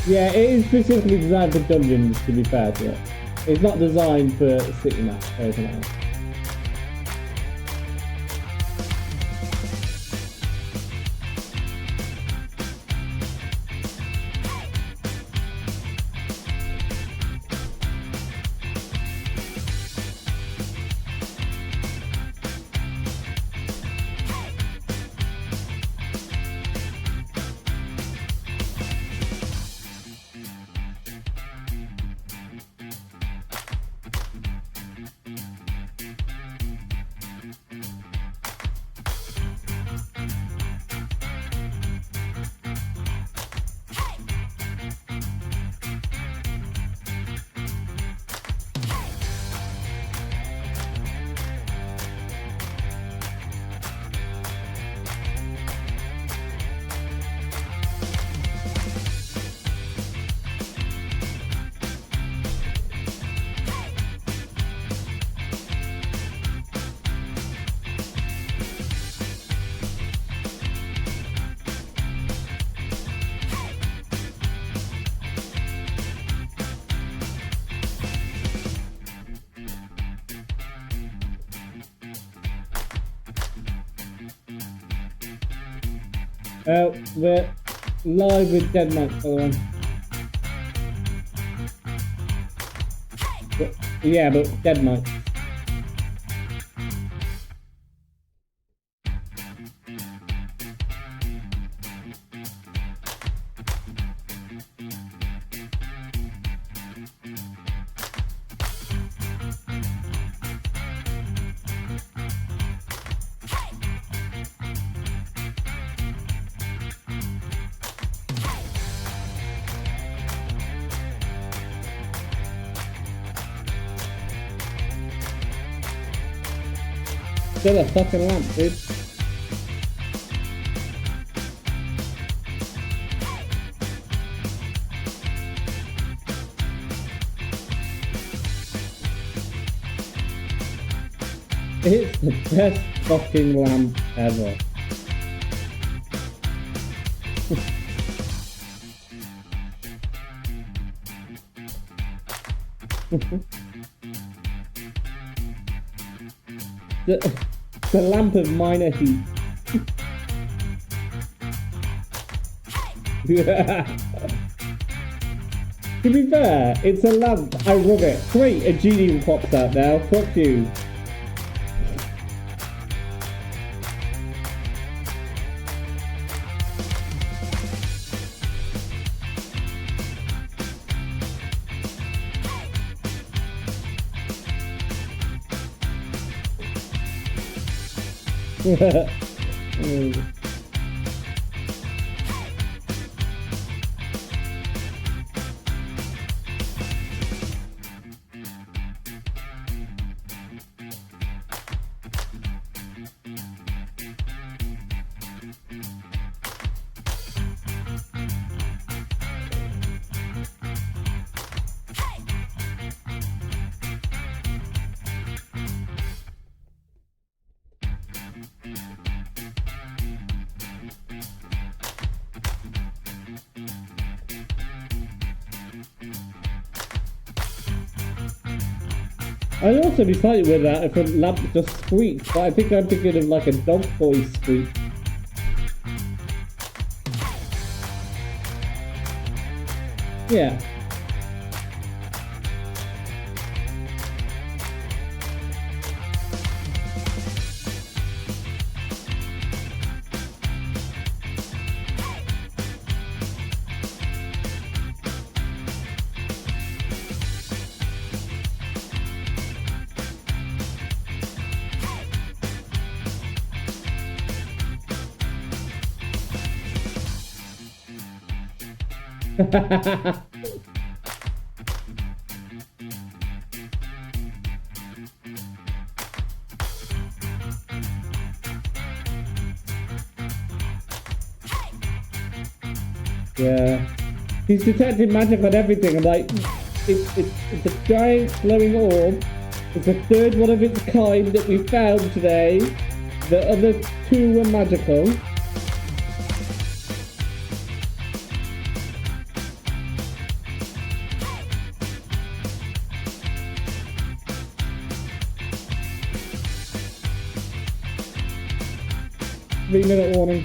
Yeah, it is specifically designed for dungeons, to be fair to it. It's not designed for city maps or anything like that. We're live with Dead Mike, by the way. Yeah, but Dead Mike. Still a fucking lamp, dude. It's the best fucking lamp ever. The lamp of minor heat. To be fair, it's a lamp. I love it. Great, a genie pops out now. Fuck you. I'd also be slightly with that if a lamp just squeaks, but I think I'm thinking of like a dog voice squeak. Yeah. Yeah. He's detecting magic on everything. I'm like, it's a giant glowing orb. It's the third one of its kind that we found today. The other two were magical. 3-minute warning.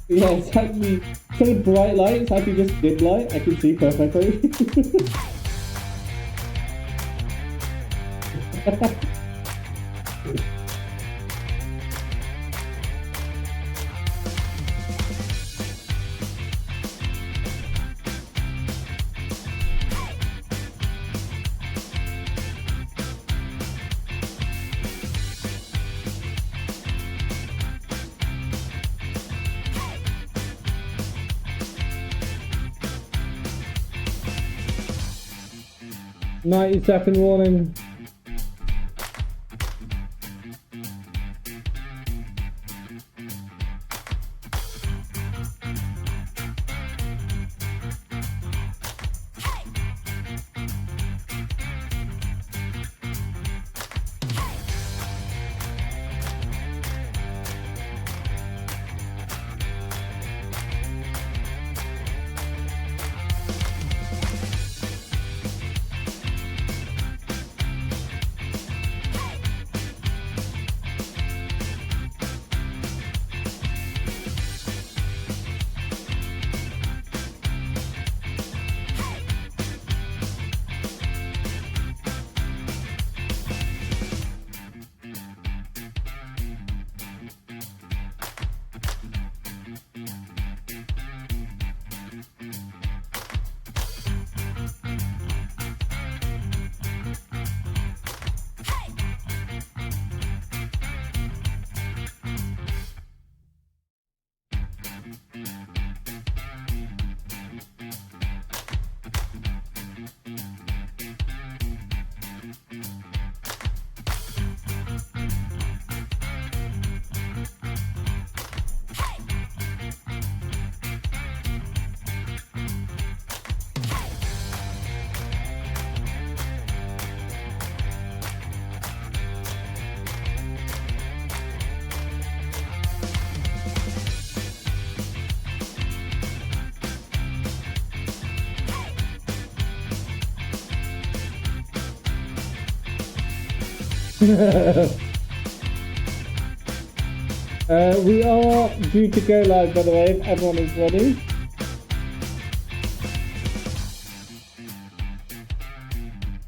Yeah, it's actually so bright light, it's actually just dim light. I can see perfectly. "90-second warning." We are due to go live, by the way, if everyone is ready.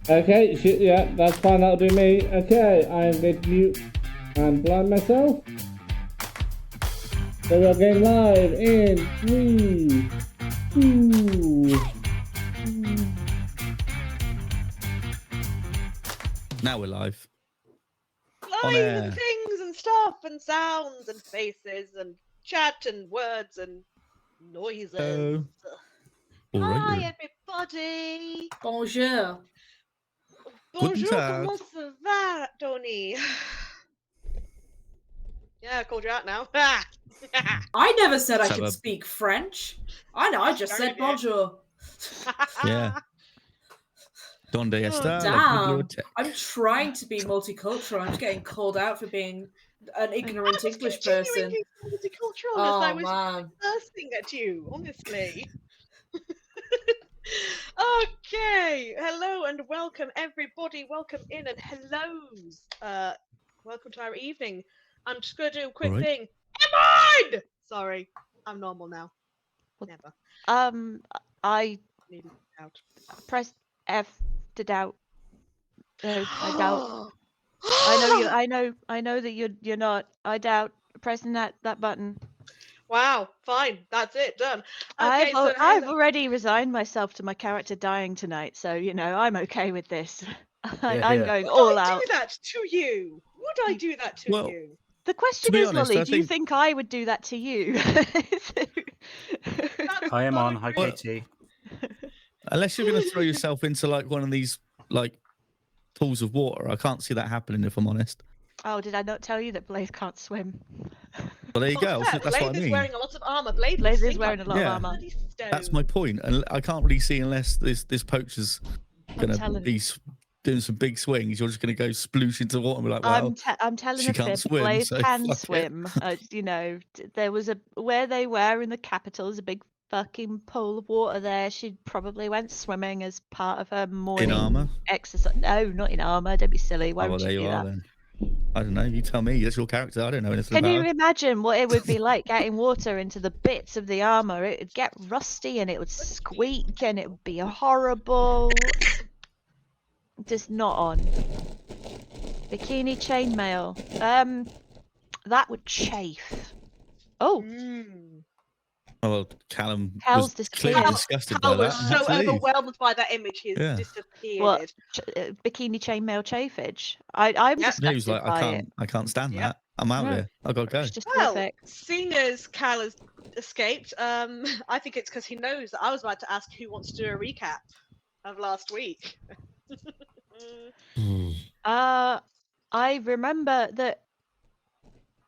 Okay, yeah, that's fine, that'll do me. Okay, I am going to mute and blind myself. So we are going live in 3, 2... Now we're live. Live and things and stuff and sounds and faces and chat and words and noises. Hi everybody. Bonjour. Bonjour, Tag. comment ça va, Tony? Yeah, I called you out now. I never said I Shut could up. speak French. I know, I just Sorry, said dear. bonjour. Yeah. Donde está? Damn. I'm trying to be multicultural. I'm just getting called out for being an ignorant English person. Multicultural Oh, as I was man. cursing at you, honestly. Okay, hello and welcome everybody. Welcome in and hellos. Welcome to our evening. I'm just gonna do a quick thing. Emon! Sorry, I'm normal now. Never. I Needed out. pressed F to doubt. No, I doubt. I know that you're not. I doubt pressing that button. Wow, fine, that's it, done. Okay, I've already resigned myself to my character dying tonight, so you know I'm okay with this. I'm going all out. Would I do that to you? Would I do that to you? The question is, Lolly, do you think I would do that to you? Hi, Emon. Hi, Katie. Unless you're going to throw yourself into like one of these like pools of water, I can't see that happening. If I'm honest. Oh, did I not tell you that Blaze can't swim? Well, there you go. Fair. That's Blade what I is mean. wearing a lot of armor. Blade Blaze is sink wearing like a lot Yeah. of armor. bloody That's my stone. point, and I can't really see unless this poacher's going to telling- be doing some big swings. You're just going to go sploosh into water and be like, well, I'm telling she a can't fib. swim, Blaze so can fuck it. swim. You know, there was where they were in the capital. There's a big fucking pool of water there. She probably went swimming as part of her morning in armor. exercise. No, not in armor. Don't be silly. Why Oh, well, would there you you do are that? then. I don't know. You tell me. That's your character. I don't know anything Can about you her. imagine what it would be like getting water into the bits of the armor? It would get rusty and it would squeak and it would be horrible. Just not on. Bikini chainmail. That would chafe. Oh, Mm. Oh, well, Callum Cal's was disappeared. clearly Cal- disgusted Cal by was that. and had so to leave. overwhelmed by that image, he Yeah. disappeared. What? Bikini chainmail chafage. I'm Yep. disgusted Yeah, he was like, by I can't stand Yep. that. I'm out No. here. I gotta go. It's just Well, horrific. seeing as Cal has escaped, I think it's because he knows that I was about to ask who wants to do a recap of last week. I remember that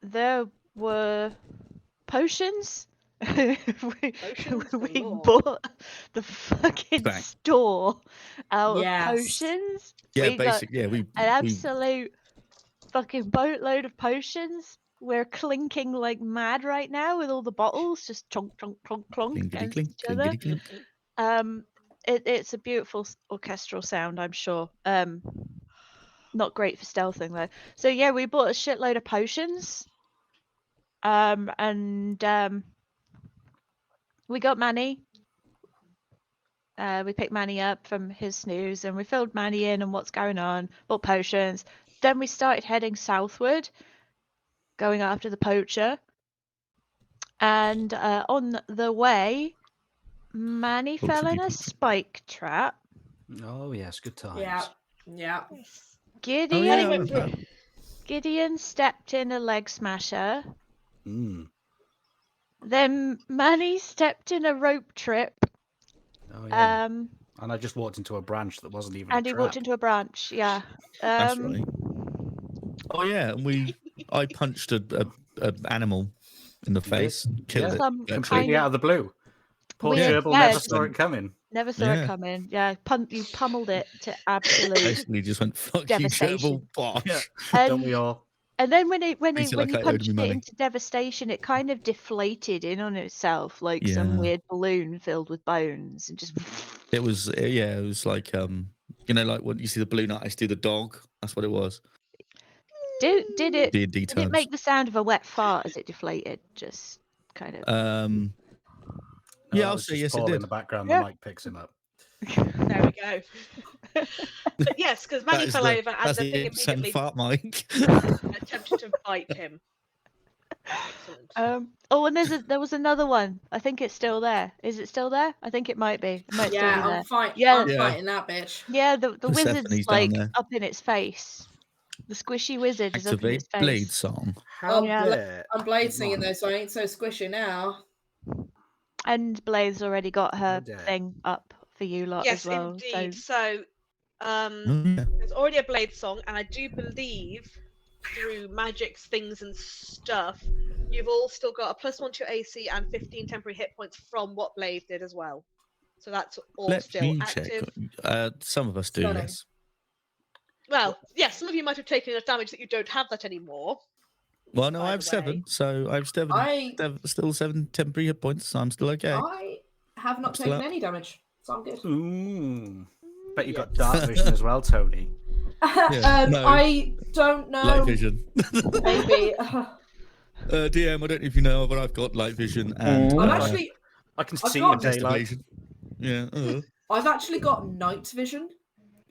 there were potions. we Potions we galore. bought the fucking Bang. store out Yes. of potions. Yeah, we got basically, yeah, we an absolute fucking boatload of potions. We're clinking like mad right now with all the bottles, just chonk, chonk, clonk, clonk clinkety against clink, each other. clinkety clink. It's a beautiful orchestral sound, I'm sure. Not great for stealthing though. So yeah, we bought a shitload of potions. And we got Manny. We picked Manny up from his snooze and we filled Manny in on what's going on, bought potions. Then we started heading southward, going after the poacher. And on the way, Manny Poacher fell in people. a spike trap. Oh yes, good times. Yeah. Yeah. Oh, Gideon, yeah, I went remember through- that. Gideon stepped in a leg smasher. Mm. Then Manny stepped in a rope trip. Oh yeah. And I just walked into a branch that wasn't even a he trap. walked into a branch. Yeah. That's right. Oh yeah, and I punched a animal in the did? face, killed Yeah. it. Some virtually. Completely Kind out of the blue. Poor weird- gerbil yeah, never saw it coming. Never saw it Yeah. coming. Yeah, you pummeled it to absolute. Basically, just went fuck you, Devastation. gerbil, bosh. Yeah. Don't we all? And then when you Treated like I owed punched me it money. into devastation, it kind of deflated in on itself like some Yeah. weird balloon filled with bones and just. It was it was like like when you see the balloon artist do the dog. That's what it was. Did it? D&D Did it terms. make the sound of a wet fart as it deflated? Just kind of. No, Yeah, that I'll was say just yes, it Paul in did. the background. Yeah. The mic picks him up. There we go. But yes, because That Manny is fell the- over and That's the the thing insane immediately fart mic. attempted to bite him. Excellent. Oh, and there was another one. I think it's still there. Is it still there? I think it might be. It might still Yeah, be there. I'm fighting. Yeah. I'm Yeah. fighting that bitch. Yeah, the wizard's Persephone's down like there. up in its face. The squishy wizard is up in Activate its face. blade song. How Yeah. dare? I'm blade singing Right. though, so I ain't so squishy now. And Blaze already got her dear. thing up for you lot Yes, as well. indeed. So So, Oh, yeah. there's already a Blade song, and I do believe through magics, things, and stuff, you've all still got a +1 to your AC and 15 temporary hit points from what Blade did as well. So that's all Let still me check. active. Some of us do, Stunning. yes. Well, yes, some of you might have taken enough damage that you don't have that anymore. Well, no, By I the have 7, way. so I have still 7 temporary hit points, so I'm still okay. I have not Still taken up. any damage, so I'm good. Ooh. Bet you Yeah. got dark vision as well, Tony. no. I don't know. Light vision. Maybe. DM, I don't know if you know, but I've got light vision and Mm. I've actually, I can I've see got in daylight. evasion. Yeah. I've actually got night vision.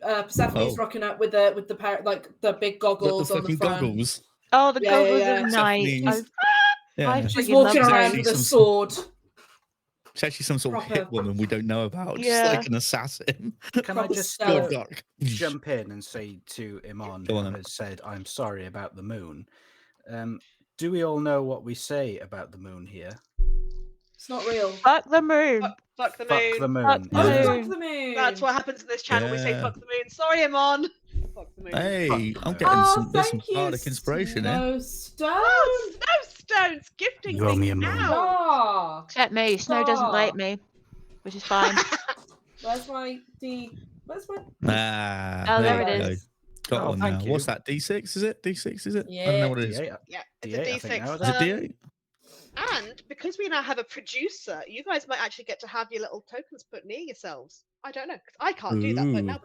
Persephone's Oh. rocking up with the pair, like the big Got the goggles on the fucking front. goggles. oh, the Yeah, goggles yeah, are yeah. nice. Stephanie's- I Yeah. She's friggin' walking love around those. with a Some- sword. She's actually some sort of Proper- hit woman we don't know about, just Yeah. like an assassin. Can I Proper just stealth. Duck. jump in and say to Iman, Go who on then. has said, I'm sorry about the moon. Do we all know what we say about the moon here? It's not real. Fuck the moon. Fuck the Fuck moon. the moon. Fuck the yeah. moon. Fuck the moon. That's what happens in this channel. We say Yeah. fuck the moon. Sorry, Amon. Fuck the moon. Hey, Fuck I'm the moon. getting Oh, there's some thank you, bardic inspiration here. Snowstone. Oh, Snowstones gifting You owe me a things moon. out. Ah, Except me. Snow doesn't like Stop. me, which is fine. where's my Where's my? Ah, Oh, there there you it go. is. Got Oh, one thank now. you. What's that? D6? Is it? D6? Is it? I don't Yeah. know what it is. D8. Yeah, it's D8, a I think D6. nowadays. Is it D8? And because we now have a producer, you guys might actually get to have your little tokens put near yourselves. I don't know, 'cause I can't do that, but now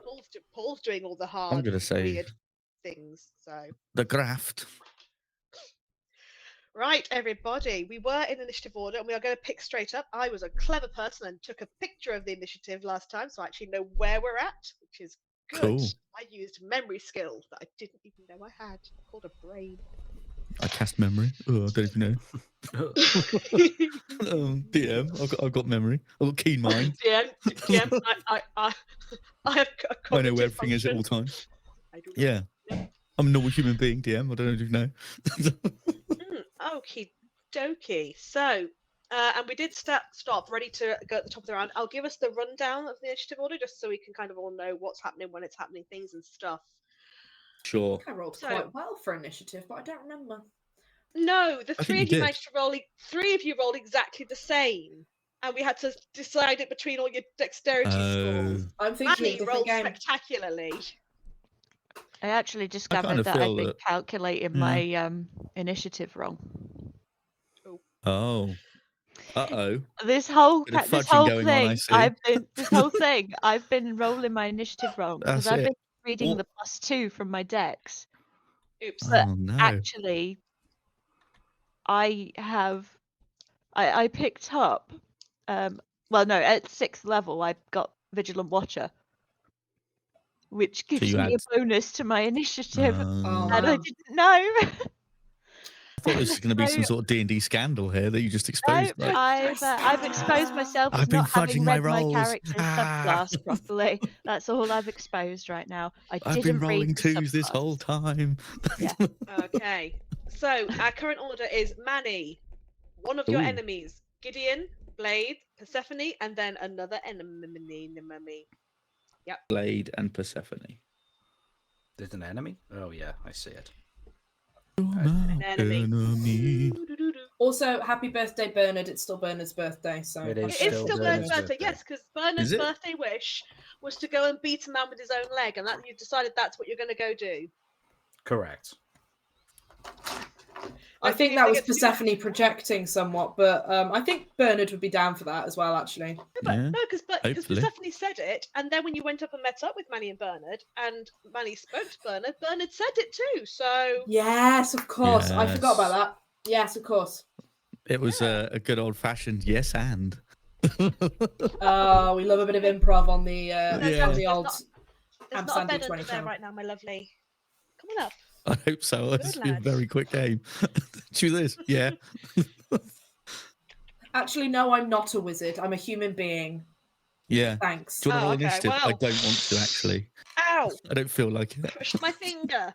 Paul's doing all the hard, gonna say- weird things. So, The graft. right, everybody, we were in initiative order, and we are going to pick straight up. I was a clever person and took a picture of the initiative last time, so I actually know where we're at, which is good. Cool. I used memory skill that I didn't even know I had, called a brain. I cast memory. Oh, I don't even know. DM. I've got memory. I've got keen mind. DM, I have a I know cognitive where everything is at all function. times. I do not. Yeah. I'm a normal human being, DM. I don't know if you know. Okie dokie. So, and we did stop ready to go at the top of the round. I'll give us the rundown of the initiative order just so we can kind of all know what's happening, when it's happening, things and stuff. Sure. I rolled So- quite well for initiative, but I don't remember. No, the I think three you of you did. managed to roll. Three of you rolled exactly the same, and we had to decide it between all your dexterity scores. I'm thinking of a Manny different rolled game. spectacularly. I actually discovered of that I've feel been that- calculating my initiative wrong. Oh. Uh-oh. This whole Bit of this fudging whole going on, I thing, see. I've been rolling my initiative wrong because That's I've it. been reading Well- the +2 from my decks. Oops. But Oh, no. Actually, I picked up well no, at 6th level I got Vigilant Watcher, which gives you me had- a bonus to my initiative, Oh, and I wow. didn't know. I thought this was going to be some So- sort of D&D scandal here that you just No, exposed. but I've exposed myself as I've been not having fudging my read my rolls. character's Ah. subclass properly. That's all I've exposed right now. I I've didn't been rolling read the twos this subclass. whole time. Yeah. Okay. So our current order is Manny, one of your Ooh. enemies, Gideon, Blade, Persephone, and then another enemy. Blade and Persephone. There's an enemy? Oh, yeah, I see it. An enemy. Enemy. Also, happy birthday, Bernard. It's still Bernard's birthday, so It It is is still still Bernard's Bernard's birthday, birthday. yes, because Bernard's Is it? birthday wish was to go and beat a man with his own leg, and that you decided that's what you're going to go do. Correct. I Let's think see if that they was get to do that. Persephone projecting somewhat, but I think Bernard would be down for that as well, actually. No, but Yeah, no, because hopefully. Persephone said it, and then when you went up and met up with Manny and Bernard, and Manny spoke to Bernard, Bernard said it too. So Yes, of course. I forgot about Yes. that. Yes, of course. It was a good old-fashioned yes and. Oh, we love a bit of improv on the Yeah. on the old there's Am not a Sandy bed 20 under there channel. right now, my lovely. Come on up. I hope so. It's Good been a lad. very quick game. Choose this. Yeah. Actually, no, I'm not a wizard. I'm a human being. Yeah. Thanks. Do you want to Oh, roll okay, initiative? I well. don't want to, actually. Ow! I don't feel like it. Pushed my finger.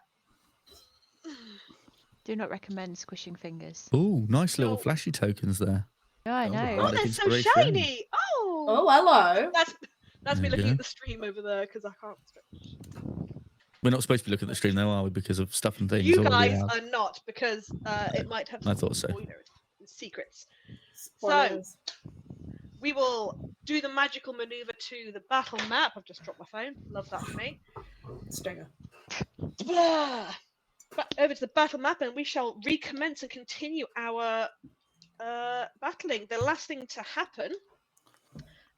Do not recommend squishing fingers. Ooh, nice little Oh. flashy tokens there. Yeah, I Oh, know. Oh, Bardic they're so inspiration. shiny! Oh! Oh, hello. That's me There you looking go. at the stream over there because I can't. We're not supposed to be looking at the stream, though, are we? Because of stuff and things. You already guys out. are not because it might have I some thought so. spoilers and secrets. Spoilers. We will do the magical maneuver to the battle map. I've just dropped my phone. Love that for me. Stinger. But over to the battle map, and we shall recommence and continue our battling. The last thing to happen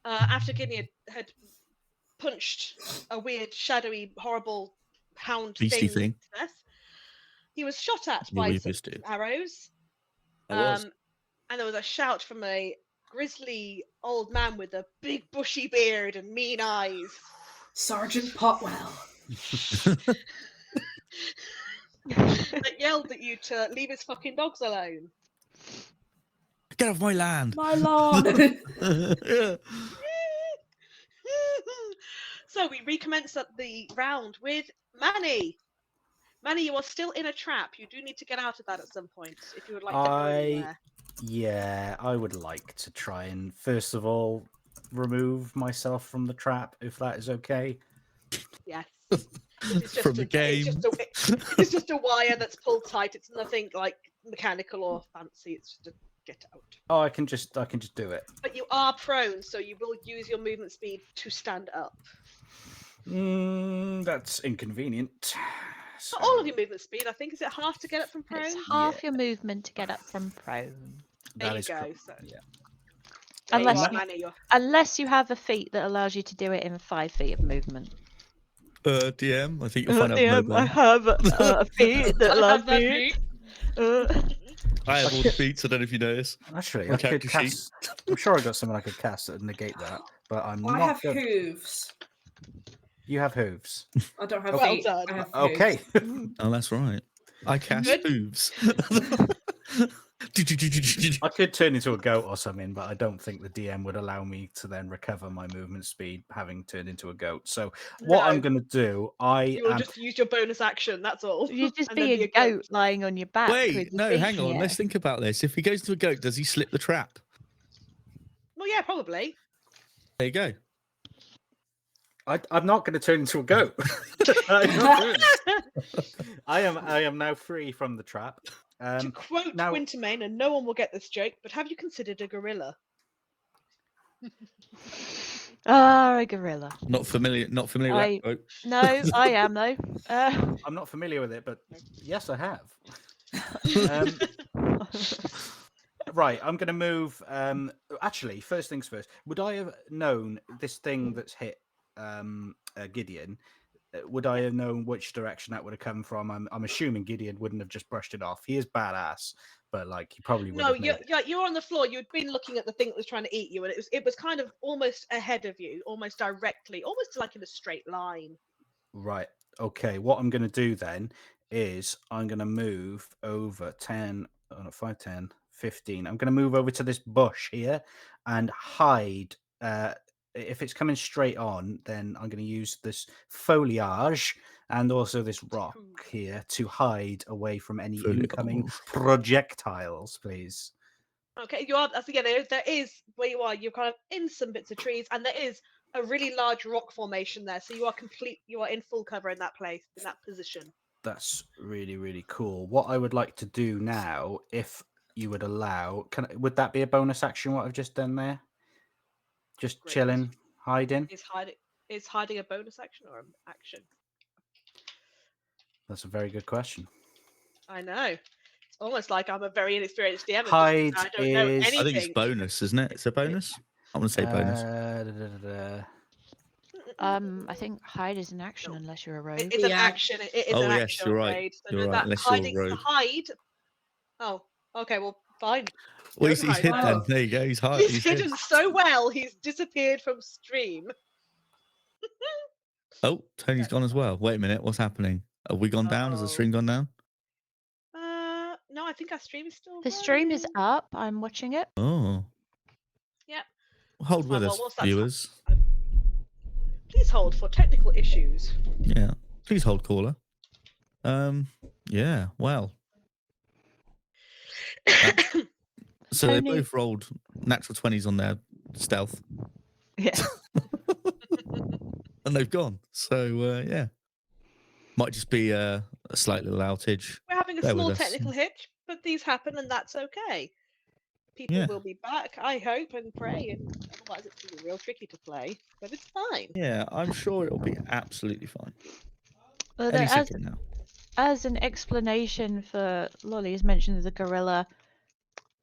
after Gideon had punched a weird, shadowy, horrible hound Beastie thing. to death, he was shot at Yeah, by we some just did. arrows. I was. And there was a shout from a grisly old man with a big bushy beard and mean eyes. Sergeant Potwell. That yelled at you to leave his fucking dogs alone. Get off my land. My lord. Yeah. So we recommence up the round with Manny. Manny, you are still in a trap. You do need to get out of that at some point if you would like to go anywhere. Yeah, I would like to try and, first of all, remove myself from the trap, if that is okay? Yes. It's just From the game. It's just a wire that's pulled tight. It's nothing like mechanical or fancy. It's just a get out. Oh, I can just do it. But you are prone, so you will use your movement speed to stand up. That's inconvenient. Not all of your movement speed. I think is it half to get up from prone? It's half your movement to get up from prone. There That you is go. correct. So Yeah. there Unless you are, you- Manny, you're- Unless you have a feat that allows you to do it in 5 feet of movement. DM, I think you'll find out I mobile. have a feat that I allows have that me. I have all the feats. I don't know if you notice. Actually, My I could character sheet. cast. I'm sure I got something I could cast that would negate that, but I'm I not. have Good. hooves. You have hooves. I don't have Well feet. done. I have Okay. hooves. Oh, that's right. I cast Good. hooves. I could turn into a goat or something, but I don't think the DM would allow me to then recover my movement speed having turned into a goat. So what I'm No. going to do, You will just use your bonus action. That's all. You just And then be a goat lying on your back. with Wait, your no, feet hang in the on. air. Let's think about this. If he goes to a goat, does he slip the trap? Well, yeah, probably. There you go. I'm not going to turn into a goat. I'm not doing it. I am now free from the trap. To quote now- Wintermane, and no one will get this joke, but have you considered a gorilla? Ah, a gorilla. Not familiar. Not familiar with that quote. No, I am though. I'm not familiar with it, but yes, I have. Right, I'm going to move. Actually, first things first. Would I have known this thing that's hit Gideon? Would I have known which direction that would have come from? I'm assuming Gideon wouldn't have just brushed it off. He is badass, but like he probably would No, have. Made it. you're on the floor. You'd been looking at the thing that was trying to eat you, and it was kind of almost ahead of you, almost directly, almost like in a straight line. Right. Okay. What I'm going to do then is I'm going to move over 10, 5, 10, 15. I'm going to move over to this bush here and hide. If it's coming straight on, then I'm going to use this foliage and also this rock here to hide away from any incoming projectiles, please. Okay, you are. Again, there is where you are. You're kind of in some bits of trees, and there is a really large rock formation there. So you are in full cover in that place, in that position. That's really, really cool. What I would like to do now, if you would allow, would that be a bonus action? What I've just done there, just Great. chilling, hiding. Is hiding a bonus action or an action? That's a very good question. I know. It's almost like I'm a very inexperienced DM. Hide I don't know is- anything. I think it's bonus, isn't it? It's a bonus. I want to say bonus. I think hide is an action unless you're a rogue. It's an Yeah. action. It is Oh, an yes, action. you're right. Raid. So You're no, right, that unless you're a hiding the rogue. hide. Oh, okay. Well, fine. Well, Don't he's hide. hid then. Oh. There you go. He's hid. He's hidden so well. He's disappeared from stream. Oh, Tony's gone as well. Wait a minute. What's happening? Have we gone down? Has the Uh-oh. stream gone down? No, I think our stream is still. The stream is running. up. I'm watching it. Oh. Yep. Hold That's with fine. us, Well, whilst that's viewers. Please hold for technical issues. Yeah. Please hold, caller. Yeah. Well. So they Tony- both rolled natural 20s on their stealth, Yeah. and they've gone. So yeah, might just be a slight little outage. We're having a Bear with small us. technical hitch, but these happen, and that's okay. People Yeah. will be back, I hope and pray, and otherwise it's going to be real tricky to play, but it's fine. Yeah, I'm sure it'll be absolutely fine. Well, Any as, second now. as an explanation for Lolly's mention of the gorilla,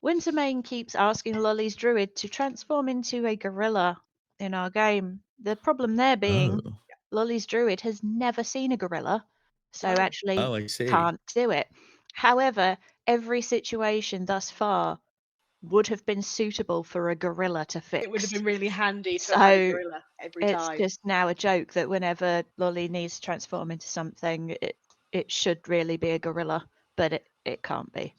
Wintermane keeps asking Lolly's druid to transform into a gorilla in our game. The problem there being Oh. Lolly's druid has never seen a gorilla, so Oh. actually Oh, I see. can't do it. However, every situation thus far would have been suitable for a gorilla to fix. It would have been really handy to have a So, gorilla every It's time. just now a joke that whenever Lolly needs to transform into something, it should really be a gorilla, but it can't be.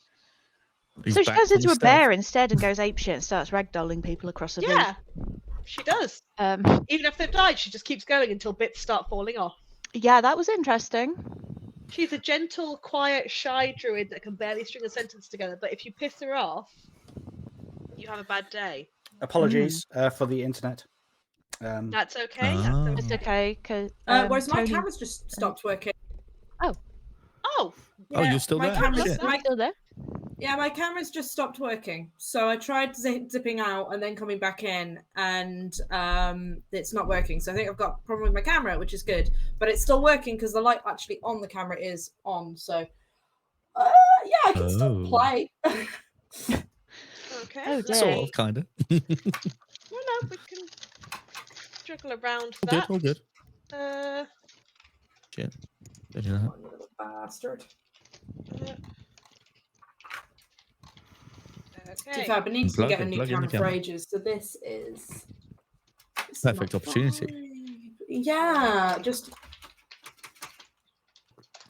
He's So she back goes from into the a stealth. bear instead and goes apeshit and starts ragdolling people across the roof. Yeah, she does. Even if they've died, she just keeps going until bits start falling off. Yeah, that was interesting. She's a gentle, quiet, shy druid that can barely string a sentence together, but if you piss her off, you have a bad day. Apologies for the internet. That's okay. Oh. It's okay, because Whereas my Tony... camera's just stopped working. Oh, Oh, you're still my there? camera's, Shit. my, Still there? yeah, my camera's just stopped working. So I tried zipping out and then coming back in, and it's not working. So I think I've got a problem with my camera, which is good, but it's still working because the light actually on the camera is on. So yeah, I can still Oh. play. okay. Oh, dear. Sort of, kind of. Well, no, we can juggle around All good, that. all good. Uh, Shit. Don't do that. Oh, you little bastard. To be okay. fair, I've been needing to get a new Plug in the camera for camera. ages, so this is Perfect not opportunity. fine. Yeah, just.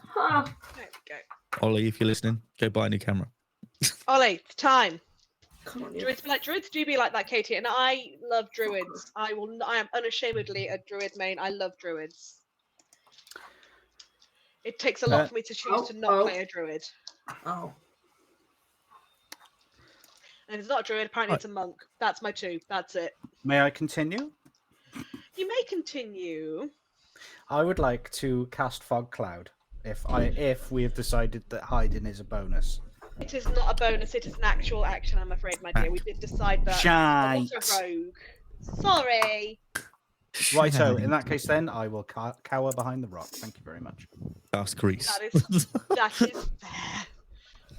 Huh. There we go. Ollie, if you're listening, go buy a new camera. Ollie, it's time. Come on, you. Druids do be like that, Katie, and I love druids. I am unashamedly a druid main. I love druids. It takes a lot for me to choose to not play a druid. Oh. And if it's not a druid, apparently it's a monk. That's my two. That's it. May I continue? You may continue. I would like to cast Fog Cloud if we have decided that hiding is a bonus. It is not a bonus, it is an actual action, I'm afraid, my dear. We did decide that. I'm not a rogue. Sorry. Righto, in that case then, I will cower behind the rock. Thank you very much. Fast grease. That is fair.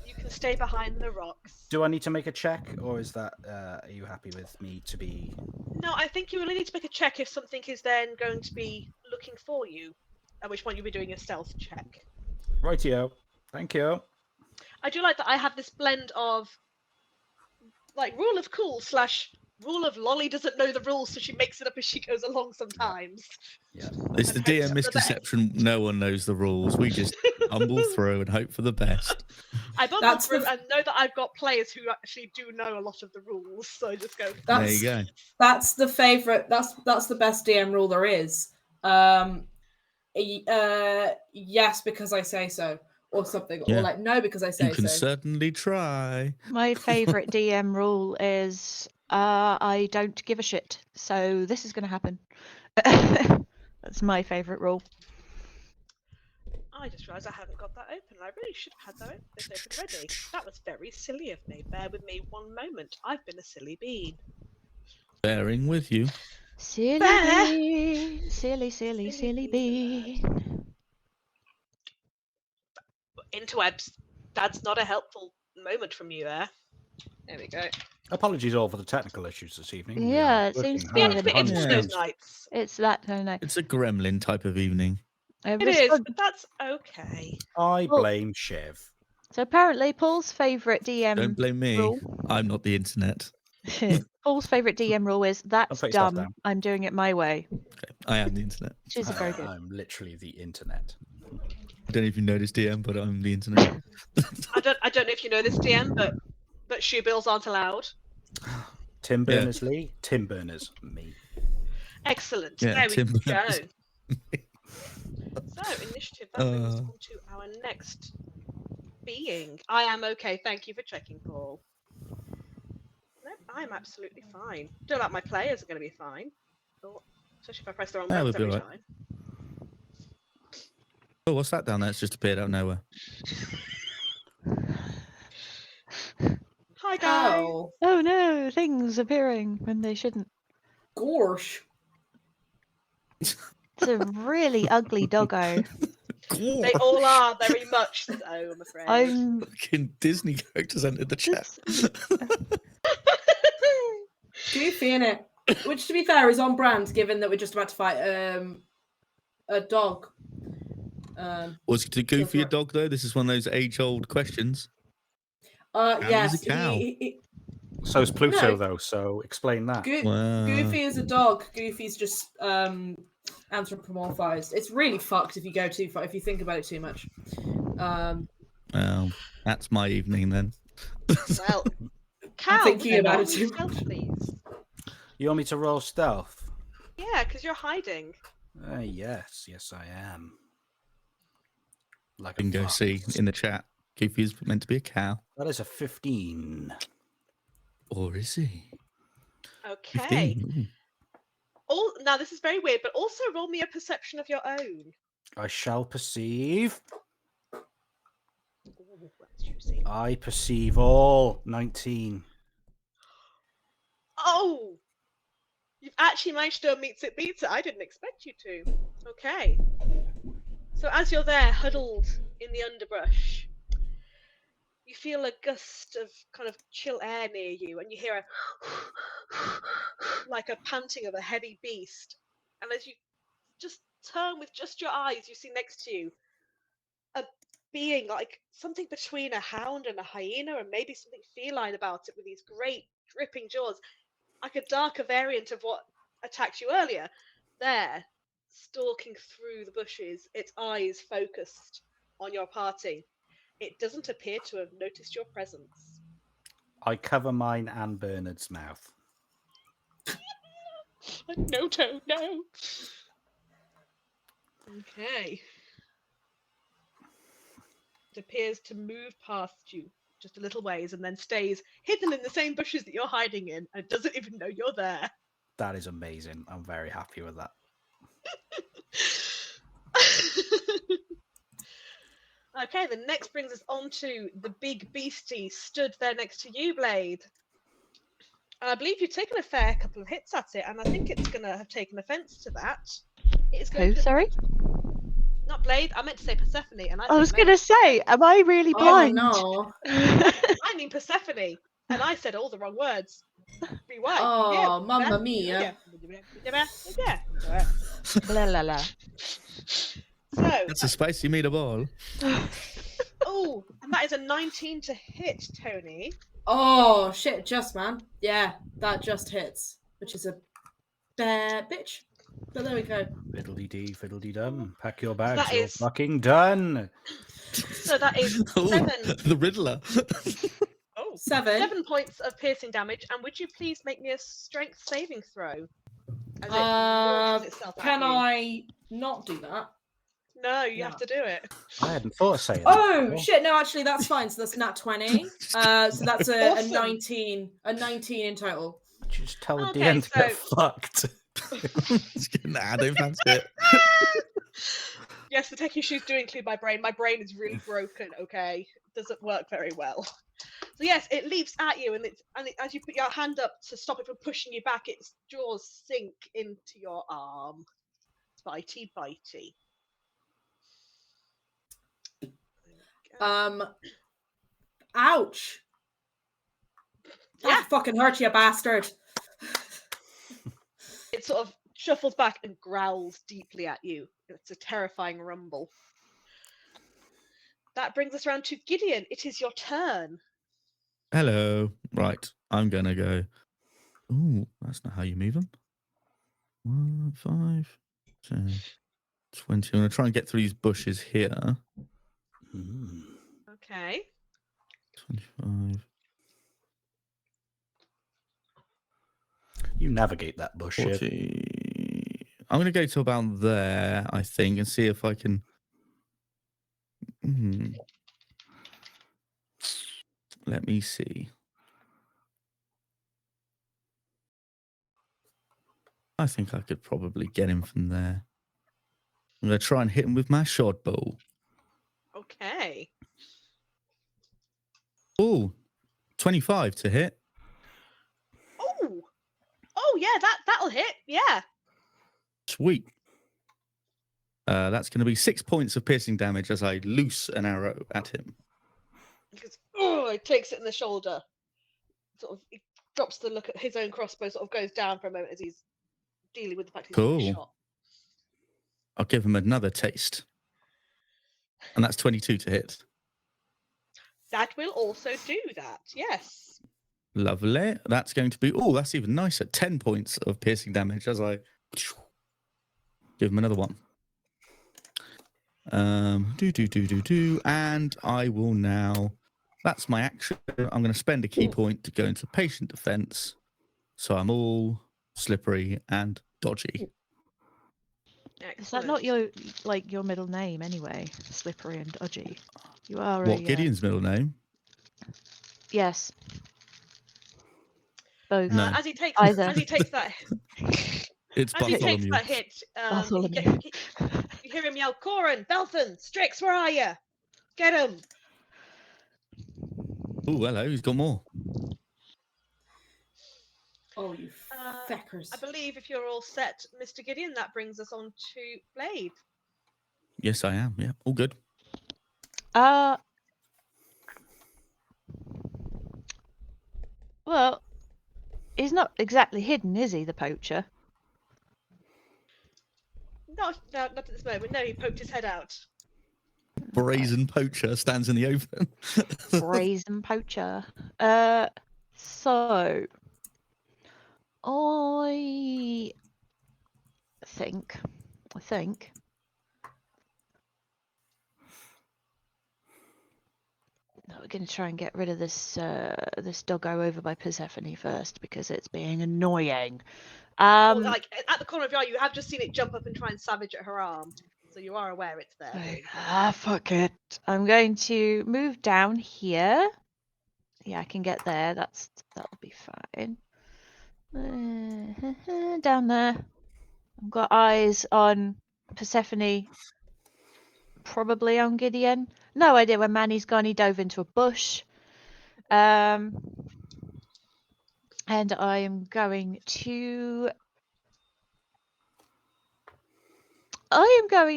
You can stay behind the rocks. Do I need to make a check, or is that, are you happy with me to be... No, I think you only need to make a check if something is then going to be looking for you, at which point you'll be doing a stealth check. Rightio. Thank you. I do like that I have this blend of like rule of cool / rule of Lolly doesn't know the rules, so she makes it up as she goes along sometimes. Yeah. It's the DM misconception. No one knows the rules. We just humble through and hope for the best. I bumble through and know that I've got players who actually do know a lot of the rules, so I just go. There you go. That's the favorite. That's the best DM rule there is. Yes, because I say so, or something, Yeah. or like no, because I say so. You can certainly try. My favourite DM rule is I don't give a shit. So this is going to happen. That's my favourite rule. I just realised I haven't got that open. I really should have had that open ready. That was very silly of me. Bear with me one moment. I've been a silly bean. Bearing with you. Silly Bear. bee, silly bee. Interwebs. That's not a helpful moment from you there. There we go. Apologies all for the technical issues this evening. We Yeah, are it seems working to be hard an behind the It's Yeah. those scenes. nights. It's that kind of night. It's a gremlin type of evening. It is, but that's okay. I Well- blame Shiv. So apparently Paul's favourite DM Don't blame me. rule. I'm not the internet. Paul's favourite DM rule is that's put your stuff dumb. down. I'm doing it my way. Okay. I am the internet. Which is very good. I'm literally the internet. I don't know if you know this DM, but I'm the internet. I don't know if you know this, DM, but shoe bills aren't allowed. Tim Yeah. Berners-Lee, Tim Berners, me. Excellent. Yeah, there Tim we go. Berners. So, initiative, that brings us on to our next being. I am okay, thank you for checking, Paul. Nope, I'm absolutely fine. Don't like my players are going to be fine. Oh, especially if I press the wrong Yeah, buttons they'll be every alright. time. Oh, what's that down there? It's just appeared out of nowhere. Hi, guys. Oh, Oh no, things appearing when they shouldn't. gosh. It's a really ugly doggo. They all are very much so, I'm afraid. I'm Fucking Disney characters entered the chat. Goofy, innit? Which, to be fair, is on brand, given that we're just about to fight a dog. Was it a goofy Different. dog though? This is one of those age-old questions. Yes, is a cow. So is Pluto, No. though, so explain that. Wow. Goofy is a dog. Goofy's just anthropomorphized. It's really fucked if you go too far, if you think about it too much. Well, that's my evening then. Well, Cal, thinking would you about roll it too stealth, please? You want me to roll stealth? Yeah, because you're hiding. Yes, I am. Like You can go fox. see in the chat. Goofy is meant to be a cow. That is a 15. Or is he? Okay. 15. Now this is very weird, but also roll me a perception of your own. I shall perceive. Ooh, that's juicy. I perceive all. 19. Oh, you've actually managed to meets it beats it. I didn't expect you to. Okay. So as you're there, huddled in the underbrush, you feel a gust of kind of chill air near you, and you hear a like a panting of a heavy beast. And as you just turn with just your eyes, you see next to you a being like something between a hound and a hyena, and maybe something feline about it, with these great dripping jaws, like a darker variant of what attacked you earlier. There, stalking through the bushes, its eyes focused on your party. It doesn't appear to have noticed your presence. I cover mine and Bernard's mouth. No, Toad, no. Okay. It appears to move past you just a little ways and then stays hidden in the same bushes that you're hiding in and doesn't even know you're there. That is amazing. I'm very happy with that. Okay, the next brings us on to the big beastie stood there next to you, Blade. And I believe you've taken a fair couple of hits at it, and I think it's going to have taken offence to that. It's going Who, to... sorry? Not Blade, I meant to say Persephone. And I was going to say, am I really Oh blind? no. I mean Persephone, and I said all the wrong words. Rewind. Oh, mamma mia. Yeah. Blah, blah, blah. So, That's a spicy meatball. oh, and that is a 19 to hit, Tony. Oh shit, just man. Yeah, that just hits, which is a bad bitch. But there we go. Fiddle-dee-dee, fiddle-dee-dum. Pack your bags, that you're is- fucking done. So that is Ooh, 7. the Riddler. Oh, 7. 7 points of piercing damage, and would you please make me a strength saving throw? As it launches itself at Can you. I not do that? No, you No. have to do it. I hadn't thought of saying that. Oh before. shit! No, actually, that's fine. So that's nat 20. So that's a Awesome. 19. A 19 in total. Just tell the Okay, DM to get so- fucked. Nah, I don't fancy it. Yes, the tech issues do include my brain. My brain is really broken. Okay, it doesn't work very well. So yes, it leaps at you, and as you put your hand up to stop it from pushing you back, its jaws sink into your arm. Bitey, bitey. Ouch. Yeah. That fucking hurt, you bastard. It sort of shuffles back and growls deeply at you. It's a terrifying rumble. That brings us around to Gideon. It is your turn. Hello. Right, I'm gonna go. Ooh, that's not how you move them. 1, 5, 10, 20. I'm gonna try and get through these bushes here. Mm. Okay. 25, You navigate that bush. Shiv. 40. I'm gonna go to about there, I think, and see if I can. Let me see. I think I could probably get him from there. I'm going to try and hit him with my short bow. Okay. Oh, 25 to hit. Oh. Oh yeah, that'll hit. Yeah. Sweet. That's going to be 6 points of piercing damage as I loose an arrow at him. Because oh, he takes it in the shoulder. Sort of, he drops the look at his own crossbow. Sort of goes down for a moment as he's dealing with the fact he's been Cool. shot. I'll give him another taste. And that's 22 to hit. That will also do that. Yes. Lovely. That's going to be, oh, that's even nicer. 10 points of piercing damage as I give him another one. And I will now, that's my action. I'm going to spend a key point to go into patient defense. So I'm all slippery and dodgy. Is that not your middle name anyway? Slippery and dodgy. You are What, Gideon's middle name? Yes. Both. No. As he takes Either. as he takes that It's As he takes Bartholomew. that hit, Bartholomew. you hear him yell, Corin, Belthan, Strix, where are you? Get him! Oh, hello. He's got more. Oh, you I feckers. believe if you're all set, Mr. Gideon, that brings us on to Blade. Yes, I am. Yeah, all good. Well, he's not exactly hidden, is he, the poacher? Not at this moment. No, he poked his head out. Brazen poacher stands in the open. Brazen poacher. So I think no, we're going to try and get rid of this doggo over by Persephone first because it's being annoying. Well, like at the corner of your eye, you have just seen it jump up and try and savage at her arm, so you are aware it's there. Fuck it. I'm going to move down here. Yeah, I can get there. That'll be fine. Down there. I've got eyes on Persephone. Probably on Gideon. No idea where Manny's gone. He dove into a bush. And I am going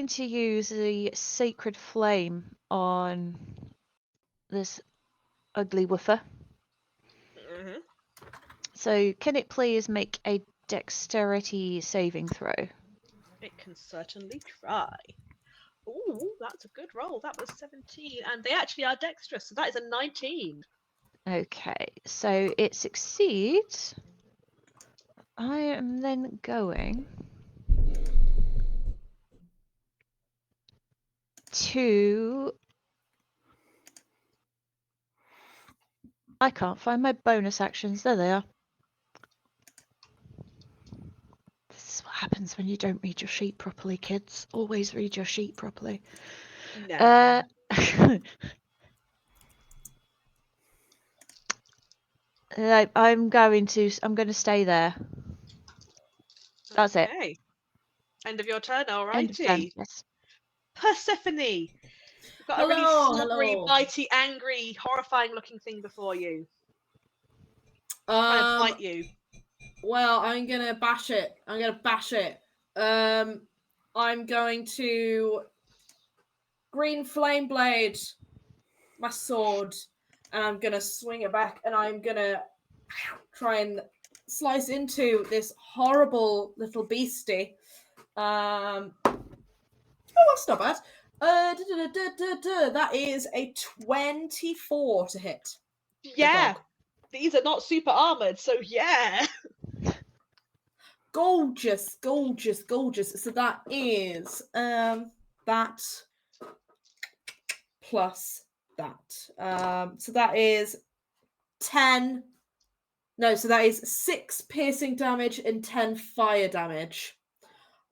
to use the sacred flame on this ugly woofer. Mm-hmm. So can it please make a dexterity saving throw? It can certainly try. Ooh, that's a good roll. That was 17, and they actually are dexterous, so that is a 19. Okay, so it succeeds. I am then going to... I can't find my bonus actions. There they are. This is what happens when you don't read your sheet properly, kids. Always read your sheet properly. No. I'm going to stay there. That's it. Okay. End of your turn, End of turn. alrighty. Yes. Persephone, you've got a really slobbery, bitey, angry, horrifying-looking thing before you. Trying to bite you. Well, I'm gonna bash it. I'm going to green flame blade my sword, and I'm gonna swing it back, and I'm gonna try and slice into this horrible little beastie. Oh, that's not bad. That is a 24 to hit. Yeah. These are not super armored, so yeah. Gorgeous. So that is that plus that. So that is 10. No, so that is 6 piercing damage and 10 fire damage.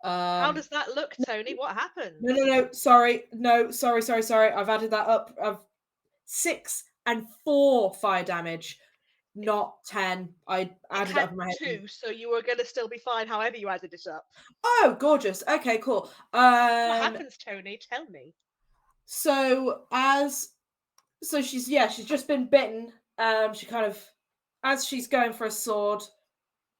How does that look, Tony? What happened? No. Sorry. I've added that up. I've 6 and 4 fire damage, not 10. I added it up in my head. 2, so you were going to still be fine however you added it up. Oh, gorgeous. Okay, cool. What happens, Tony? Tell me. So she's just been bitten. She kind of, as she's going for a sword,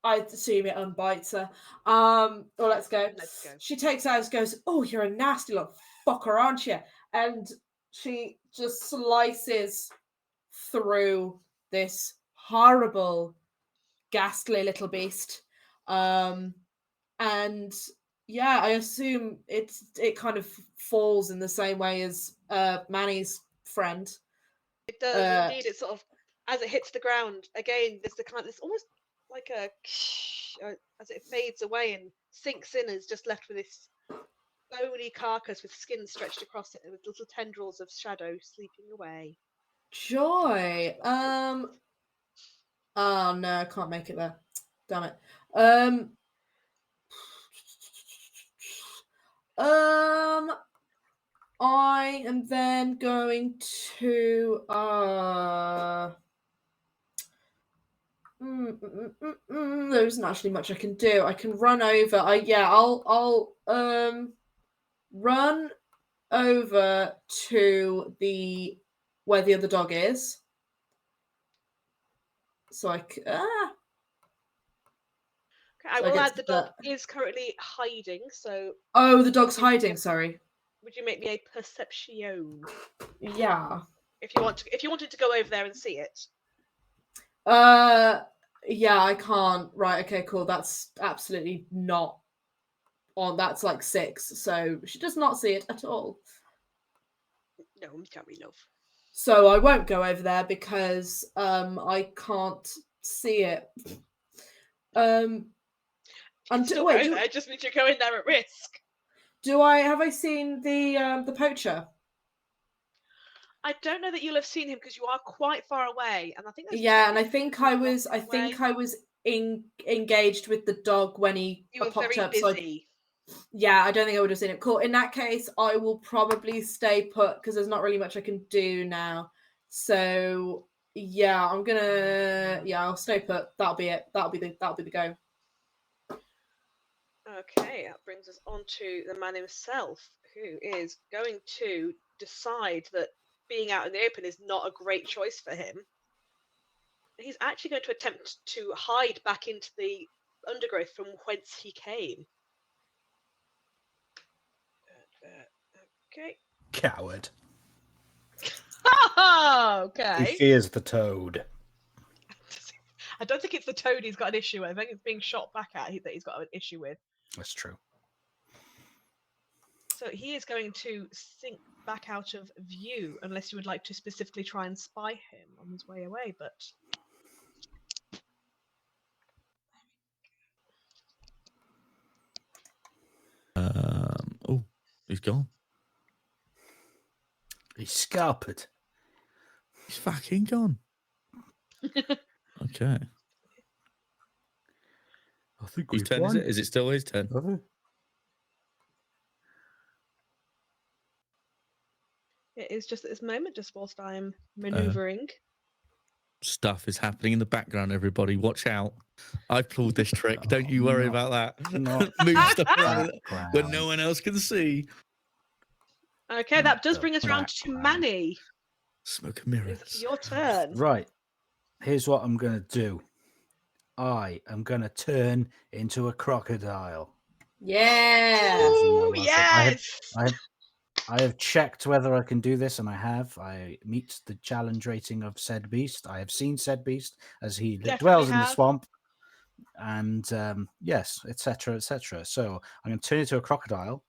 I assume it unbites her. Well, let's go. She takes out and goes, "Oh, you're a nasty little fucker, aren't you?" And she just slices through this horrible, ghastly little beast. And yeah, I assume it kind of falls in the same way as Manny's friend. It does indeed. It sort of, as it hits the ground again, there's the kind of, it's almost like a as it fades away and sinks in, is just left with this bony carcass with skin stretched across it, with little tendrils of shadow sleeping away. Joy. Oh no, I can't make it there. Damn it. I am then going to There isn't actually much I can do. I can run over. I'll run over to where the other dog is. So Okay, I will add the dog is currently hiding, so Oh, the dog's hiding, sorry. would you make me a perception? Yeah. If you wanted to go over there and see it. Yeah, I can't. Right, okay, cool. That's absolutely not on. That's like 6, so she does not see it at all. No, sorry, love. So I won't go over there because I can't see it. Still go there, just means you're going there at risk. Have I seen the poacher? I don't know that you'll have seen him because you are quite far away, and I think there's and I think I was engaged with the dog when he popped up. Busy. Yeah, I don't think I would have seen it. Cool. In that case, I will probably stay put because there's not really much I can do now. So yeah, I'll stay put. That'll be it. That'll be the go. Okay, that brings us on to the man himself, who is going to decide that being out in the open is not a great choice for him. He's actually going to attempt to hide back into the undergrowth from whence he came. Okay. Coward. Okay. He fears the toad. I don't think it's the toad he's got an issue with. I think it's being shot back at that he's got an issue with. That's true. So he is going to sink back out of view, unless you would like to specifically try and spy him on his way away, but... Oh, he's gone. He's scalped. He's fucking gone. Okay. I think Whose turn is it? Is it still his turn? It is just at this moment, just whilst I'm manoeuvring. Stuff is happening in the background, everybody. Watch out. I've pulled this trick. Don't you worry about that. Move stuff around when no one else can see. Okay, that does bring us around to Manny. Smoke and mirrors. It's your turn. Right. Here's what I'm going to do. I am going to turn into a crocodile. Yeah. Ooh, yes. I have checked whether I can do this, and I have. I meet the challenge rating of said beast. I have seen said beast as he dwells in the swamp. And yes, etc., etc. So I'm going to turn into a crocodile.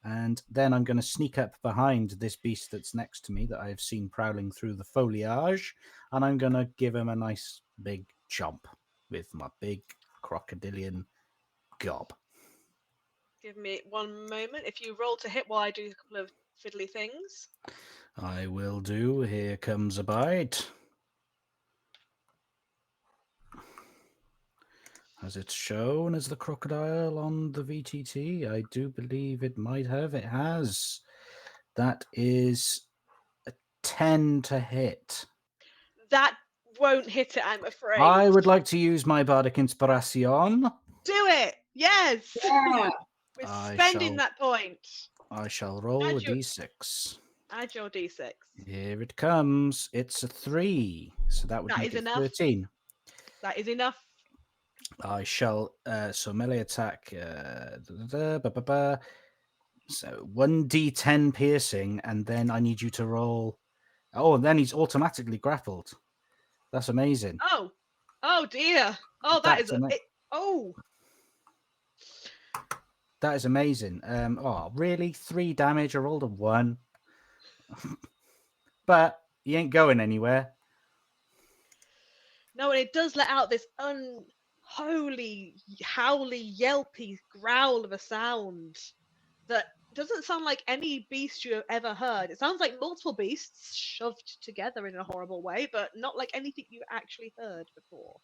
And then I'm going to sneak up behind this beast that's next to me that I have seen prowling through the foliage. And I'm going to give him a nice big chomp with my big crocodilian gob. Give me one moment. If you roll to hit while I do a couple of fiddly things. I will do. Here comes a bite. Has it shown as the crocodile on the VTT? I do believe it might have. It has. That is a 10 to hit. That won't hit it, I'm afraid. I would like to use my bardic inspiration. Do it! Yes! Yeah. We're spending that point. I shall roll a d6. Add your d6. Here it comes. It's a 3. So that would make it 13. That is enough. I shall, so melee attack, so 1d10 piercing, and then I need you to roll. Oh, and then he's automatically grappled. That's amazing. Oh dear. Oh, that is that is amazing. Oh, really? 3 damage. I rolled a 1, but he ain't going anywhere. No, and it does let out this unholy, howly, yelpy growl of a sound that doesn't sound like any beast you have ever heard. It sounds like multiple beasts shoved together in a horrible way, but not like anything you actually heard before.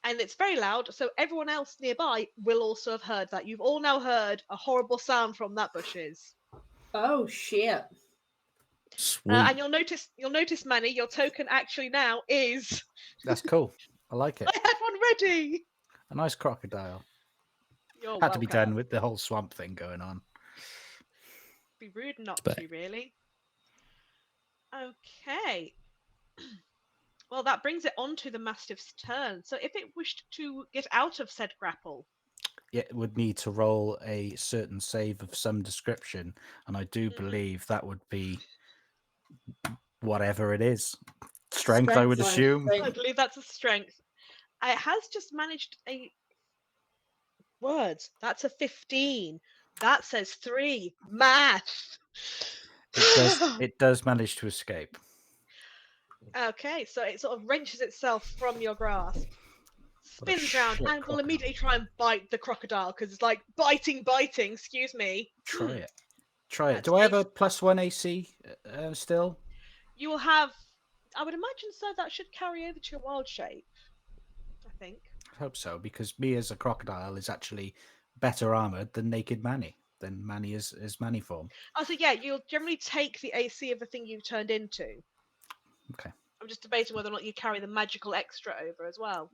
And it's very loud, so everyone else nearby will also have heard that. You've all now heard a horrible sound from that bushes. Oh, shit. Sweet. And you'll notice, Manny, your token actually now is. That's cool. I like it. I had one ready. A nice crocodile. You're Had to be done welcome. with the whole swamp thing going on. Be rude not Spec. to, really. Okay. Well, that brings it on to the Mastiff's turn. So if it wished to get out of said grapple, It would need to roll a certain save of some description, and I do believe that would be whatever it is. Strength, I would Strength, assume. I believe that's a strength. It has just managed a words. That's a 15. That says 3. Math. It does manage to escape. Okay, so it sort of wrenches itself from your grasp, What a spins round, shit and will crocodile. immediately try and bite the crocodile because it's like biting. Excuse me. Try it. Try it. That's Do I have ace. a +1 AC still? You will have. I would imagine so. That should carry over to your wild shape. I think. I hope so, because me as a crocodile is actually better armored than naked Manny. Than Manny is Manny form. Oh, so yeah, you'll generally take the AC of the thing you've turned into. Okay. I'm just debating whether or not you carry the magical extra over as well.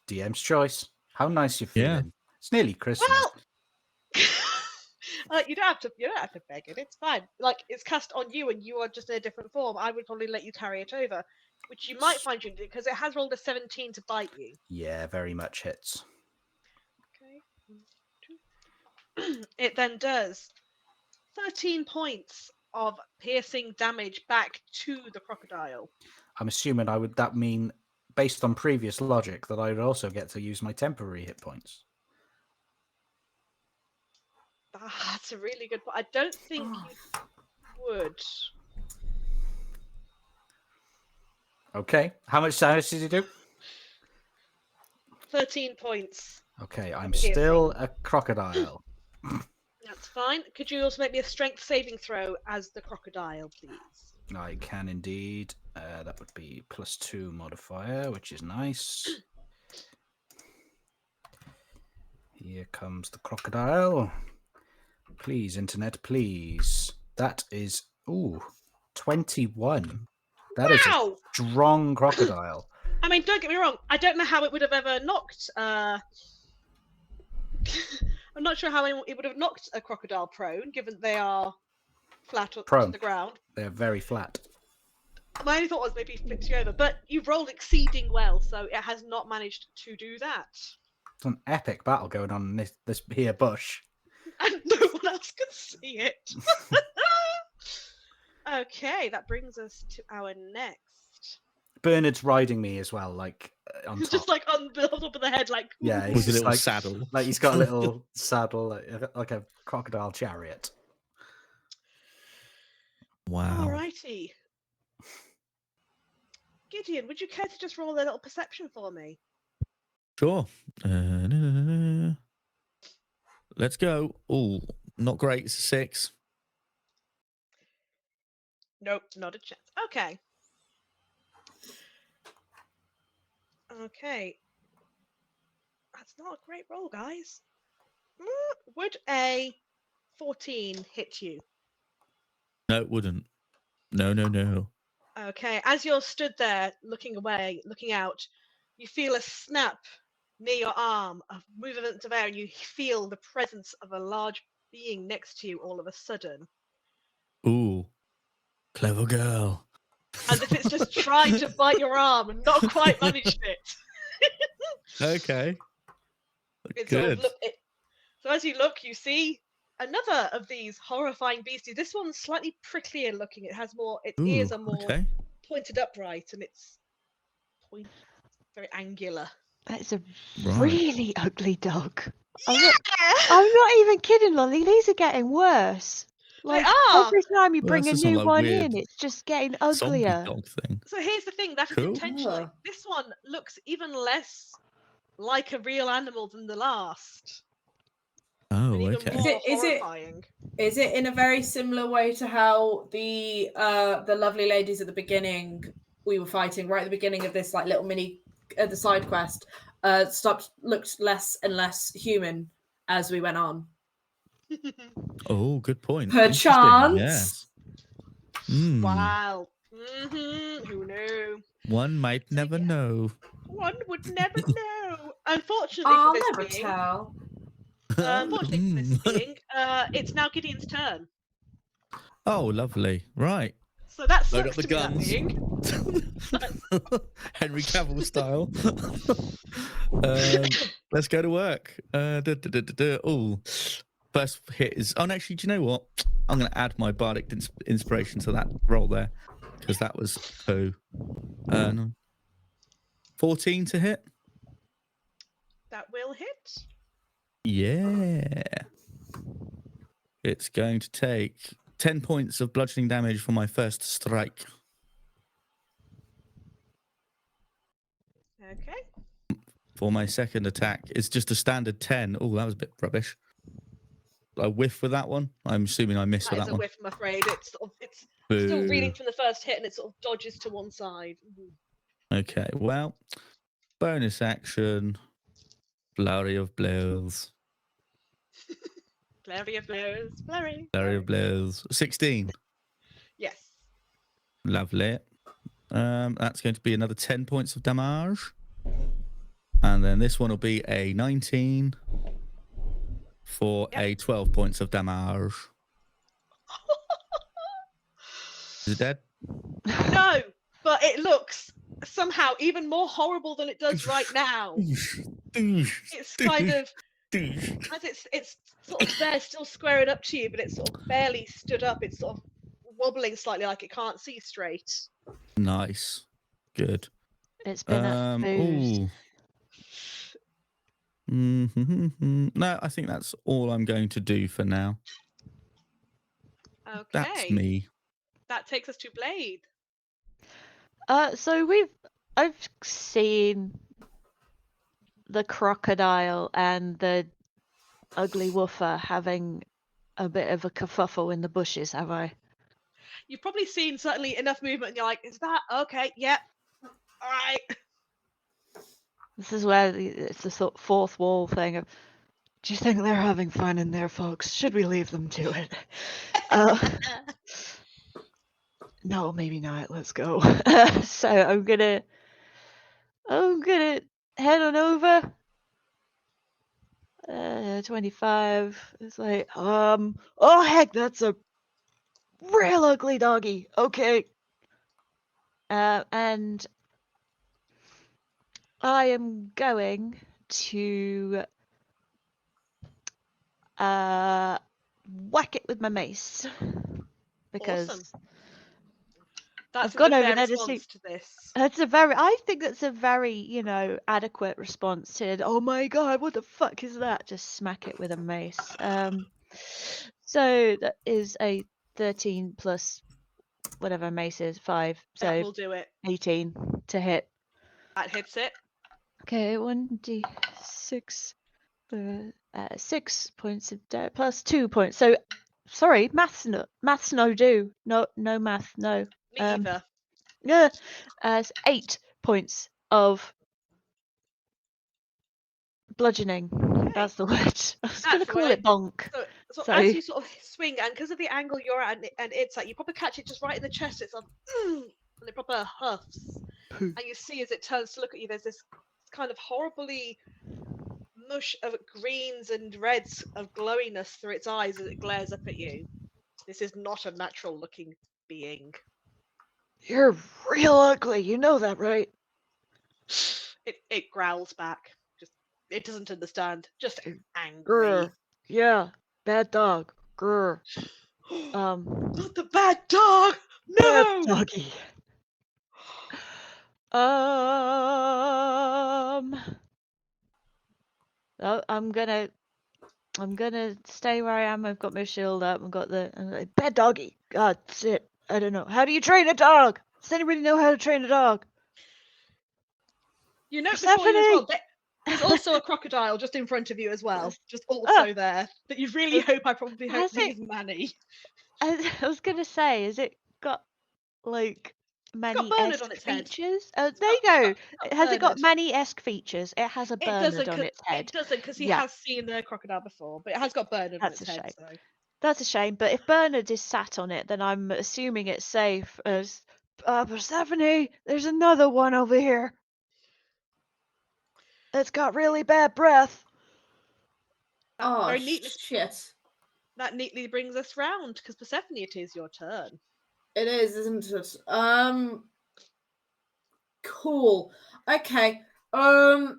DM's choice. How nice you Yeah. feeling? It's nearly Christmas. Well, you don't have to beg it. It's fine. Like it's cast on you, and you are just in a different form. I would probably let you carry it over, which you might find you because it has rolled a 17 to bite you. Yeah, very much hits. Okay. It then does 13 points of piercing damage back to the crocodile. I'm assuming that mean, based on previous logic, that I would also get to use my temporary hit points. That's a really good point. I don't think you would. Okay. How much damage did you do? 13 points. Okay, I'm Piercing. still a crocodile. That's fine. Could you also make me a strength saving throw as the crocodile, please? I can indeed. That would be +2 modifier, which is nice. Here comes the crocodile. Please, internet, please. That is 21. That is a Wow! strong crocodile. I mean, don't get me wrong. I don't know how it would have ever knocked. I'm not sure how it would have knocked a crocodile prone, given they are flat to Prone. the ground. They're very flat. My only thought was maybe flips you over, but you've rolled exceeding well, so it has not managed to do that. It's an epic battle going on in this here bush. And no one else can see it. Okay, that brings us to our next. Bernard's riding me as well, like on top. Just like on the top of the head, like. Yeah, With a just little like, saddle. like he's got a little saddle, like a crocodile chariot. Wow. Alrighty. Gideon, would you care to just roll a little perception for me? Sure. Let's go. Oh, not great. It's a 6. Nope, not a chance. Okay. Okay. That's not a great roll, guys. Would a 14 hit you? No, it wouldn't. No. Okay, as you're stood there looking away, looking out, you feel a snap near your arm, a movement of air, and you feel the presence of a large being next to you all of a sudden. Ooh. Clever girl. As if it's just tried to bite your arm and not quite managed it. Okay. It sort of Good. so as you look, you see another of these horrifying beasties. This one's slightly pricklier looking. It has more. Its ears are more Okay. pointed upright, and it's very angular. That's a Right. really ugly dog. I'm Yeah! not even kidding, Lolly. These are getting worse. Like are! every time you Well, bring that's a just some, new like, one weird in, it's just getting Zombie uglier. dog thing. So here's the thing. That is Cool. intentionally. Ugh. This one looks even less like a real animal than the last. Oh, And even okay. more Is it- horrifying. Is it in a very similar way to how the lovely ladies at the beginning we were fighting right at the beginning of this like little mini the side quest looked less and less human as we went on? Oh, good point. Perchance. Interesting, yes. Hmm. Wow. Who knew? One might So, never yeah. know. One would never know. Unfortunately I'll for this never being, tell. It's now Gideon's turn. Oh, lovely. Right. So that Load sucks up the to be that guns. being. Henry Cavill style. Let's go to work. Oh, first hit is. Oh, and actually, do you know what? I'm going to add my bardic inspiration to that roll there because that was no. 14 to hit. That will hit. Yeah. It's going to take 10 points of bludgeoning damage for my first strike. Okay. For my second attack, it's just a standard 10. Oh, that was a bit rubbish. I whiff with that one. I'm assuming I missed That with is that a one. whiff, I'm afraid. It's Boo. still reading from the first hit and it sort of dodges to one side. Okay, well, bonus action, flurry of blows. Flurry of blows. Flurry. Flurry of blows. 16. Yes. Lovely. That's going to be another 10 points of damage. And then this one will be a 19 for a 12 points of damage. Is it dead? No, but it looks somehow even more horrible than it does right now. It's kind of as it's sort of there, still squaring up to you, but it's sort of barely stood up. It's sort of wobbling slightly, like it can't see straight. Nice. Good. It's been a booze. Ooh. No, I think that's all I'm going to do for now. Okay. That's me. That takes us to Blade. So I've seen the crocodile and the ugly woofer having a bit of a kerfuffle in the bushes, have I? You've probably seen certainly enough movement, and you're like, "Is that okay? Yep. All right." This is where it's the sort of fourth wall thing of, do you think they're having fun in there, folks? Should we leave them to it? No, maybe not. Let's go. So I'm gonna head on over. 25. It's like, oh heck, that's a real ugly doggy. Okay. And I am going to whack it with my mace because Awesome. That's I've gone a over fair there to see. response to this. I think that's a very, adequate response to, oh my god, what the fuck is that? Just smack it with a mace. So that is a 13 plus whatever mace is, 5. That So will do it. 18 to hit. That hits it. Okay, 1d6. 6 points of damage plus 2 points. So, sorry, maths no do. No math, no. Me either. Yeah, as 8 points of bludgeoning. That's the word. I was going to the call word. it bonk. So So- as you sort of swing, and because of the angle you're at, and it's like you probably catch it just right in the chest. It's like, and it proper huffs, and you see as it turns to look at you, there's this kind of horribly mush of greens and reds of glowiness through its eyes as it glares up at you. This is not a natural looking being. You're real ugly. You know that, right? It growls back. Just it doesn't understand. Just angry. Grr. Yeah, bad dog. Grr. Not the bad dog. No. Bad doggy. Oh, I'm gonna stay where I am. I've got my shield up. I've got the bad doggy. God, shit. I don't know. How do you train a dog? Does anybody know how to train a dog? You know before you as well. There's also a crocodile just in front of you as well, just also there. That you really hope leave Manny. I was gonna say, has it got like many Bernard on its head. features. There you go. Has it got Bernard. many-esque features? It has a It Bernard doesn't. on its head. It doesn't because he Yeah. has seen the crocodile before, but it has got Bernard That's on its a head. shame. So. That's a shame, but if Bernard is sat on it, then I'm assuming it's safe. As Persephone, there's another one over here. It's got really bad breath. Oh, Very neatly. shit. That neatly brings us round because Persephone, it is your turn. It is, isn't it? Cool. Okay. Oh,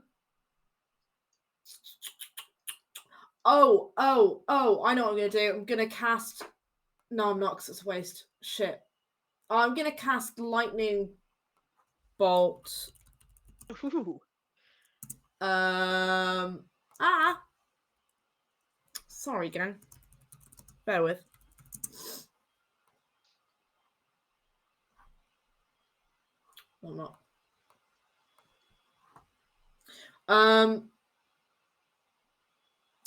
I know what I'm gonna do. I'm gonna cast. No, I'm not, because it's a waste. Shit. I'm gonna cast lightning bolt. Ooh. Sorry, gang. Bear with. Or not. I'm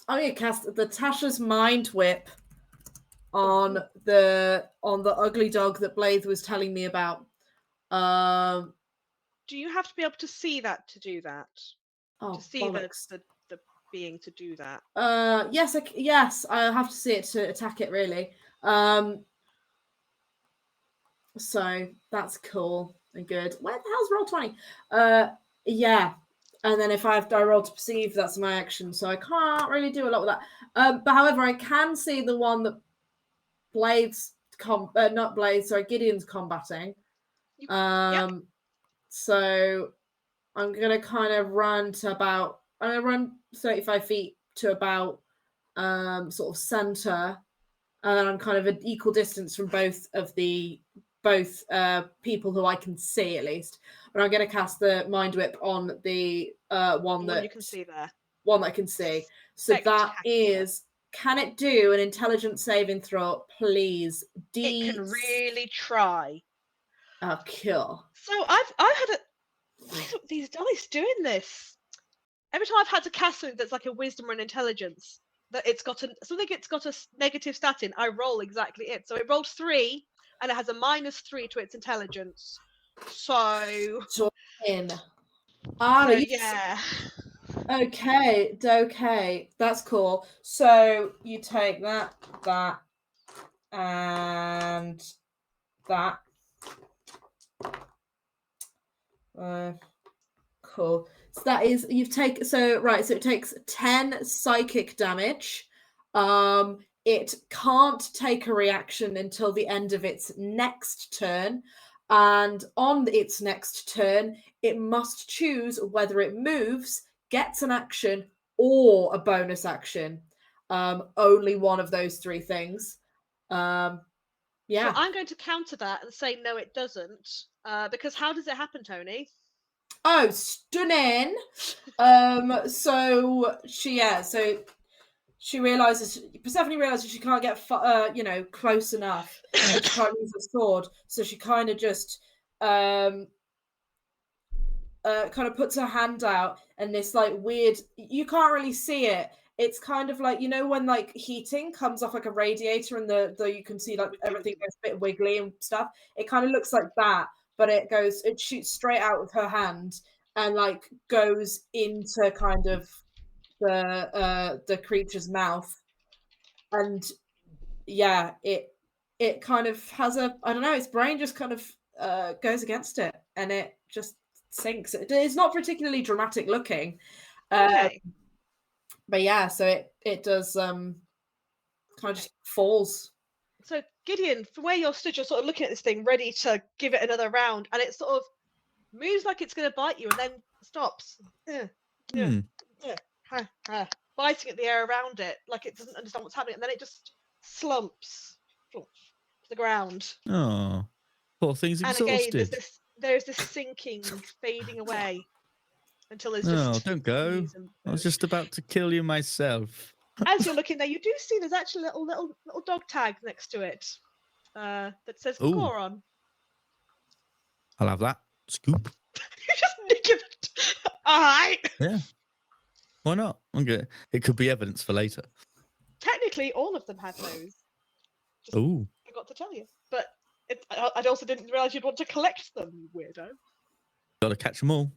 gonna cast the Tasha's Mind Whip on the ugly dog that Blaze was telling me about. Do you have to be able to see that to do that? Oh, To see bollocks. the being to do that? Yes, I have to see it to attack it, really. So that's cool and good. Where the hell's roll 20? Yeah. And then if I roll to perceive, that's my action. So I can't really do a lot with that. But however, I can see the one that Gideon's combating. Yep. So I'm gonna kind of run to about. I'm gonna run 35 feet to about sort of center, and then I'm kind of at equal distance from both people who I can see at least. But I'm going to cast the Mind Whip on the one that you can see there. One that I can see. So that is. Can it do an intelligence saving throw, please? It can really try. Oh, cool. So I've had these dice doing this. Every time I've had to cast something that's like a wisdom or an intelligence, that it's got a negative stat in, I roll exactly it. So it rolled 3, and it has a -3 to its intelligence. So yeah. Okay, that's cool. So you take that, and that. Cool. So that is so it takes 10 psychic damage. It can't take a reaction until the end of its next turn, and on its next turn, it must choose whether it moves, gets an action, or a bonus action. Only one of those 3 things. Yeah. So I'm going to counter that and say no, it doesn't. Because how does it happen, Tony? Oh, stunning! So Persephone realizes she can't get close enough and she can't use her sword, so she kind of just kind of puts her hand out, and this like weird, you can't really see it. It's kind of like, when like heating comes off like a radiator and the you can see like everything goes a bit wiggly and stuff. It kind of looks like that, but it shoots straight out of her hand and like goes into kind of the creature's mouth. And yeah, it kind of has its brain just kind of goes against it, and it just sinks. It's not particularly dramatic looking. Okay. But yeah, so it does kind of just falls. So Gideon, from where you're stood, you're sort of looking at this thing, ready to give it another round, and it sort of moves like it's going to bite you, and then stops. Biting at the air around it, like it doesn't understand what's happening, and then it just slumps to the ground. Oh, poor thing's exhausted. And again, there's this sinking, fading away until there's just. Oh, don't go! I was just about to kill you myself. As you're looking there, you do see there's actually a little dog tag next to it that says Coron. I'll have that. Scoop. You just nick it. All right. Yeah. Why not? Okay. It could be evidence for later. Technically, all of them have those. Oh. Forgot to tell you, but I also didn't realize you'd want to collect them, you weirdo. Gotta catch them all.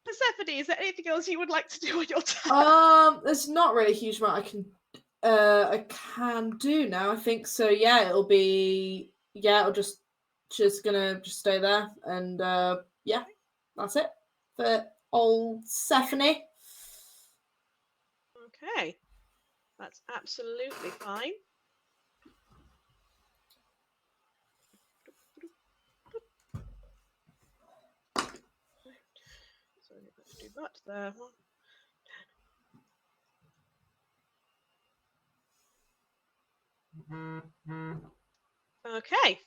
Persephone, is there anything else you would like to do on your turn? There's not really a huge amount I can do now. I think so. Yeah, it'll just gonna stay there, and yeah, that's it for old Stephanie. Okay, that's absolutely fine. So let's do that there. 10. Okay,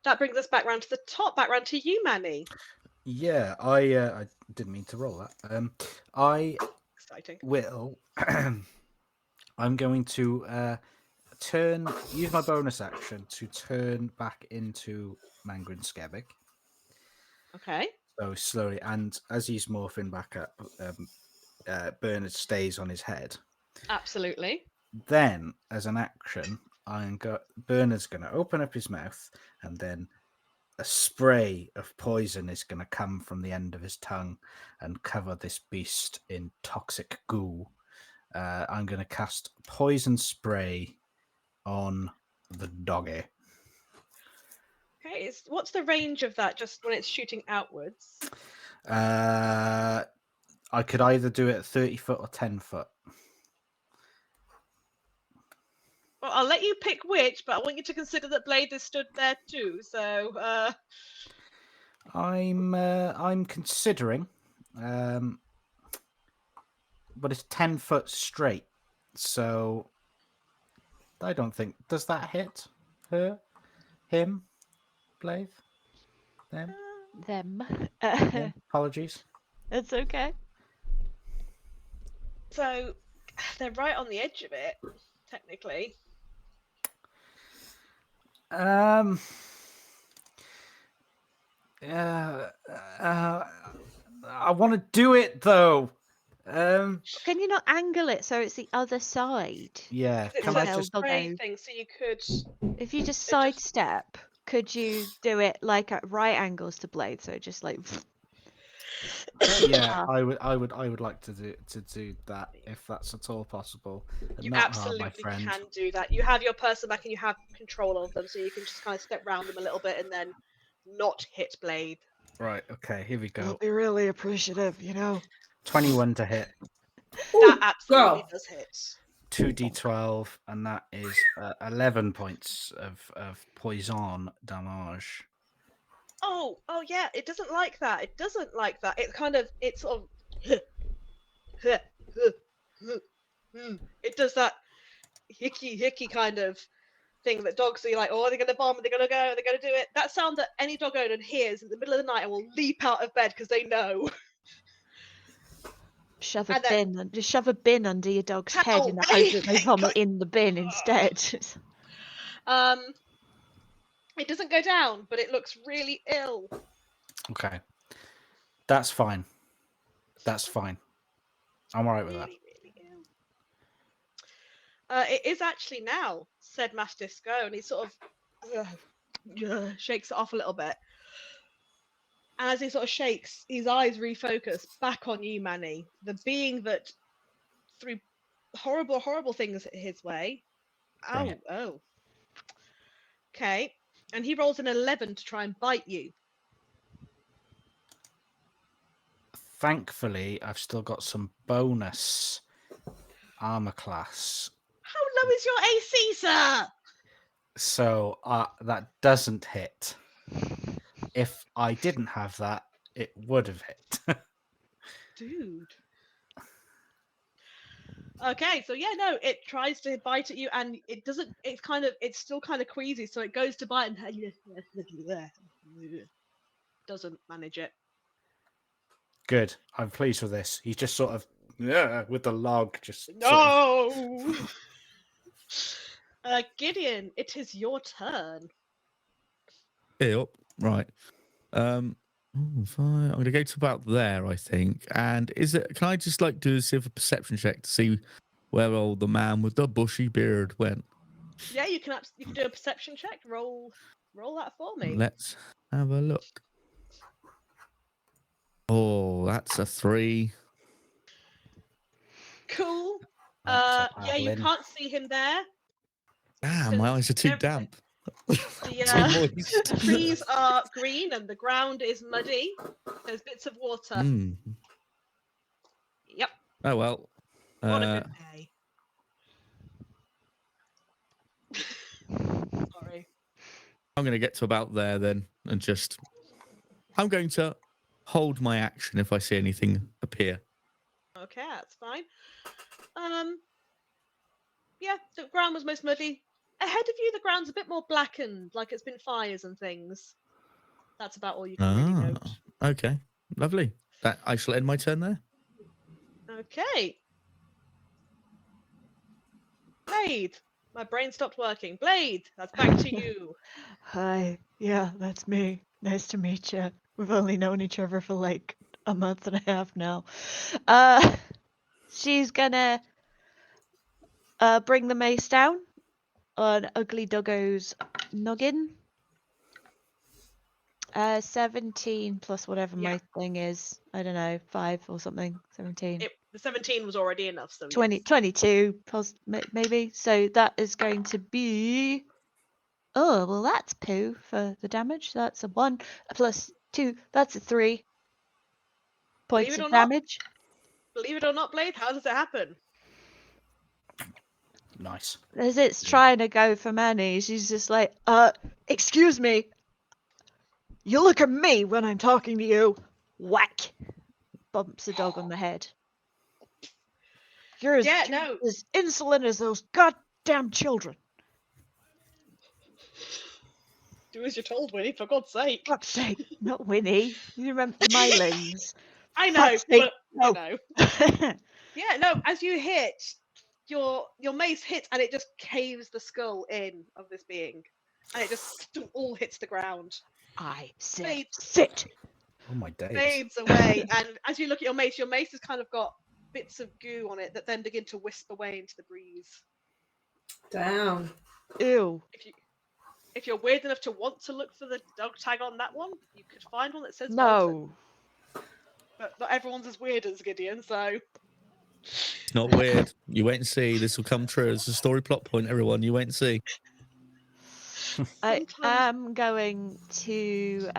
that brings us back round to the top, back round to you, Manny. Yeah, I didn't mean to roll that. I Exciting. will. I'm going to use my bonus action to turn back into Mangrin Skevik. Okay. So slowly, and as he's morphing back up, Bernard stays on his head. Absolutely. Then, as an action, Bernard's going to open up his mouth, and then a spray of poison is going to come from the end of his tongue and cover this beast in toxic goo. I'm going to cast poison spray on the doggy. Okay, what's the range of that just when it's shooting outwards? I could either do it at 30 foot or 10 foot. Well, I'll let you pick which, but I want you to consider that Blade is stood there too. So, I'm considering, but it's 10 foot straight, so I don't think does that hit her, him, Blade, them. Them. Yeah, apologies. It's okay. so they're right on the edge of it, technically. I want to do it though. Can you not angle it so it's the other side? Yeah. It's Can a I just? spray thing, so you could. If you just sidestep, could you do it like at right angles to Blade? So just like. Yeah, I would like to do that if that's at all possible. You Not hard, absolutely my friend. can do that. You have your person back and you have control of them, so you can just kind of step around them a little bit and then not hit Blade. Right. Okay. Here we go. be really appreciative, 21 to hit. That absolutely go. does hit. 2d12, and that is 11 points of poison damage. Oh yeah, it doesn't like that. It doesn't like that. It sort of it does that hickey kind of thing that dogs are like, oh, are they going to bomb? Are they going to go? Are they going to do it? That sound that any dog owner hears in the middle of the night and will leap out of bed because they know. Shove a bin under your dog's head in the hope that they anything. vomit in the bin instead. It doesn't go down, but it looks really ill. Okay. That's fine. That's fine. I'm alright with that. Really ill. It is actually now, said Mass Disco, and he sort of shakes it off a little bit. And as he sort of shakes, his eyes refocus back on you, Manny, the being that threw horrible, horrible things his way. Oh. Okay. And he rolls an 11 to try and bite you. Thankfully, I've still got some bonus armor class. How low is your AC, sir? So that doesn't hit. If I didn't have that, it would have hit. Dude. Okay, so yeah, no, it tries to bite at you and it doesn't, it's still kind of queasy, so it goes to bite and doesn't manage it. Good. I'm pleased with this. He's just sort of with the log just No. Gideon, it is your turn. Yep. Right. Fine. I'm gonna go to about there, I think. And can I just do a perception check to see where all the man with the bushy beard went? Yeah, you can do a perception check. Roll that for me. Let's have a look. Oh, that's a 3. Cool. That's a Yeah, you paddling. can't see him there. Damn, my eyes are too Ev- damp. The, Too moist. trees are green and the ground is muddy. There's bits of water. Mm. Yep. Oh well. What a good day. Sorry. I'm going to get to about there then, and just. I'm going to hold my action if I see anything appear. Okay, that's fine. Yeah, the ground was most muddy. Ahead of you, the ground's a bit more blackened, like it's been fires and things. That's about all you can really note. Okay, lovely. That I shall end my turn there. Okay. Blade. My brain stopped working. Blade, that's back to you. Hi. Yeah, that's me. Nice to meet you. We've only known each other for like a month and a half now. She's gonna bring the mace down on Ugly Duggo's noggin. 17 plus whatever Yeah. my thing is. I don't know, 5 or something. 17. The 17 was already enough, so 20, yes. 22 maybe. So that is going to be. Oh, well, that's poo for the damage. That's a 1 plus 2. That's a 3 points Believe it of or not, damage. Believe it or not, Blade, how does it happen? Nice. As it's trying to go for Manny, she's just like, excuse me. You look at me when I'm talking to you. Whack. Bumps the dog on the head. You're as, Yeah, no. as insolent as those goddamn children. Do as you're told, Winnie, for God's sake. Fuck's sake, not Winnie. You remember the Mylings. I know, Fuck's sake, but no. you know. Yeah, no, as you hit, your mace hits and it just caves the skull in of this being. And it just all hits the ground. I said Fades. sit. Oh my days. Fades away. And as you look at your mace has kind of got bits of goo on it that then begin to wisp away into the breeze. Down. Ew. If you're weird enough to want to look for the dog tag on that one, you could find one that says Bolton. No. But not everyone's as weird as Gideon, so It's not weird. You wait and see. This will come true. It's a story plot point, everyone. You wait and see. I sometimes am going to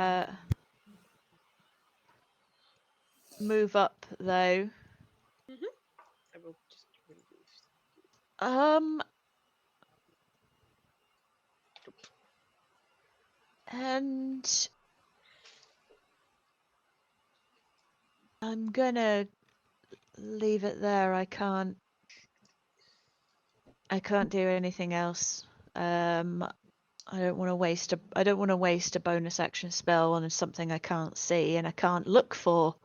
move up though. I will just remove. And I'm gonna leave it there. I can't do anything else. I don't want to waste a bonus action spell on something I can't see and I can't look for.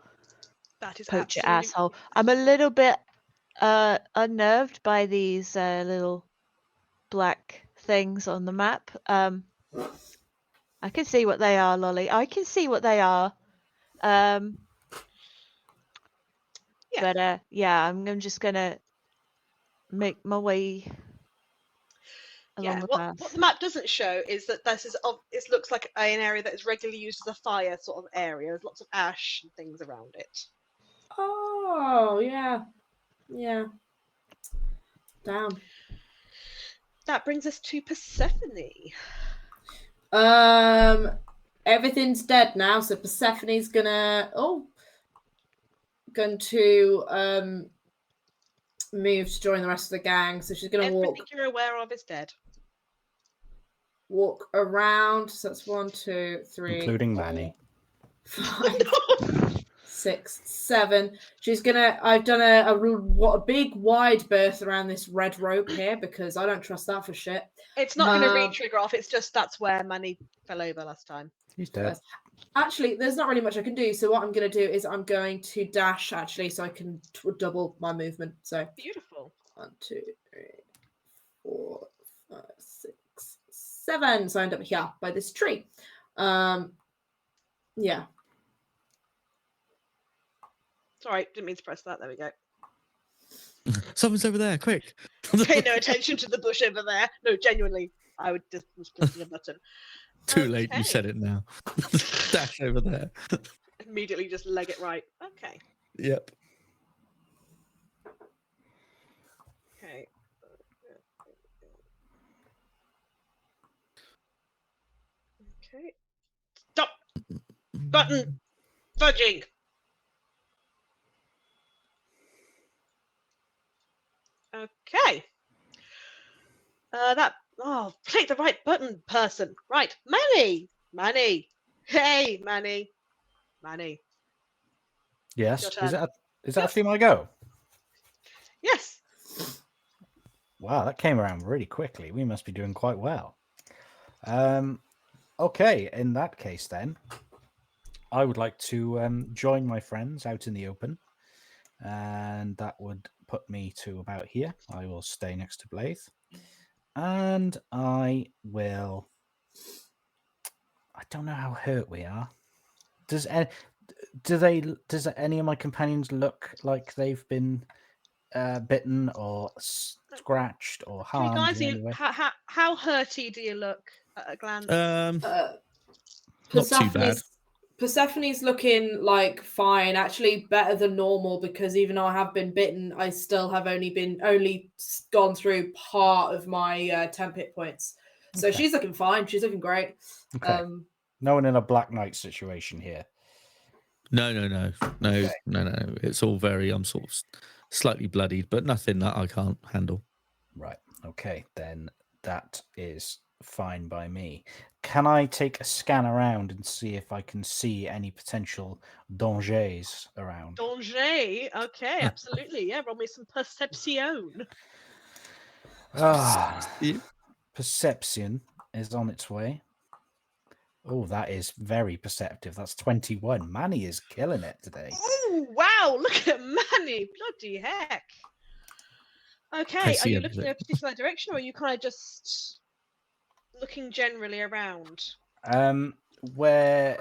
That is Poacher absolutely asshole. I'm a little bit unnerved by these little black things on the map. I can see what they are, Lolly. I can see what they are. Yeah. But yeah, I'm just gonna make my way along the path. What the map doesn't show is that it looks like an area that is regularly used as a fire sort of area. There's lots of ash and things around it. Oh, yeah. Yeah. Down. That brings us to Persephone. Everything's dead now, so Persephone's going to move to join the rest of the gang. So she's gonna Everything you're aware of is dead. walk around. So that's 1, 2, 3, Including 4, Manny. 5, 6, 7. I've done a big wide berth around this red rope here because I don't trust that for shit. It's not going to re-trigger off. It's just that's where Manny fell over last time. He's dead. Actually, there's not really much I can do. So what I'm going to do is I'm going to dash actually, so I can double my movement. So Beautiful. 1, 2, 3, 4, 5, 6, 7. So I end up here by this tree. Yeah. Sorry, didn't mean to press that. There we go. Someone's over there, quick. Pay no attention to the bush over there. No, genuinely, I would just was clicking a button. Too late, you Okay. said it now. Dash over there. Immediately just leg it right. Okay. Yep. Okay. Okay. Stop! Button! Fudging! Okay. Click the right button, person. Right. Manny! Manny! Hey, Manny. Manny. Yes. Your Is turn. that a theme I go? Yes. Wow, that came around really quickly. We must be doing quite well. Okay, in that case then, I would like to join my friends out in the open. And that would put me to about here. I will stay next to Blythe. And I will... I don't know how hurt we are. Does any of my companions look like they've been bitten or scratched or Do you harmed guys, in any way? how hurty do you look at a glance? Not too bad. Persephone's looking like fine, actually better than normal, because even though I have been bitten, I still have only gone through part of my 10 hit points. So Okay. she's looking fine. She's looking great. Okay. No one in a Black Knight situation here. No. Okay. It's all very, I'm sort of slightly bloodied, but nothing that I can't handle. Right. Okay. Then that is fine by me. Can I take a scan around and see if I can see any potential dangers around? Danger. Okay, absolutely. Yeah, roll me some perception. Perception is on its way. Oh, that is very perceptive. That's 21. Manny is killing it today. Oh, wow. Look at Manny. Bloody heck. Okay, are you looking in a particular direction, or are you kind of just looking generally around? Where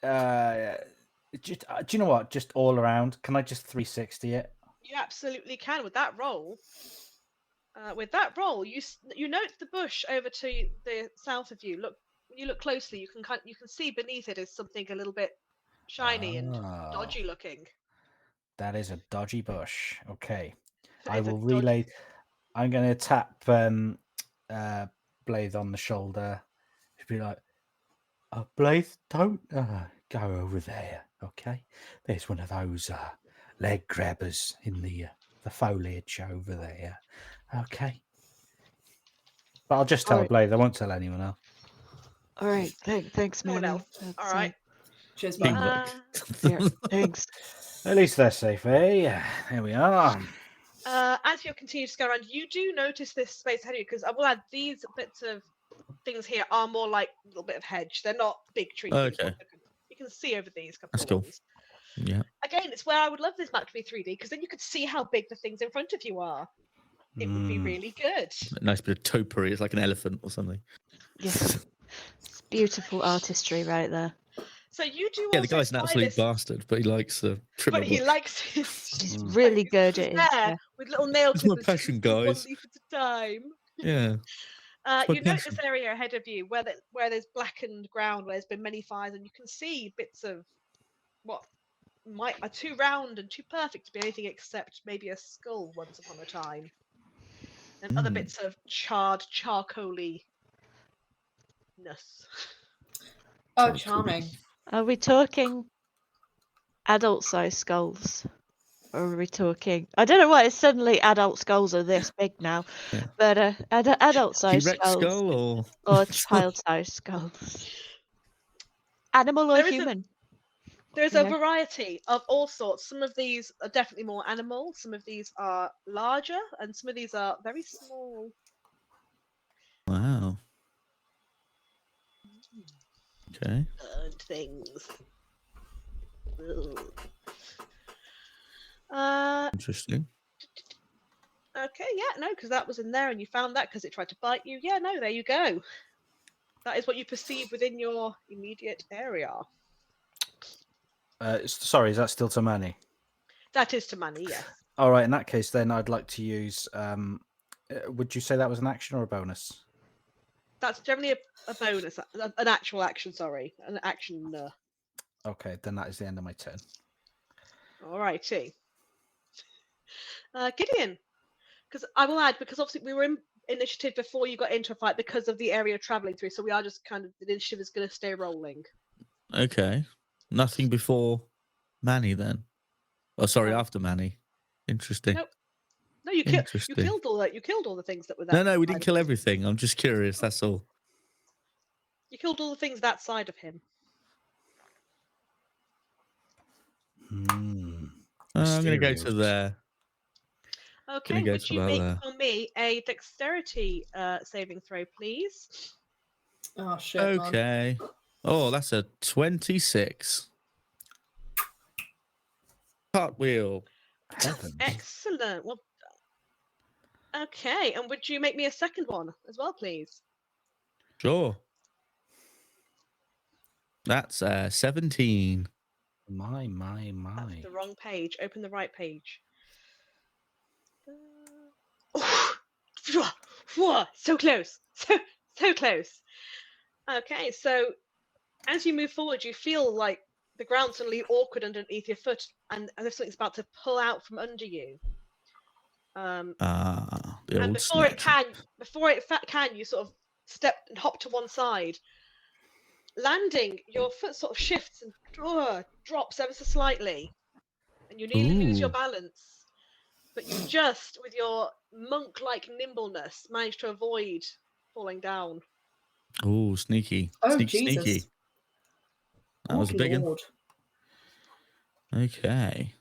do you know what? Just all around. Can I just 360 it? You absolutely can with that roll. You note the bush over to the south of you. Look, when you look closely, you can see beneath it is something a little bit shiny and dodgy looking. That is a dodgy bush. Okay, That I is a will dodgy- relay. I'm going to tap Blythe on the shoulder. She'll be like, Blythe, don't go over there. Okay, there's one of those leg grabbers in the foliage over there. Okay, but I'll just tell Alright. Blythe. I won't tell anyone else. All right. Thanks, No one Manny. else. That's, All right. Cheers, bye. Teamwork. Yeah, thanks. At least they're safe, eh? Here we are. As you continue to go around, you do notice this space ahead of you, because I will add these bits of things here are more like a little bit of hedge. They're not big trees. Okay. You can see over these couple That's of cool. ones. Yeah. Again, it's where I would love this map to be 3D, because then you could see how big the things in front of you are. It would be really good. A nice bit of topiary. It's like an elephant or something. Yes. It's beautiful artistry right there. So you do. Yeah, the also guy's an apply absolute this, bastard, but he likes the trim. but he likes his. She's really good at it. there Yeah. with little nail It's my clippers. passion, one guys. leaf at a time. Yeah. my You note passion. this area ahead of you where there's blackened ground, where there's been many fires, and you can see bits of what are too round and too perfect to be anything except maybe a skull once upon a time, and other bits of charred charcoaly-ness. Oh, charming. Are we talking adult-sized skulls? Or are we talking? I don't know why it's suddenly adult skulls are this big now, Yeah. but adult-sized T-Rex skulls skull or child-sized skulls, animal or There is a- human? There's You a know? variety of all sorts. Some of these are definitely more animal, some of these are larger, and some of these are very small. Wow. Okay. And things. Interesting. Okay, yeah, no, because that was in there, and you found that because it tried to bite you. Yeah, no, there you go. That is what you perceive within your immediate area. Sorry, is that still to Manny? That is to Manny, yes. All right. In that case, then I'd like to use. Would you say that was an action or a bonus? That's generally a bonus, an actual action. Sorry, an action. Okay, then that is the end of my turn. Alrighty. Gideon, because I will add, because obviously we were in initiative before you got into a fight because of the area traveling through, so we are just kind of, the initiative is going to stay rolling. Okay. Nothing before Manny then. Oh, sorry, No. after Manny. Interesting. Nope. No, you killed. You Interesting. killed all that. You killed all the things that were there. No, we didn't kill everything. I'm just curious. That's all. You killed all the things that side of him. I'm going to go to there. Okay, go would to you about make there. for me a dexterity saving throw, please? Oh shit. Man. Okay. Oh, that's a 26. Cartwheel. Heavens. Excellent. Well, okay, and would you make me a second one as well, please? Sure. That's 17. My. That's the wrong page. Open the right page. So close. So close. Okay, so as you move forward, you feel like the ground suddenly awkward underneath your foot, and as if something's about to pull out from under you. The And old before it snatch. can, you sort of step and hop to one side. Landing, your foot sort of shifts and drops ever so slightly, and you nearly lose your Ooh. balance. But you just, with your monk-like nimbleness, manage to avoid falling down. Oh, sneaky. Oh, Sneaky. Jesus. That was a big one. Lord. Okay.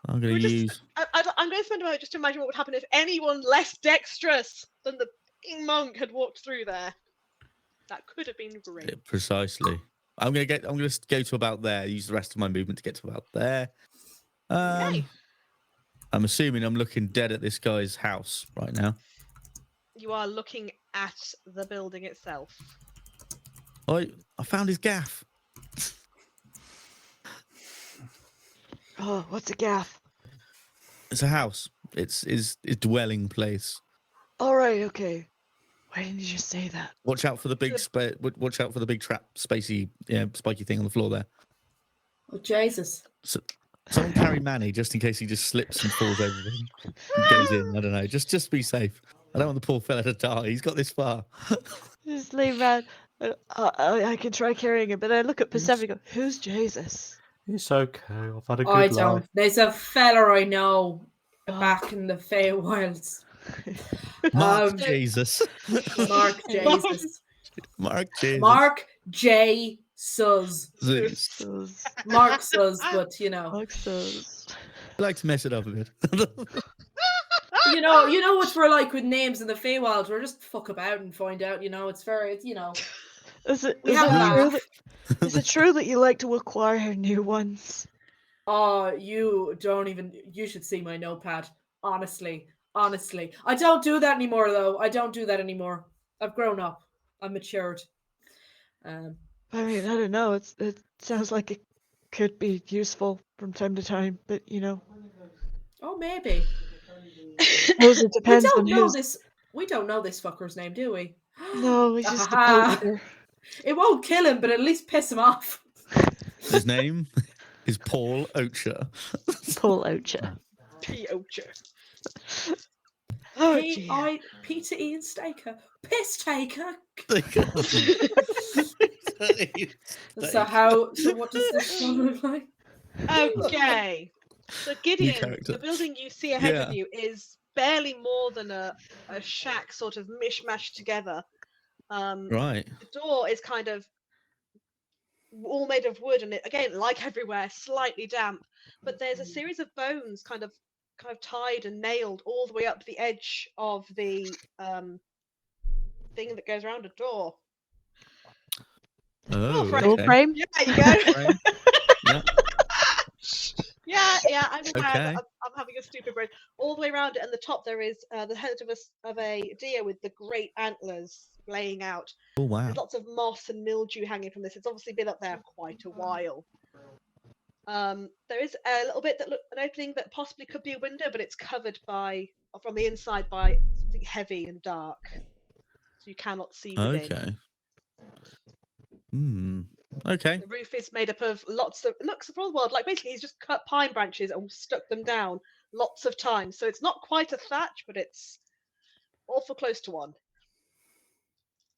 I'm going to use... I'm going to spend a moment just to imagine what would happen if anyone less dexterous than the monk had walked through there. That could have been great. Precisely. I'm going to go to about there. Use the rest of my movement to get to about there. Okay. I'm assuming I'm looking dead at this guy's house right now. You are looking at the building itself. I found his gaff. Oh, what's a gaff? It's a house. It's his dwelling place. All right, okay. Why didn't you just say that? Watch out for the big watch out for the big trap, spacey, spiky thing on the floor there. Oh, Jesus. So, someone carry Manny just in case he just slips and falls over and goes in. I don't know. Just be safe. I don't want the poor fella to die. He's got this far. Just leave that. I can try carrying it, but I look at Persephone and go, who's Jesus? It's okay. I've had a good I life. don't. There's a fella I know Oh. back in the Feywilds. Mark Jesus. Mark Jesus. Mark Jesus. Mark J. Suz. Zeus. Mark Suz, but you know. Mark says. I like to mess it up a bit. You know what we're like with names in the Feywilds. We're just fuck about and find out. It's very, Is it We have a laugh. is it true that you like to acquire new ones? Oh, you should see my notepad. Honestly. I don't do that anymore, though. I don't do that anymore. I've grown up. I'm matured. I mean, I don't know. It sounds like it could be useful from time to time, but Oh, maybe. suppose it We depends don't on know who's. this. We don't know this fucker's name, do we? No, he's just a Ah. poacher. It won't kill him, but at least piss him off. His name is Paul Ocher. Paul Ocher. P-Ocher. Oh, Peter Ian Staker. Piss taker. So what does this one look like? Okay. So Gideon, character. the building you see ahead of Yeah. you is barely more than a shack sort of mishmashed together. Right. The door is kind of all made of wood, and it, again, like everywhere, slightly damp. But there's a series of bones kind of tied and nailed all the way up the edge of the thing that goes around a door. Oh, frame. Door okay. frame? Yeah, there you go. Frame. Yeah. Yeah, I'm aware Okay. that I'm having a stupid brain. All the way around it, and the top there is the head of a deer with the great antlers laying out. Oh, wow. There's lots of moss and mildew hanging from this. It's obviously been up there quite a while. There is a little bit an opening that possibly could be a window, but it's covered from the inside by something heavy and dark, so you cannot see within. Okay. Okay. The roof is made up of it looks for all the world like basically he's just cut pine branches and stuck them down lots of times. So it's not quite a thatch, but it's awful close to one.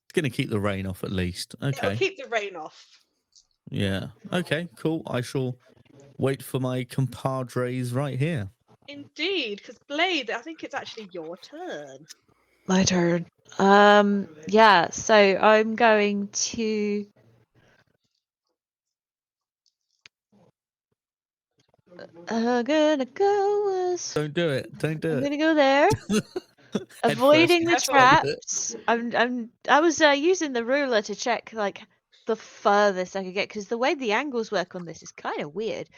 It's going to keep the rain off at least. It'll Okay. keep the rain off. Yeah. Okay, cool. I shall wait for my compadres right here. Indeed, because Blade, I think it's actually your turn. My turn. Yeah, so I'm going to gonna go Don't do it. Don't do I'm it. gonna go there. Head Avoiding the first. traps. I was using the ruler to check like the furthest I could get because the way the angles work on this is kind of weird.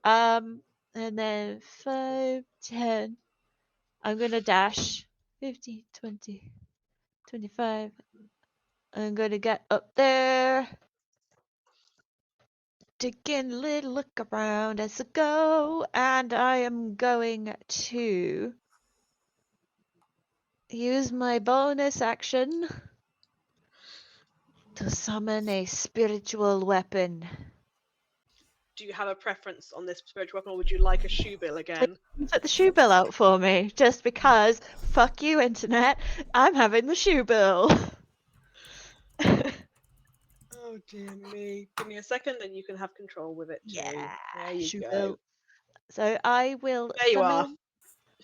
And then 5, 10. I'm gonna dash 50, 20, 25. I'm gonna get up there. Taking a little look around as I go, and I am going to use my bonus action to summon a spiritual weapon. Do you have a preference on this spiritual weapon, or would you like a shoe bill again? Put the shoe bill out for me, just because. Fuck you, internet. I'm having the shoe bill. Oh dear me. Give me a second and you can have control with it too. Yeah, There you shoe go. bill. So I will There you are.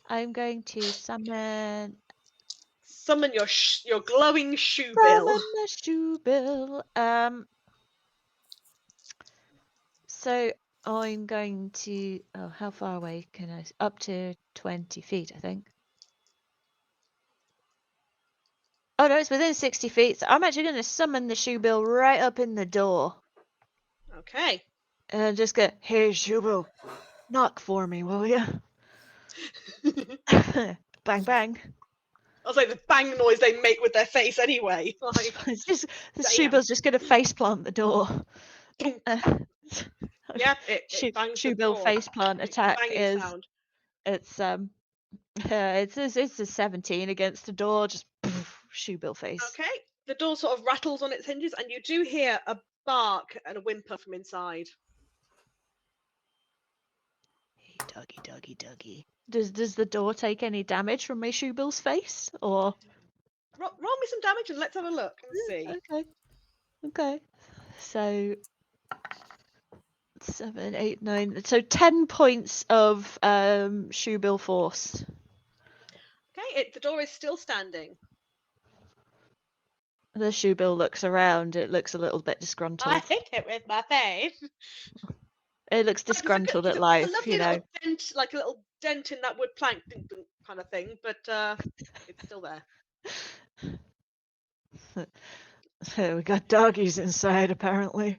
I'm going to summon Summon your glowing shoe bill. the shoe bill. So I'm going to. Oh, how far away can I? Up to 20 feet, I think. Oh no, it's within 60 feet. So I'm actually going to summon the shoe bill right up in the door. Okay. And I'm just go, hey, shoe bill, knock for me, will you? Bang, bang. I was like the bang noise they make with their face anyway. Like, It's just the shoe damn. bill's just going to face plant the door. Yeah, it bangs shoe the bill door. face plant attack Banging is sound. it's a 17 against the door, just poof, shoe bill face. Okay. The door sort of rattles on its hinges, and you do hear a bark and a whimper from inside. Hey, doggy. Does the door take any damage from my shoe bill's face, or? Roll me some damage and let's have a look and see. Okay. So 7, 8, 9. So 10 points of shoe bill force. Okay, the door is still standing. The shoe bill looks around. It looks a little bit disgruntled. I hit it with my face. It looks disgruntled at life, It's a lovely you know. little dent, like a little dent in that wood plank, kind of thing, but it's still there. We got doggies inside, apparently.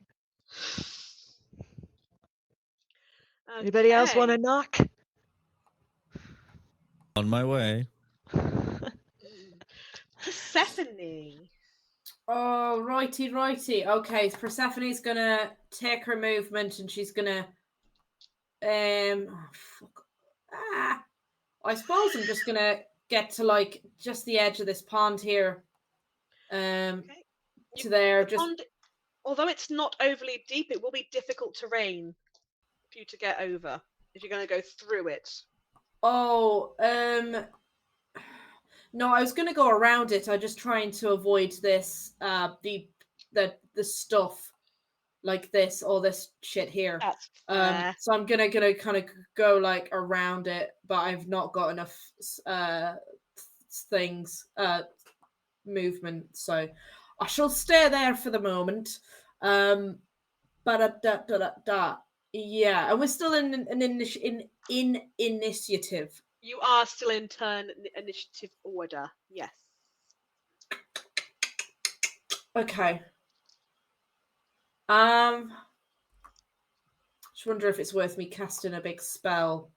Anybody else want to knock? On my way. Persephone. Oh, righty. Okay, Persephone's gonna take her movement and she's gonna I suppose I'm just gonna get to like just the edge of this pond here. To there. Just pond, although it's not overly deep, it will be difficult terrain for you to get over if you're going to go through it. Oh, no, I was going to go around it. I'm just trying to avoid this, the stuff like this, all this shit here. That's fair. So I'm gonna kind of go like around it, but I've not got enough movement, so I shall stay there for the moment. Yeah, and we're still in initiative. You are still in turn initiative order, yes. Okay. Just wonder if it's worth me casting a big spell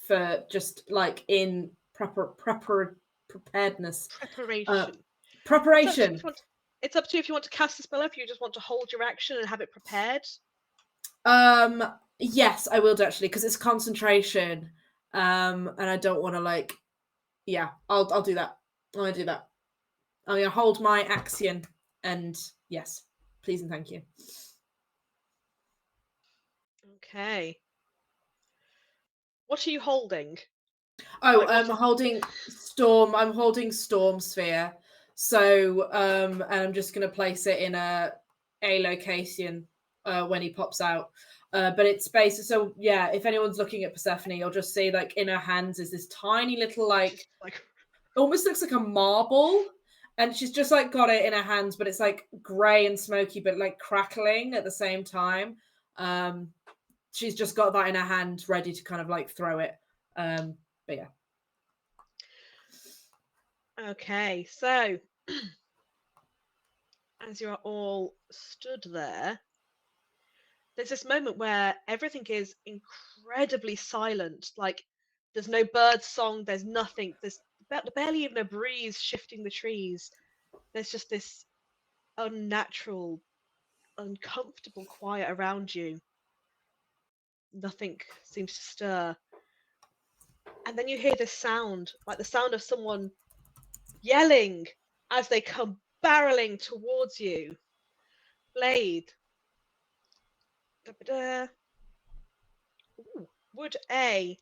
for just like in preparedness. Preparation. It's up to you if you want to cast a spell, if you just want to hold your action and have it prepared. Yes, I will do actually, because it's concentration. And I don't want to yeah, I'll do that. I'm gonna do that. I'm gonna hold my action and yes, please and thank you. Okay. What are you holding? Oh, Like, what I'm holding storm. I'm holding storm sphere. So, and I'm just gonna place it in a location when he pops out. But it's based. So yeah, if anyone's looking at Persephone, you'll just see like in her hands is this tiny little like almost looks like a marble, and she's just like got it in her hands, but it's like grey and smoky, but like crackling at the same time. She's just got that in her hand, ready to kind of like throw it. But yeah. Okay, so as you are all stood there, there's this moment where everything is incredibly silent. Like, there's no bird song, there's nothing, there's barely even a breeze shifting the trees. There's just this unnatural, uncomfortable quiet around you. Nothing seems to stir. And then you hear this sound, like the sound of someone yelling as they come barreling towards you. Blade. Da-ba-da. Ooh, would a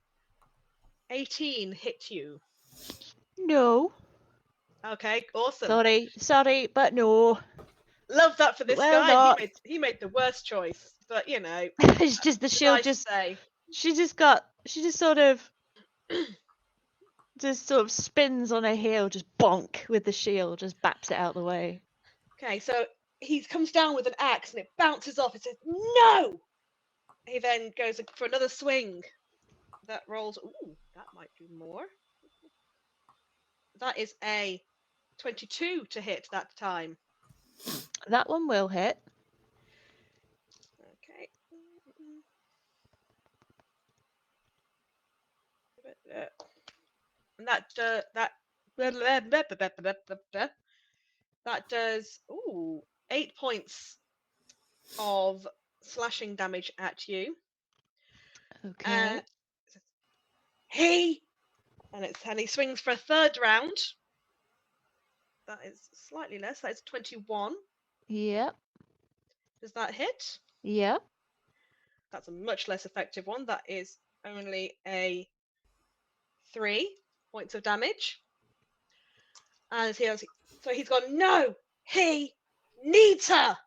18 hit you? No. Okay, awesome. Sorry, but no. Love that for this Well, guy. not. He made the worst choice, but you know, It's just the what did shield I just say? she just sort of spins on her heel, just bonk with the shield, just baps it out the way. Okay, so he comes down with an axe and it bounces off. It says no. He then goes for another swing. That rolls. Ooh, that might do more. That is a 22 to hit that time. That one will hit. Okay. And that does 8 points of slashing damage at you. Okay. He and he swings for a third round. That is slightly less. That is 21. Yep. Does that hit? Yep. That's a much less effective one. That is only a 3 points of damage. And so he's gone, no, he needs her.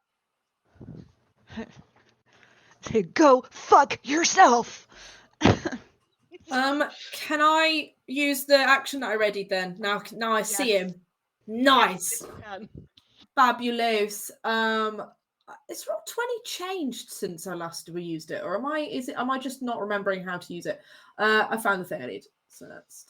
Go fuck yourself. Can I use the action that I readied then? Now I see him. Nice. Yes, you can. Fabulous. Is Roll 20 changed since I last used it, or am I just not remembering how to use it? I found the thing I need. So that's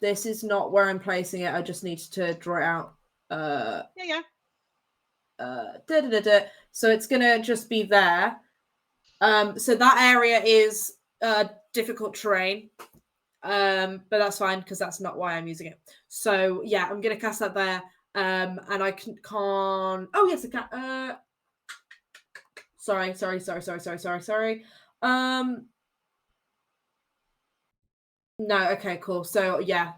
this is not where I'm placing it. I just need to draw it out. Yeah. So it's gonna just be there. So that area is difficult terrain. But that's fine because that's not why I'm using it. So yeah, I'm gonna cast that there. And I can't. Oh yes, I can. Sorry. No. Okay. Cool. So yeah,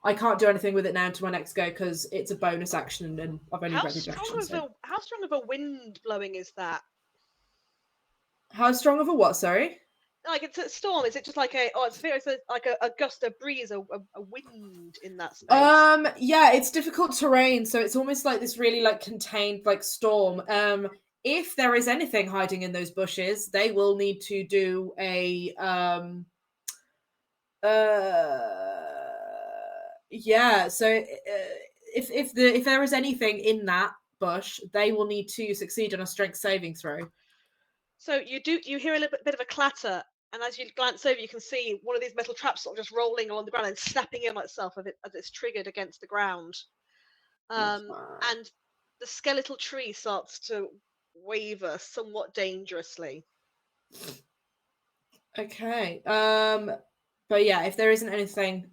I can't do anything with it now until my next go because it's a bonus action and I've only read the action. How strong of a wind blowing is that? How strong of a what? Sorry. Like it's a storm. Is it just like it's like a gust of breeze, a wind in that space? Yeah, it's difficult terrain, so it's almost like this really like contained like storm. If there is anything hiding in those bushes, they will need to do a yeah. So if there is anything in that bush, they will need to succeed on a strength saving throw. So you hear a little bit of a clatter, and as you glance over, you can see one of these metal traps sort of just rolling along the ground and snapping in on itself as it's triggered against the ground. And the skeletal tree starts to waver somewhat dangerously. Okay. But yeah, if there isn't anything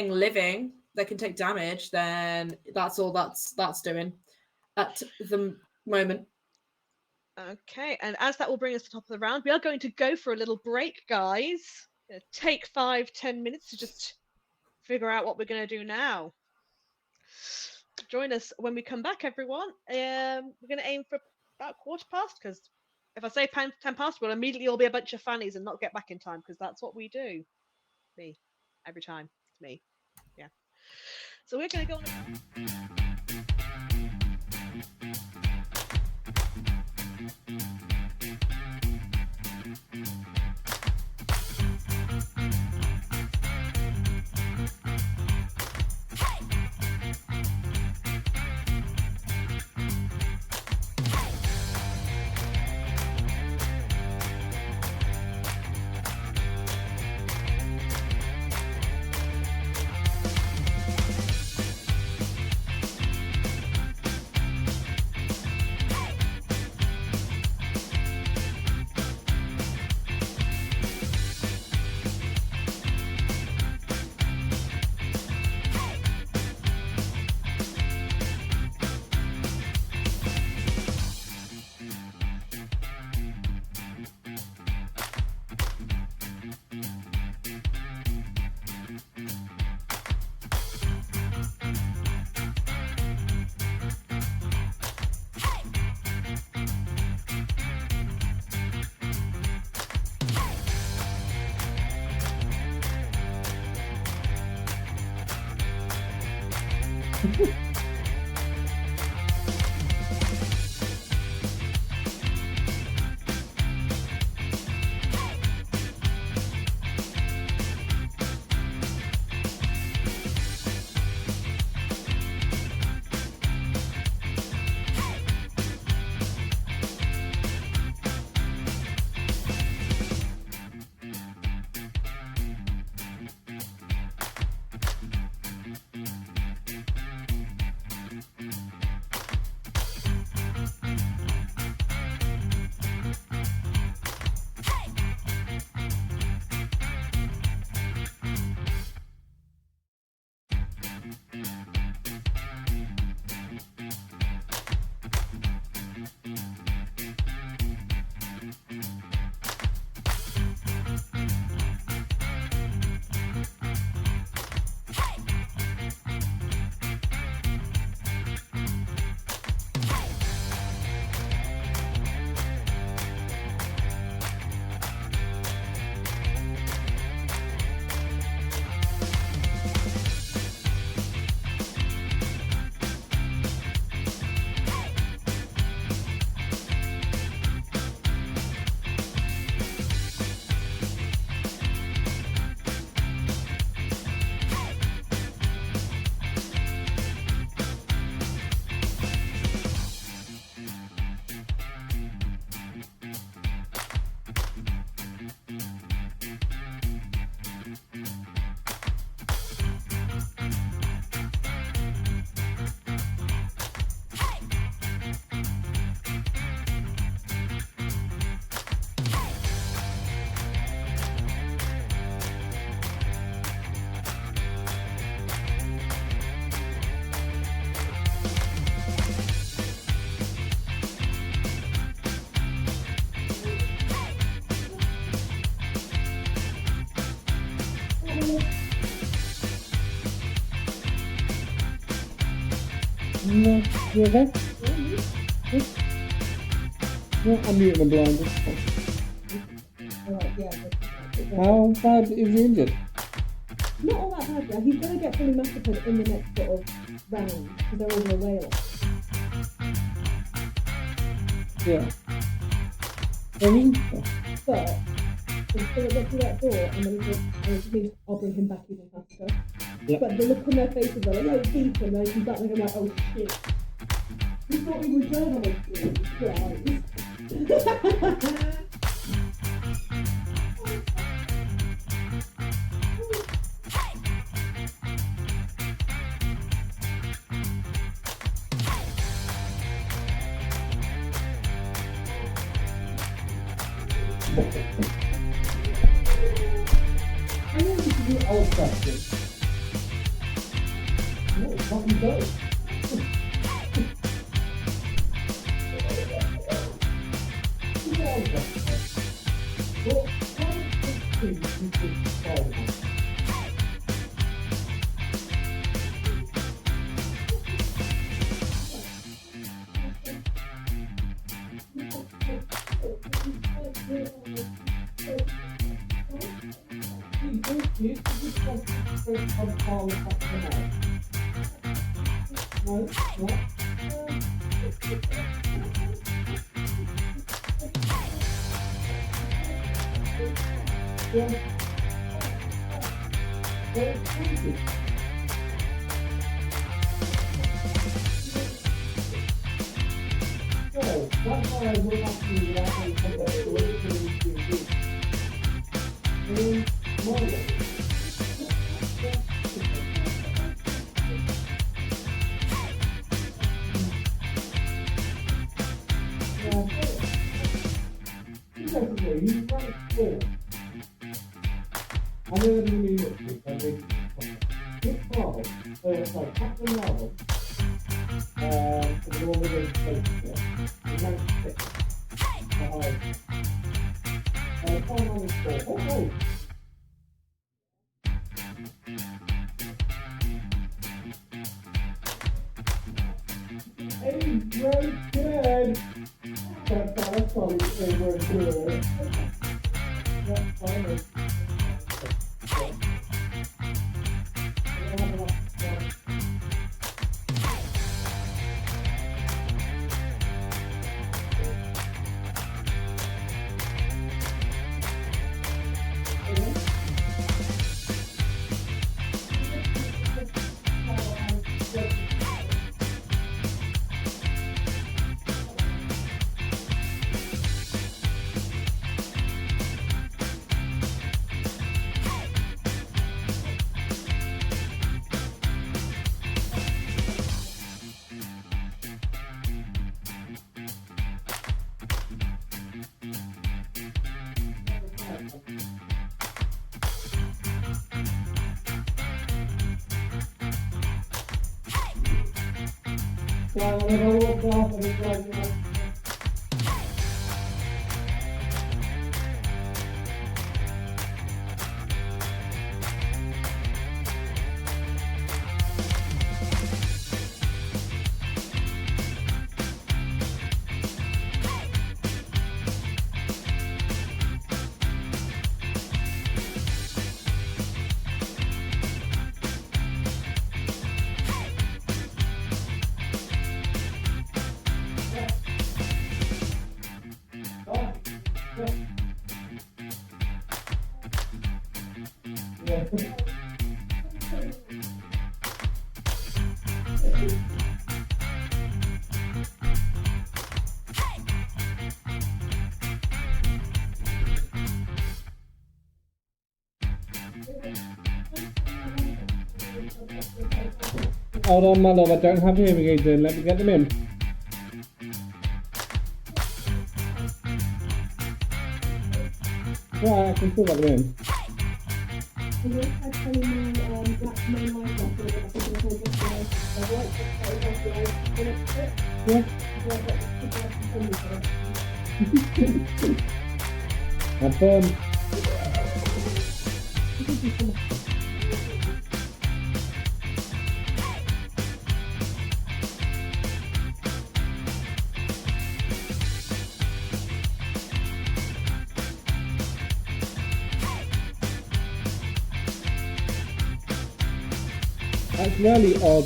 living they can take damage, then that's all that's doing at the moment. Okay, and as that will bring us to the top of the round, we are going to go for a little break, guys. Take 5-10 minutes to just figure out what we're going to do now. Join us when we come back, everyone. We're going to aim for about 15:15, because if I say 10 past, we'll immediately all be a bunch of fannies and not get back in time, because that's what we do. Me. Every time. It's me. Yeah. So we're going to go on No, you okay? No, I'm muting the blind. How bad is he injured? Not all that bad, yeah. He's going to get fully massacred in the next sort of round because they're over a whale. Yeah. But he's going to get through that door and then I'll bring him back even faster. Yeah. But the look on their faces are like, oh, deep, and then he's back and I'm like, oh shit. We thought we were journalists. Guys. I know this is an old question. What you got? Hold on, my love, I don't have hearing aids in. Let me get them in. Right, I can still get them in. Yeah. Have fun. That's really odd.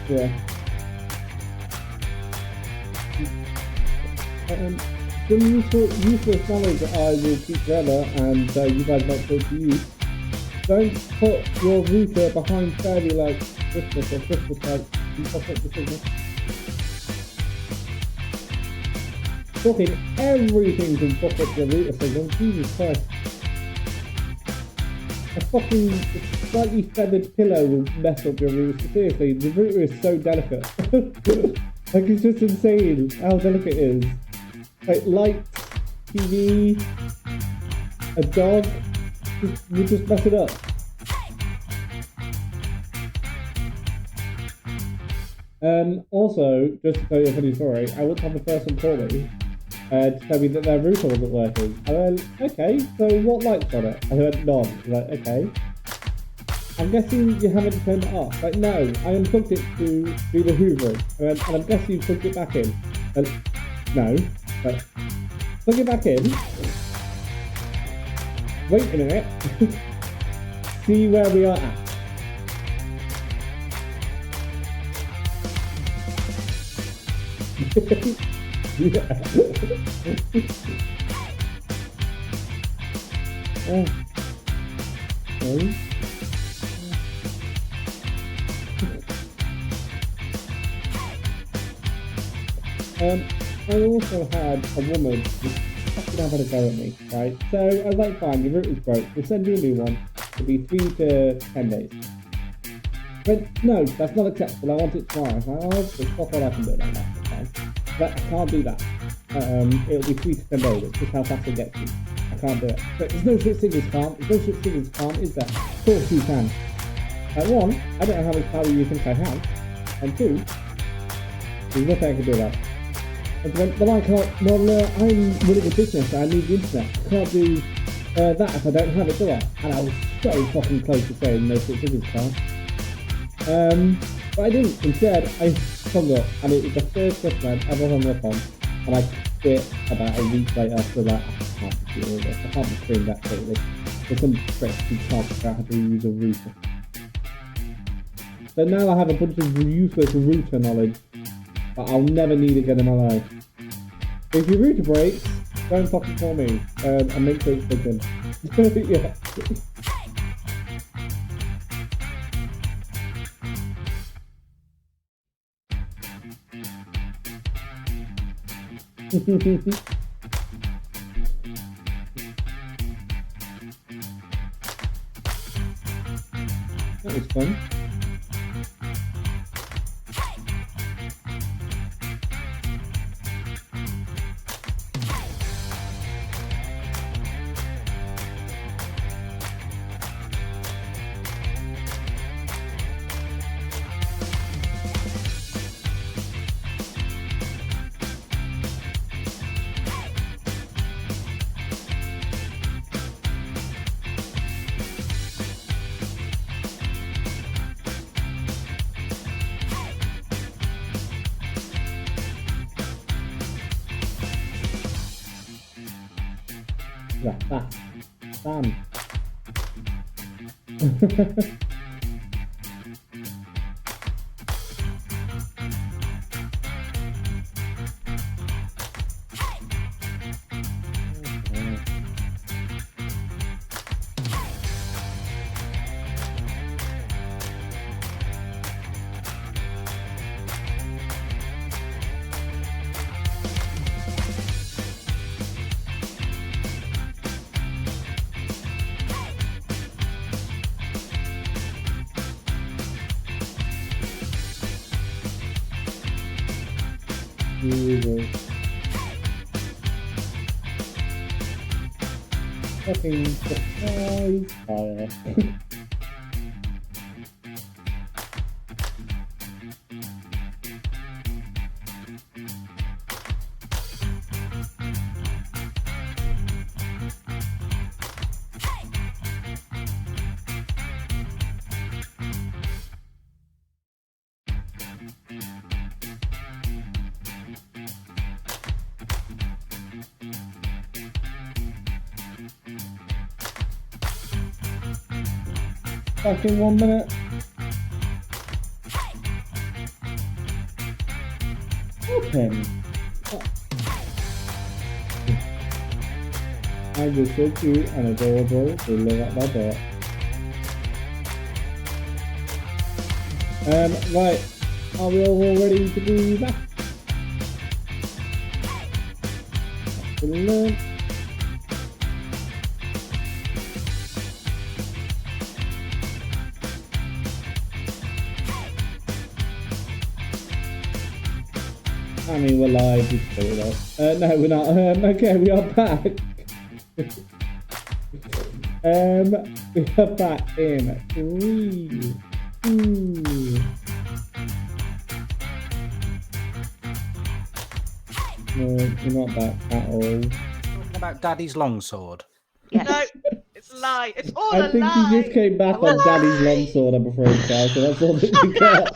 Yeah. Some useless knowledge that I will keep forever, and you guys might put to use. Don't put your router behind fairly like Christmas or Christmas lights. You pop up the signal. Fucking everything can fuck up your router signal. Jesus Christ. A fucking slightly feathered pillow will mess up your router. Seriously, the router is so delicate. Like, it's just insane how delicate it is. Like, lights, TV, a dog, you just mess it up. Also, just to tell you a funny story, I once had the person call me to tell me that their router wasn't working. I went, okay, so what light's on it? I went, none. I was like, okay. I'm guessing you haven't turned it off. Like, no, I unplugged it to do the hoovering. I went, and I'm guessing you plugged it back in. And, no, but plug it back in. Wait a minute. See where we are at. Yeah. Oh. Okay. I also had a woman who's fucking having a go at me, right? So I was like, fine, your router's broke, we'll send you a new one. It'll be 3 to 10 days. But no, that's not acceptable, I want it tomorrow. I was like, oh, there's fuck all I can do about that, that's fine. But I can't do that. It'll be 3 to 10 days, it's just how fast it gets you. I can't do it. But there's no such thing as can't, there's no such thing as can't, is there? Of course you can. One, I don't know how much power you think I have. And two, there's nothing I can do about it. And then I can't, well, I'm running a business, I need the internet. I can't do that if I don't have it, do I? And I was so fucking close to saying no such thing as can't. But I didn't. Instead, I hung up, and it was the first customer I'd ever hung up on, and I quit about a week later, so that I can't do all this. I can't be screamed that quickly. There's some tricks you can't figure out how to use a router. So now I have a bunch of useless router knowledge that I'll never need again in my life. If your router breaks, don't fucking call me, and make sure it's plugged in. Yeah. That was fun. Yeah, Sam. Fucking surprise fire. Back in 1 minute. Open. I just so cute and adorable to live at my door. Right. Are we all ready to be back? Excellent. I mean, we're live. No, we're not. Okay, we are back. We are back in 3, 2. No, we're not back at all. Talking about Daddy's longsword. Yes. No, it's a lie. It's all I a think lie. he just came back on Daddy's longsword, I'm afraid, Cal, so that's all that we got.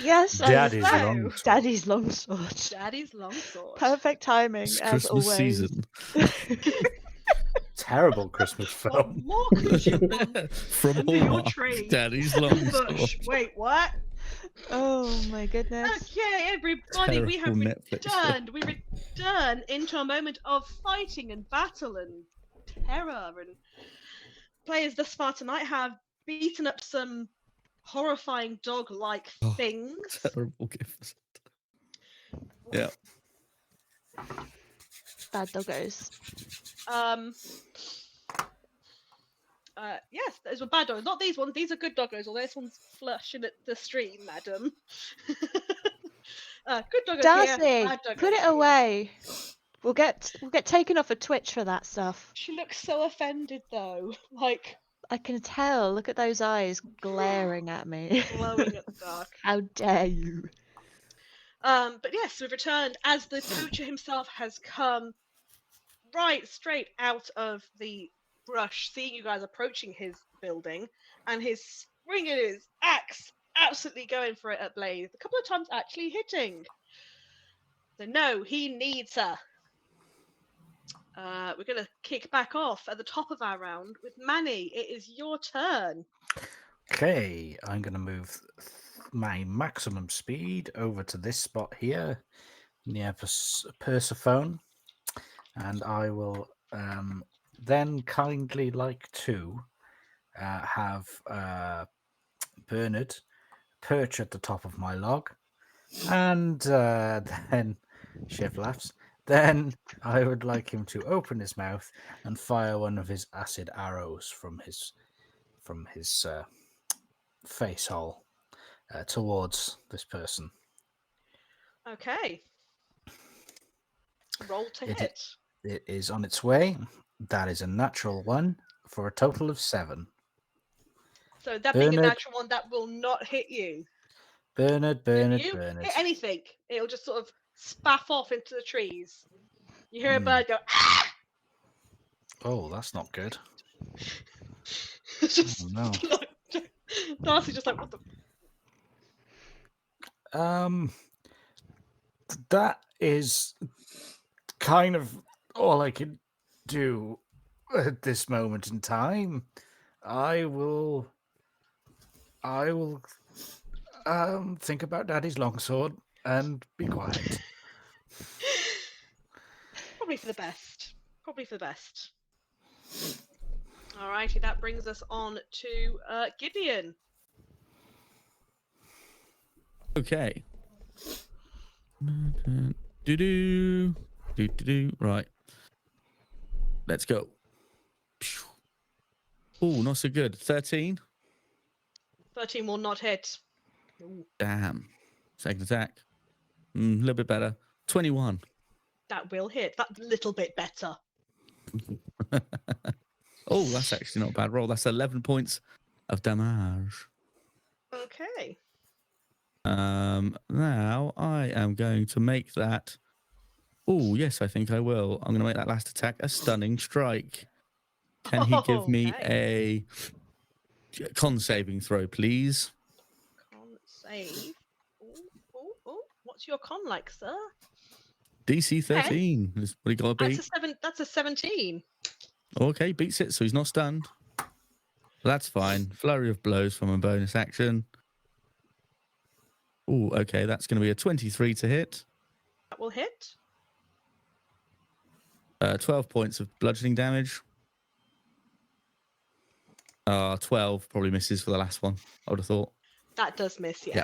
Yes, Daddy's so. longsword. Daddy's longsword. Daddy's longsword. Perfect timing, It's as Christmas always. season. Terrible Christmas What film. more could you want From under your Hallmark, tree? Daddy's Bush. longsword. Wait, what? Oh my goodness. Okay, everybody, we have Terrible Netflix film. returned. We return into a moment of fighting and battle and terror. And players thus far tonight have beaten up some horrifying dog-like Oh, things. Terrible gifts. Yeah. Bad doggos. Yes, those were bad doggos. Not these ones. These are good doggos. Although this one's flushing at the stream, madam. Good doggos Darcy, here. Bad doggos put it here. away. We'll get taken off of Twitch for that stuff. She looks so offended though, like I can tell. Look at those eyes glaring at me. glowing at the dark. How dare you? But yes, we've returned as the poacher himself has come right straight out of the brush, seeing you guys approaching his building, and his swinging his axe, absolutely going for it at Blaze. A couple of times actually hitting. So no, he needs her. We're going to kick back off at the top of our round with Manny. It is your turn. Okay, I'm going to move my maximum speed over to this spot here near Persephone, and I will then kindly like to have Bernard perch at the top of my log, and then Shiv laughs. Then I would like him to open his mouth and fire one of his acid arrows from his face hole towards this person. Okay. Roll to It- hit. It is on its way. That is a natural one for a total of 7. So that being a Bernard. natural one, that will not hit you. Bernard. If you hit anything, it'll just sort of spaff off into the trees. You hear a bird go, ah! Oh, that's not good. It's just Oh, no. like, Darcy's just like, what the? That is kind of all I can do at this moment in time. I will think about Daddy's longsword and be quiet. Probably for the best. Probably for the best. Alrighty, that brings us on to Gideon. Okay. Do-do. Do-do-do. Right. Let's go. Oh, not so good. 13. 13 will not hit. Ooh, Damn. Second attack. A little bit better. 21. that will hit. That little bit better. Oh, that's actually not a bad roll. That's 11 points of damage. Okay. Now I am going to make that. Oh, yes, I think I will. I'm going to make that last attack a stunning strike. Can he give me a con saving throw, please? Con save. Ooh. What's your con like, sir? DC 13 is what he got to beat. That's a 17. Okay, beats it, so he's not stunned. That's fine. Flurry of blows from a bonus action. Oh, okay, that's going to be a 23 to hit. That will hit. 12 points of bludgeoning damage. 12 probably misses for the last one, I would have thought. That does miss, yes. Yeah.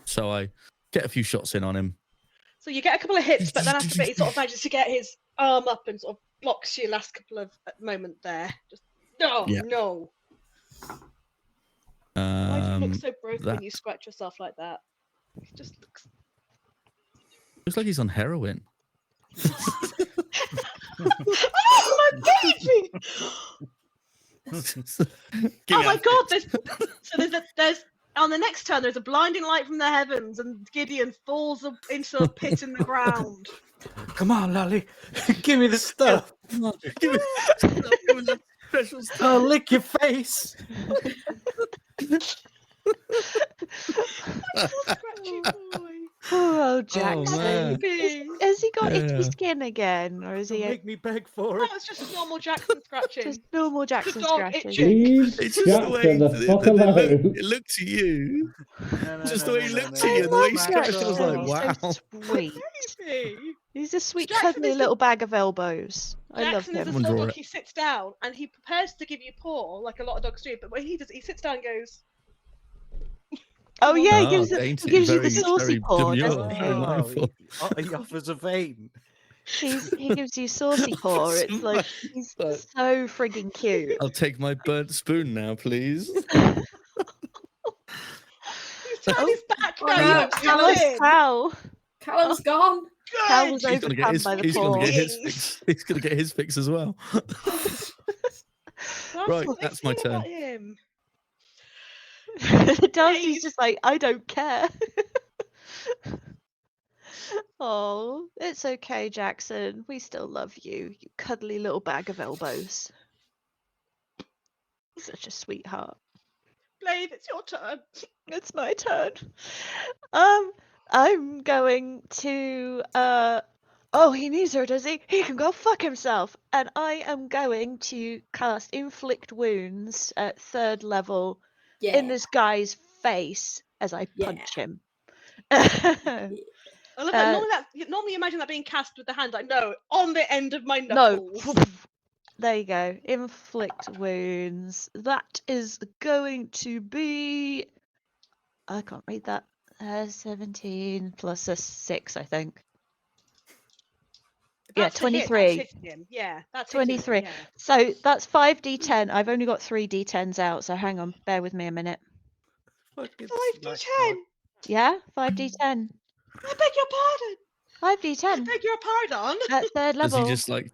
So I get a few shots in on him. So you get a couple of hits, but then after a bit, he sort of manages to get his arm up and sort of blocks your last couple of moment there. Just no. Why do you look so broken when you scratch yourself like that? It just looks. Looks like he's on heroin. Oh my baby! Oh my god! There's on the next turn. There's a blinding light from the heavens, and Gideon falls into a pit in the ground. Come on, Lolly. Give me the stuff. Come on, give me the special stuff. I'll lick your face. Scratchy boy. Oh, Jackson. man. Has he got itchy Yeah. skin again? Or is he Make me beg for That it. was just normal Jackson scratching. just normal Jackson dog scratching? itching. Leave It's just the way Jackson the fuck alone. it looked at you. Just the way he looked at you and the way he scratched it, I was like, Jackson, wow. he's so sweet. Baby. He's a sweet, Jackson cuddly is the- little bag of elbows. I love Jackson is him. a Someone small draw dog. it. He sits down and he prepares to give you paw like a lot of dogs do. But when he does, he sits down and goes. Oh yeah, Ah, he gives, dainty, he gives you very- the saucy very paw, demure, doesn't he? very mindful. He offers a vein. He gives you saucy paw. It's like he's But- so frigging cute. I'll take my burnt spoon now, please. He's turned his back now. no, You don't Callum, come Callum's in. Cal. Callum's gone. Cal Good. was He's gonna get overcome his. by the He's paw. gonna get his fix. He's gonna get his fix as well. Right, what they that's my say turn. about him. Darcy's just like, I don't care. Oh, it's okay, Jackson. We still love you, you cuddly little bag of elbows. Such a sweetheart. Blade, it's your turn. It's my turn. I'm going to oh, he needs her, does he? He can go fuck himself. And I am going to cast Inflict Wounds at 3rd level Yeah. in this guy's face as I Yeah. punch him. I love that. Normally you imagine that being cast with the hand. Like, no, on the end of my No. knuckles. There you go. Inflict wounds. That is going to be. I can't read that. 17 plus a 6, I think. Yeah, That's a hit, that's 23. hitting him. Yeah, that's hitting him, 23. yeah. So that's 5d10. I've only got 3 d10s out, so hang on. Bear with me a minute. 5d10. Yeah, 5d10. I beg your pardon. I 5d10 beg your pardon. at 3rd Does he level. just like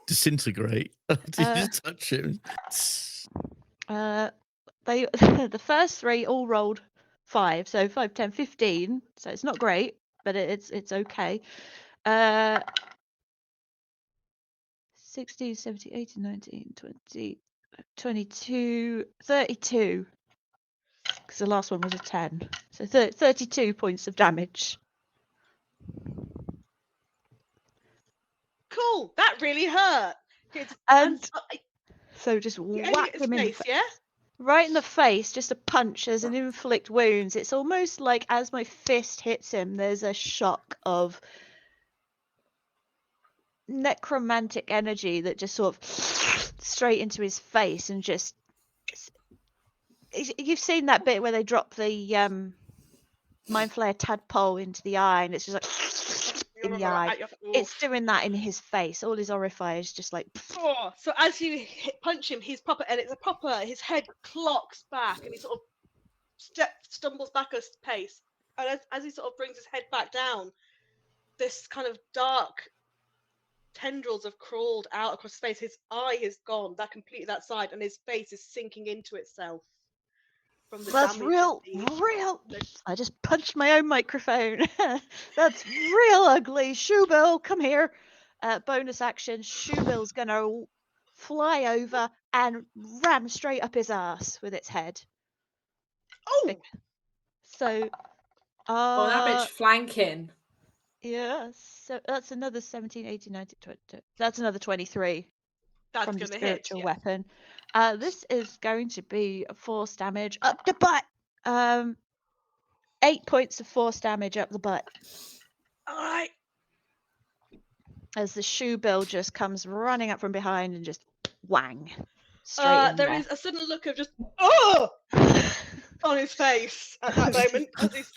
disintegrate? Did you just touch him? They the first 3 all rolled 5, so 5, 10, 15. So it's not great, but it's okay. 16, 17, 18, 19, 20, 22, 32. Because the last one was a 10. So 32 points of damage. Cool. That really hurt. And so- so just yeah, whack his him in the face, yeah? right in the face, just a punch as an inflict wounds. It's almost like as my fist hits him, there's a shock of necromantic energy that just sort of straight into his face and just. You've seen that bit where they drop the mind flare tadpole into the eye, and it's just like in the eye. It's doing that in his face. All his orifice just like. Oh, so as you punch him, his his head clocks back and he sort of stumbles back a pace. And as he sort of brings his head back down, this kind of dark tendrils have crawled out across his face. His eye is gone, that side, and his face is sinking into itself. From the That's damage real. I just punched my own microphone. That's real ugly. Shoebill, come here. Bonus action. Shoebill's gonna fly over and ram straight up his ass with its head. Oh! So, Oh, that bitch flanking. yeah. So that's another 17, 18, 19, 20. That's another 23 That's from the gonna hit. spiritual Yeah. weapon. This is going to be force damage up the butt. 8 points of force damage up the butt All right. as the shoe bill just comes running up from behind and just whang straight in There there. is a sudden look of just oh. on his face at that moment. As he's,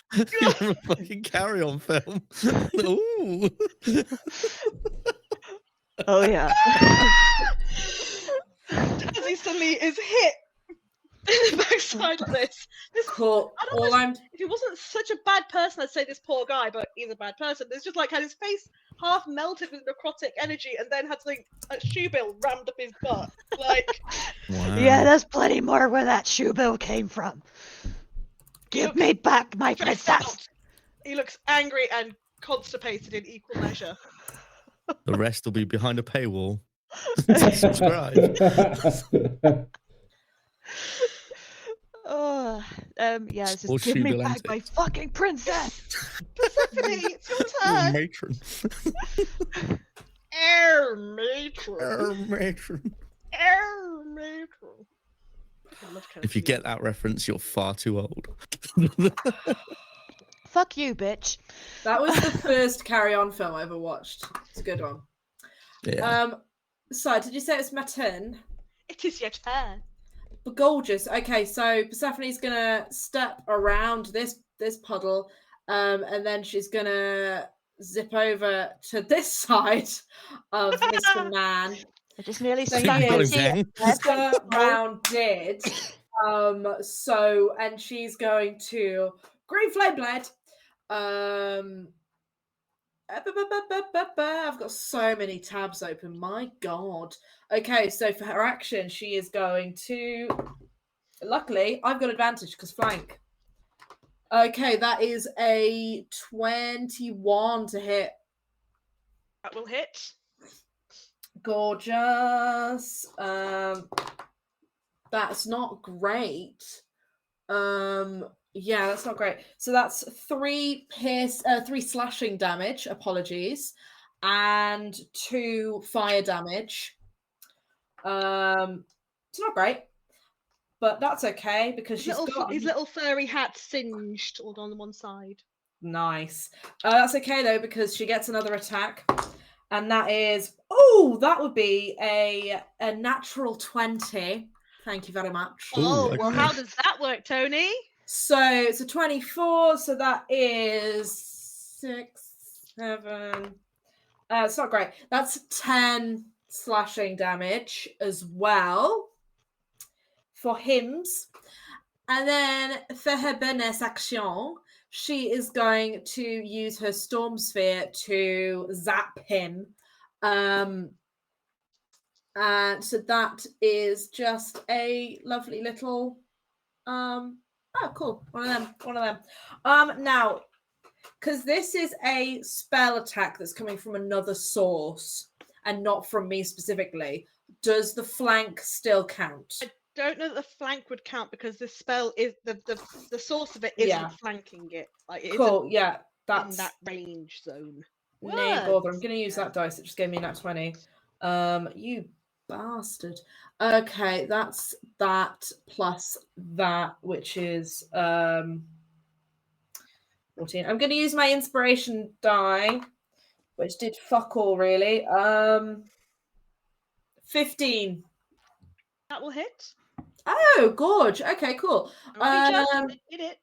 You're a fucking carry-on film. Ooh. Oh yeah. as he suddenly is hit in the backside like this. Cool. I don't All know I'm if he wasn't such a bad person, I'd say this poor guy, but he's a bad person. It's just like had his face half melted with necrotic energy and then had something, a shoe bill rammed up his butt. Like, Wow. Yeah, there's plenty more where that shoe bill came from. Give me back my stressed princess. out. He looks angry and constipated in equal measure. The rest will be behind a paywall. Subscribe. Oh, yeah, it's Or just give me shoe bill back my antics. fucking princess. Persephone, it's your turn. Matron. Air matron. Matron. Air matron. I love If you Kenneth get that reference, you're far too old. Fuck you, bitch. That was the first Carry On film I ever watched. It's a good one. Yeah. So did you say it's my turn? It is your turn. But gorgeous. Okay, so Persephone's gonna step around this puddle, and then she's gonna zip over to this side of Mr. Man. I just nearly So stuck he my is. tea. Mr. Round did. So and she's going to Green Flame Blade. I've got so many tabs open. My God. Okay, so for her action, she is going to. Luckily, I've got advantage because flank. Okay, that is a 21 to hit. That will hit. Gorgeous. That's not great. Yeah, that's not great. So that's 3 slashing damage, apologies, and 2 fire damage. It's not great, but that's okay because His little furry hat singed all on one side. Nice. That's okay though because she gets another attack, and that is that would be a natural 20. Thank you very much. Oh, Ooh, well, okay. how does that work, Tony? So it's a 24, so that is 6, 7. It's not great. That's 10 slashing damage as well for Hims. And then for her bonus action, she is going to use her Storm Sphere to zap him. And so that is just a lovely little oh, cool. One of them. Now, because this is a spell attack that's coming from another source and not from me specifically, does the flank still count? I don't know that the flank would count because the spell is the source of it isn't flanking it. Like it Cool. isn't Yeah, in that's that range zone. no bother. I'm Words. going to use that dice. It just gave me that 20. You bastard. Okay, that's that plus that, which is 14. I'm going to use my inspiration die, which did fuck all really. 15. That will hit. Oh, gorge. Okay, cool. Only just hit it.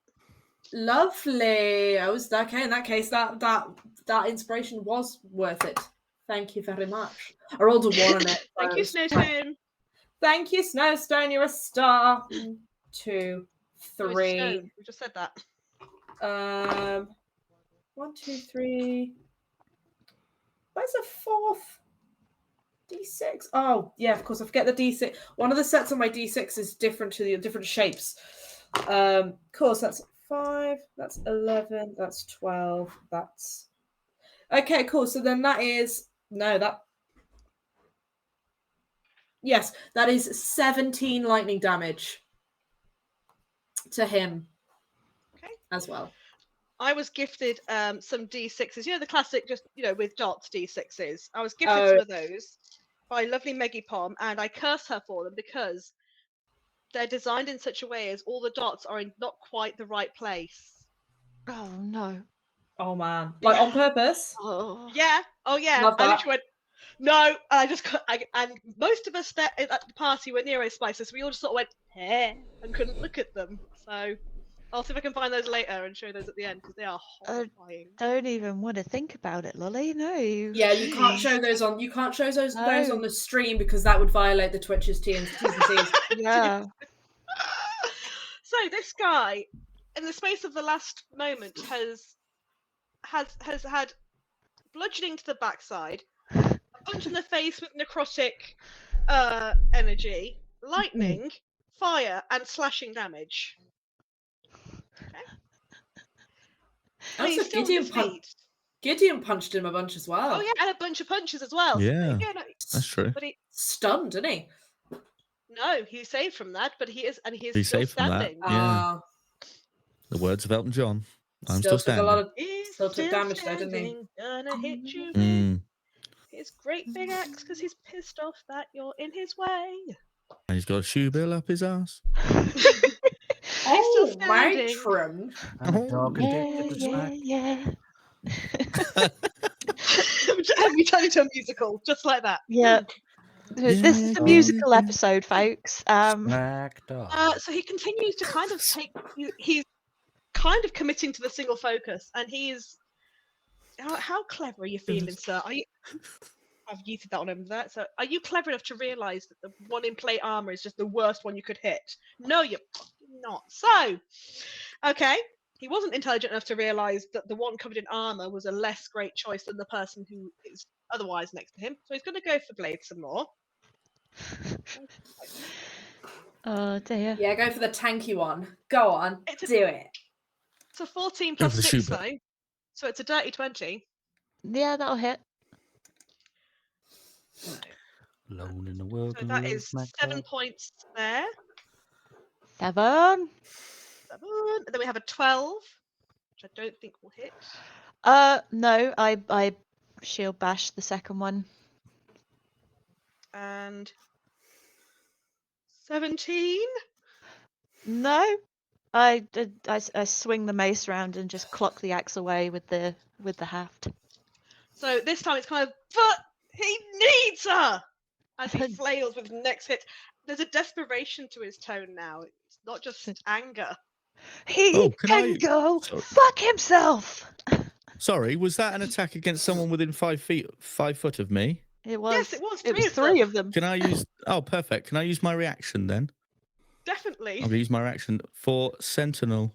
Lovely. I was okay. In that case, that inspiration was worth it. Thank you very much. I rolled a 1 on it. Thank you, Snowstone. Thank you, Snowstone. You're a star. 2, Oh, it's 3. stone. We just said that. 1, 2, 3. Where's the 4th? D6. Oh, yeah, of course. I forget the D6. One of the sets on my D6 is different to the different shapes. Cool. So that's 5. That's 11. That's 12. That's okay. Cool. So then that is yes, that is 17 lightning damage to him. Okay. As well. I was gifted some D6s. You know, the classic, just, with dots D6s. I was gifted some of those by lovely Meggie Pom, and I curse her for them because they're designed in such a way as all the dots are in not quite the right place. Oh no. Oh man. Like on purpose? Oh. Yeah. Oh yeah. Love I that. literally went, No, and most of us at the party were Nero Splicers. We all just sort of went, hey, and couldn't look at them. So I'll see if I can find those later and show those at the end because they are horrifying. Don't even want to think about it, Lolly. No. Yeah, you can't show those on. You can't show those on the stream because that would violate the Twitch's T's and C's. Yeah. So this guy, in the space of the last moment, has had bludgeoning to the backside, a punch in the face with necrotic energy, lightning, fire, and slashing damage. Okay. And he's still Gideon punched him a bunch as well. Oh yeah, and a bunch of punches as well. Yeah, no, that's true. But he stunned, didn't he? No, he's saved from that, but he is He's still saved from that. standing. Yeah. The words of Elton John. I'm still took standing. a lot of He's still took still damage there, didn't he? standing, gonna hit you Mm. with his great big axe because he's pissed off that you're in his way. And he's got a shoe bill up his ass. Oh, standing. matron. And a dog addicted to smack. Yeah. Have you turned into a musical just like that? Yeah. This is a musical episode, folks. Smack dog. So he continues to kind of take. He's kind of committing to the single focus, and he's. How clever are you feeling, sir? Are you? I've yeeted that on him. That. So, are you clever enough to realise that the one in plate armor is just the worst one you could hit? No, you're not. So, okay. He wasn't intelligent enough to realise that the one covered in armour was a less great choice than the person who is otherwise next to him. So he's going to go for blade some more. Oh dear. Yeah, go for the tanky one. Go on, do it. It's a 14 Go plus for the 6 shoe bit. though. So it's a dirty 20. Yeah, that'll hit. Alone in the world. So that is 7 points there. 7. 7. And then we have a 12, which I don't think will hit. No, I shield bash the second one. And 17. No, I swing the mace round and just clock the axe away with the haft. So this time it's kind of, but he needs her! As he flails with his next hit. There's a desperation to his tone now. It's not just anger. He can go fuck himself! Sorry, was that an attack against someone within 5 foot of me? It was. Yes, it was. It was 3 of them. Can I use... Oh, perfect. Can I use my reaction then? Definitely. I'll use my reaction for Sentinel.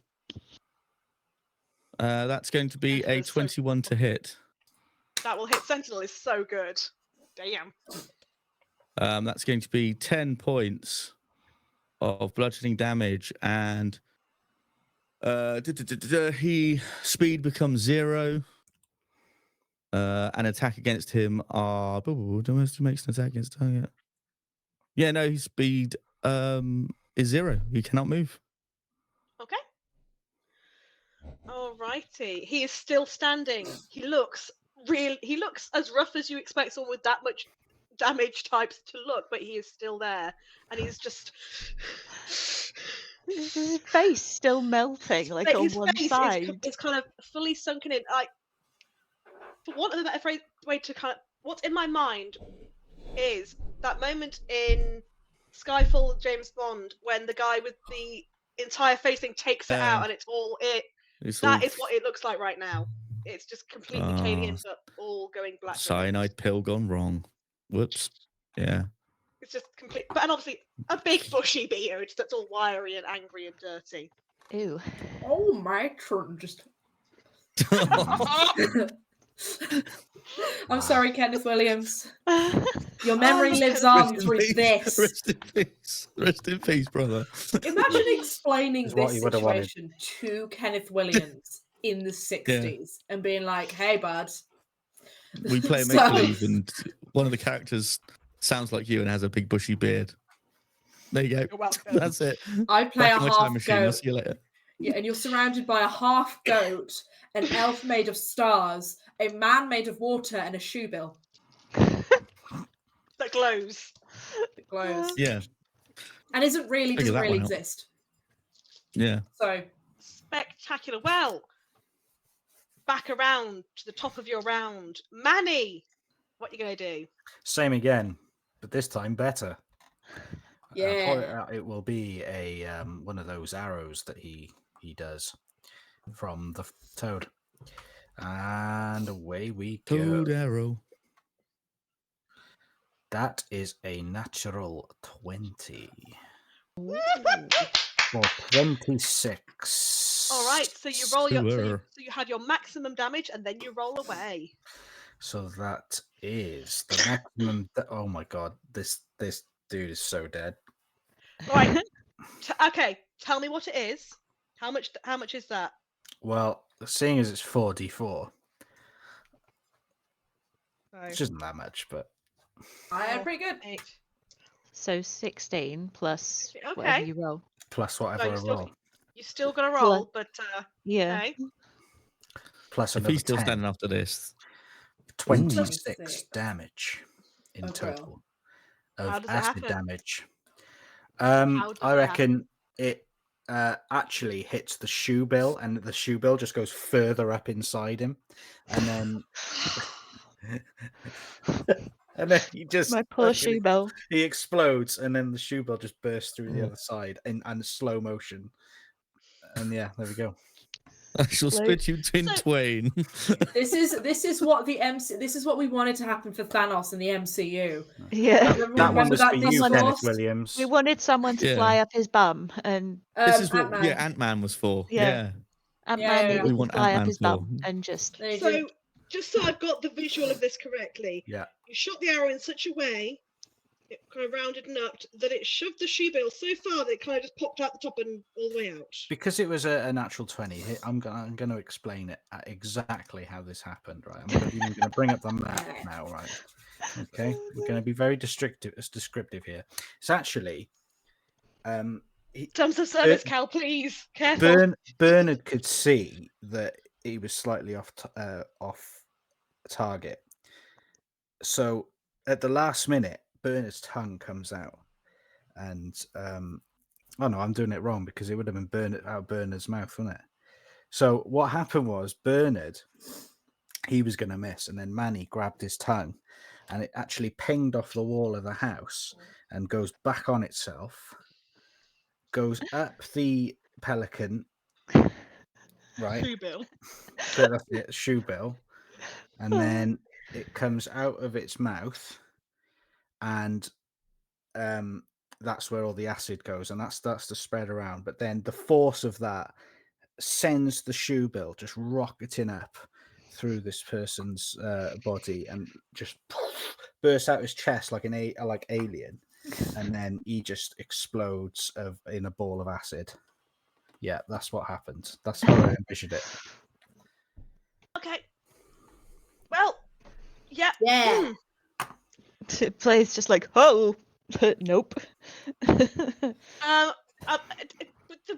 That's going to be a 21 to hit. That will hit. Sentinel is so good. Damn. That's going to be 10 points of bludgeoning damage, and he speed becomes 0. An attack against him are domestic makes an attack against target. Yeah, no, his speed is 0. He cannot move. Okay. Alrighty. He is still standing. He looks as rough as you expect someone with that much damage types to look, but he is still there, and he's just his face still melting, like on one side. It's kind of fully sunken in. Like, for want of a better way to kind of, what's in my mind is that moment in Skyfall, James Bond, when the guy with the entire face thing takes it out, and it's all it. That is what it looks like right now. It's just completely caving in, but all going black. Cyanide pill gone wrong. Whoops. Yeah. It's just complete, and obviously a big bushy beard that's all wiry and angry and dirty. Ew. Oh my just. I'm sorry, Kenneth Williams. Your memory lives on through this. Rest in peace, brother. Imagine explaining this situation to Kenneth Williams in the 60s and being like, hey, bud. We play make-believe, and one of the characters sounds like you and has a big bushy beard. There you go. You're welcome. That's it. I play a half goat. I'll see you later. Yeah, and you're surrounded by a half goat, an elf made of stars, a man made of water, and a shoe bill. That glows. It glows. Yeah. And doesn't really exist. Yeah. So spectacular. Well, back around to the top of your round. Manny, What are you gonna do? Same again, but this time better. Yeah. It will be a one of those arrows that he does from the toad, and away we go. Toad arrow. That is a natural 20 Ooh. for 26. All right, so you roll your Sewer. so you had your maximum damage, and then you roll away. So that is the maximum. Oh my god, this dude is so dead. Right. Okay, tell me what it is. How much is that? Well, seeing as it's 4d4, So, which isn't that much, but I am pretty good. 8. So 16 plus Okay. whatever you roll. plus No, whatever I roll, you still got to roll, but Yeah. okay. plus If another he's still 10, standing after this, 26 26 damage in of total How of does it acid happen? damage. How does I it reckon it actually hits the shoe bill, and the shoe bill just goes further up inside him, and then and then he just My poor fucking- shoe bell. he explodes, and then the shoe bill just bursts through the Oh. other side in slow motion. And yeah, there we go. I shall split you in So- twain. This is what the MC. This is what we wanted to happen for Thanos in the MCU. Yeah. Everyone That one remember was that for you, someone Kenneth discourse? Williams. We wanted someone to Yeah. fly up his bum, and This is what Ant-Man. Ant-Man was for. Yeah. Yeah. Ant-Man yeah. needed We to want fly up Ant-Man his for. bum and just. They So, did. just so I've got the visual of this correctly, Yeah. you shot the arrow in such a way, it kind of rounded and upped, that it shoved the shoe bill so far that it kind of just popped out the top and all the way out. Because it was a natural 20, I'm going to explain it exactly how this happened, right? I'm even going to bring up the map now, right? Okay, we're going to be very descriptive here. It's actually, Terms of service, Cal, please. Careful. Bernard could see that he was slightly off target. So at the last minute, Bernard's tongue comes out, and oh no, I'm doing it wrong because it would have been out Bernard's mouth, wouldn't it? So what happened was Bernard, he was going to miss, and then Manny grabbed his tongue, and it actually pinged off the wall of the house and goes back on itself, goes up the pelican, right? Shoe bill. So that's it, shoe bill, and then it comes out of its mouth, and that's where all the acid goes, and that starts to spread around. But then the force of that sends the shoe bill just rocketing up through this person's body, and just bursts out his chest like like alien, and then he just explodes in a ball of acid. Yeah, that's what happened. That's how I envisioned it. Okay. Well, yeah. Yeah. Plays just like, oh, nope.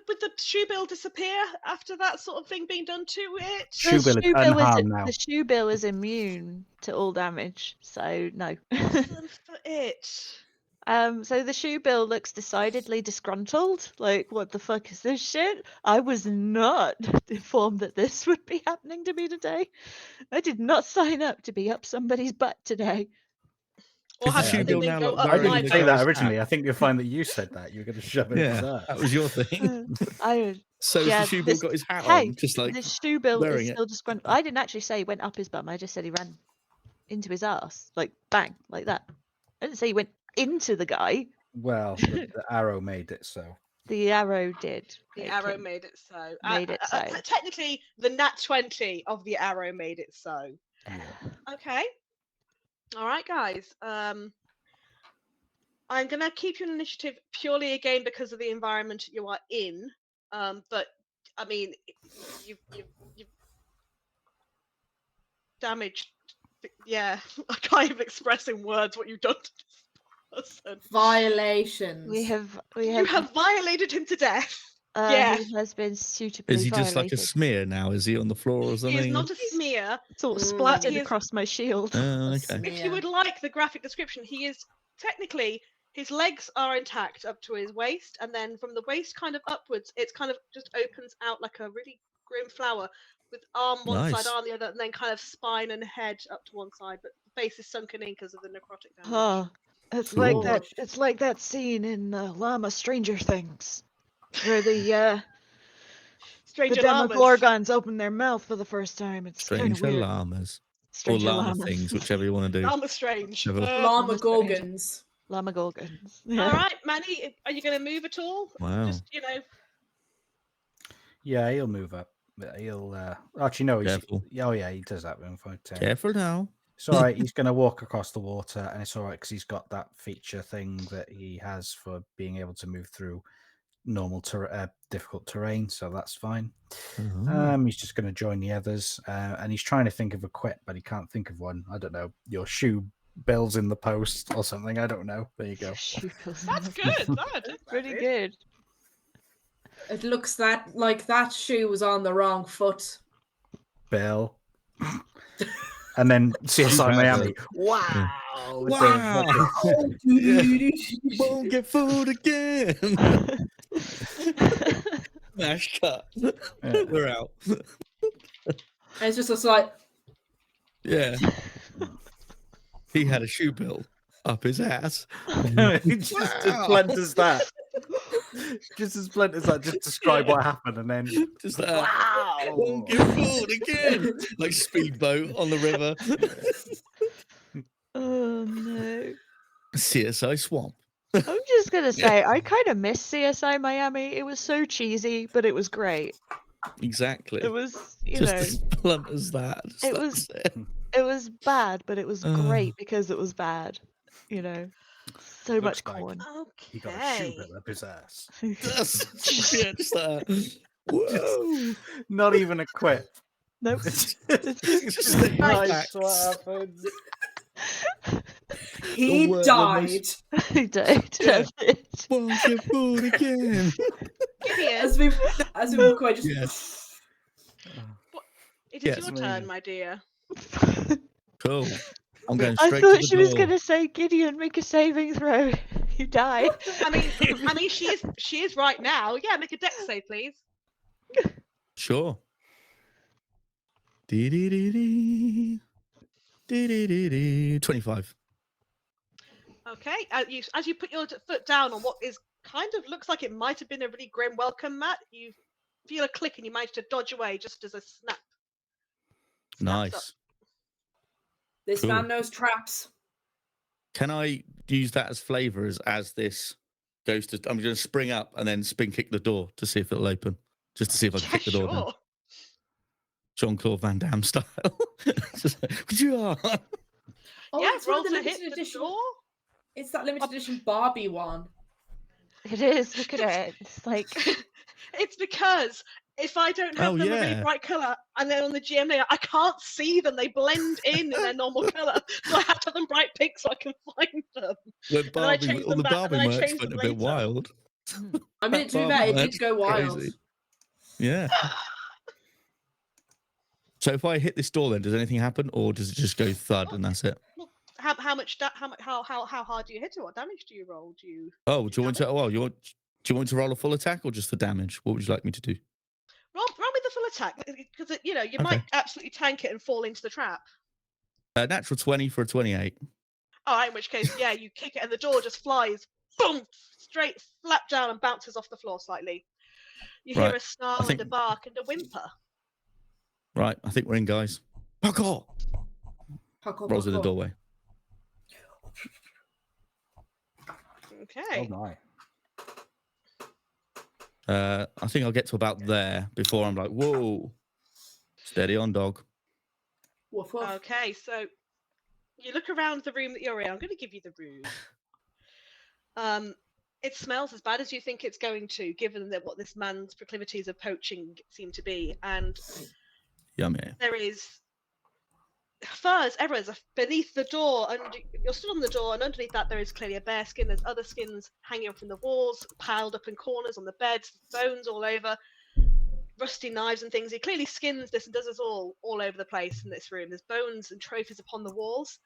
Would the shoe bill disappear after that sort of thing being done to it? Shoe bill is unharmed now. The shoe bill is immune to all damage, so no. Excellent for it. So the shoe bill looks decidedly disgruntled. Like, what the fuck is this shit? I was not informed that this would be happening to me today. I did not sign up to be up somebody's butt today. Or Is the have shoe something bill now, go like, up I wearing my didn't the say that guy's originally. hat? I think you'll find that you said that. You're going to shove it in his Yeah, ass. that was your thing. I So has yeah, the shoe bill this- got his hat hey, on? Just like the shoe bill is wearing it. still disgruntled. I didn't actually say he went up his bum. I just said he ran into his ass, like bang, like that. I didn't say he went into the guy. Well, the arrow made it so. The arrow did. The make arrow him- made it so. made it so. Technically, the nat 20 of the arrow made it so. Yeah. Okay. All right, guys. I'm gonna keep you in initiative purely again because of the environment you are in. But I mean, you've damaged. Yeah, I can't even express in words what you've done to this person. Violations. We have You have violated him to death. yeah. He has been suitably Is he just like a violated. smear now? Is he on the floor or He something? is not a smear. Sort of Mm. splattered He is- across my shield. Oh, okay. Smear. If you would like the graphic description, he is technically, his legs are intact up to his waist, and then from the waist kind of upwards, it's kind of just opens out like a really grim flower with arm one Nice. side, arm the other, and then kind of spine and head up to one side. But face is sunken in because of the necrotic damage. Huh. It's Cool. like that. It's like that scene in Llama Stranger Things, where the Stranger llamas. Demogorgons open their mouth for the first time. It's kind of Stranger weird. llamas. Stranger or llama llamas. things, whichever you want to do. Llama strange. Never- Llama Strange. Gorgons. Llama Gorgons. All Yeah. right, Manny, are you going to move at all? Wow. Just, you know. Yeah, he'll move up. But he'll actually no. He's, Careful. oh yeah, he does that. 5, 10. Careful now. It's all right. He's going to walk across the water, and it's all right because he's got that feature thing that he has for being able to move through normal, difficult terrain. So that's fine. He's just going to join the others, and he's trying to think of a quip, but he can't think of one. I don't know. Your shoe bells in the post or something. I don't know. There you go. That's good. No, That's pretty good. It looks like that shoe was on the wrong foot. Bell. And then CSI Miami. Yeah. Wow. Wow. Yeah. Won't get fooled again. Smash cut. We're out. And it's just like, Yeah. He had a shoe bill up his ass. It's just as blunt as that. Just as blunt as that. Just describe what happened, and then Just that. Won't get fooled again. Like speedboat on the river. Oh no. CSI Swamp. I'm just gonna say I kind of miss CSI Miami. It was so cheesy, but it was great. Exactly. It was, you Just know, as blunt as that. Just It that's was- it. it was bad, but it was great because it was bad. You know, so Looks much like- corn. he got a shoe Okay. bill up his ass. That's, yeah, just that. Whoa. Not even a quip. Nope. It's Just just like nice that. what happens. he word- the died. He died. Yeah. That's it. Won't get fooled again. Gideon, As we walk away, just Yeah. it is Yes, your amazing. turn, my dear. Cool. I'm going I straight thought to the she was door. gonna say, Gideon, make a saving throw. You died. I mean, she is right now. Yeah, make a dex save, please. Sure. Dee-dee-dee-dee. Dee-dee-dee-dee. 25. Okay, as you put your foot down on what is kind of looks like it might have been a really grim welcome mat, you feel a click and you manage to dodge away just as a snap. snaps up. Nice. this Cool. man knows traps. Can I use that as flavor as this goes to... I'm going to spring up and then spin kick the door to see if it'll open. Just to see if I can Yeah, kick the door down. sure. Jean-Claude Van Damme style. Just like, "Yeah." Oh, Yeah, it's one roll of the to hit limited the edition. door. It's that limited edition Barbie one. It is. Look at it. It's like It's because if I don't have Oh, them a really yeah. bright colour and they're on the GM layer, I can't see them. They blend in their normal colour. So I have to have them bright pink so I can find them. When then I Barbie, change all them the back, and Barbie then I merch change went a them bit later. wild. I mean, to be Barbie fair, it merch did go was wild. crazy. Yeah. So if I hit this door, then does anything happen, or does it just go thud and that's it? How hard do you hit it? What damage do you roll? Do you Oh, do you want have to? Oh, do you want to roll a full attack or just the damage? What would you like me to do? roll with the full attack? Because you Okay. might absolutely tank it and fall into the trap. Natural 20 for a 28. All right, in which case, yeah, you kick it and the door just flies, boom, straight flap down and bounces off the floor slightly. You hear Right, a snarl think- and a bark and a whimper. Right, I think we're in, guys. Parkour! Parkour, Rolls in the parkour. doorway. Okay. Oh my. I think I'll get to about there before I'm like, whoa. Steady on, dog. Woof, woof. Okay, so you look around the room that you're in. I'm going to give you the room. It smells as bad as you think it's going to, given that what this man's proclivities of poaching seem to be. And Yummy. there is furs everywhere. Beneath the door, and you're stood on the door, and underneath that there is clearly a bear skin. There's other skins hanging from the walls, piled up in corners on the beds, bones all over, rusty knives and things. He clearly skins this and does this all over the place in this room. There's bones and trophies upon the walls.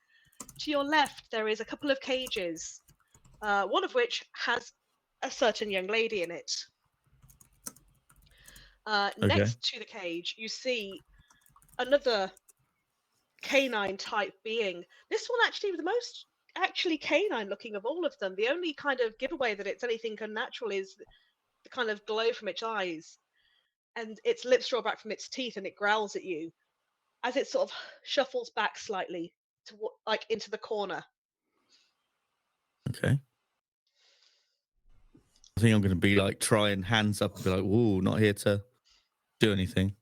To your left, there is a couple of cages, one of which has a certain young lady in it. Next to the cage, you see another canine type being. This one actually the most actually canine looking of all of them. The only kind of giveaway that it's anything unnatural is the kind of glow from its eyes, and its lips draw back from its teeth, and it growls at you as it sort of shuffles back slightly to like into the corner. Okay. I think I'm going to be like trying hands up and be like, "Whoa, not here to do anything."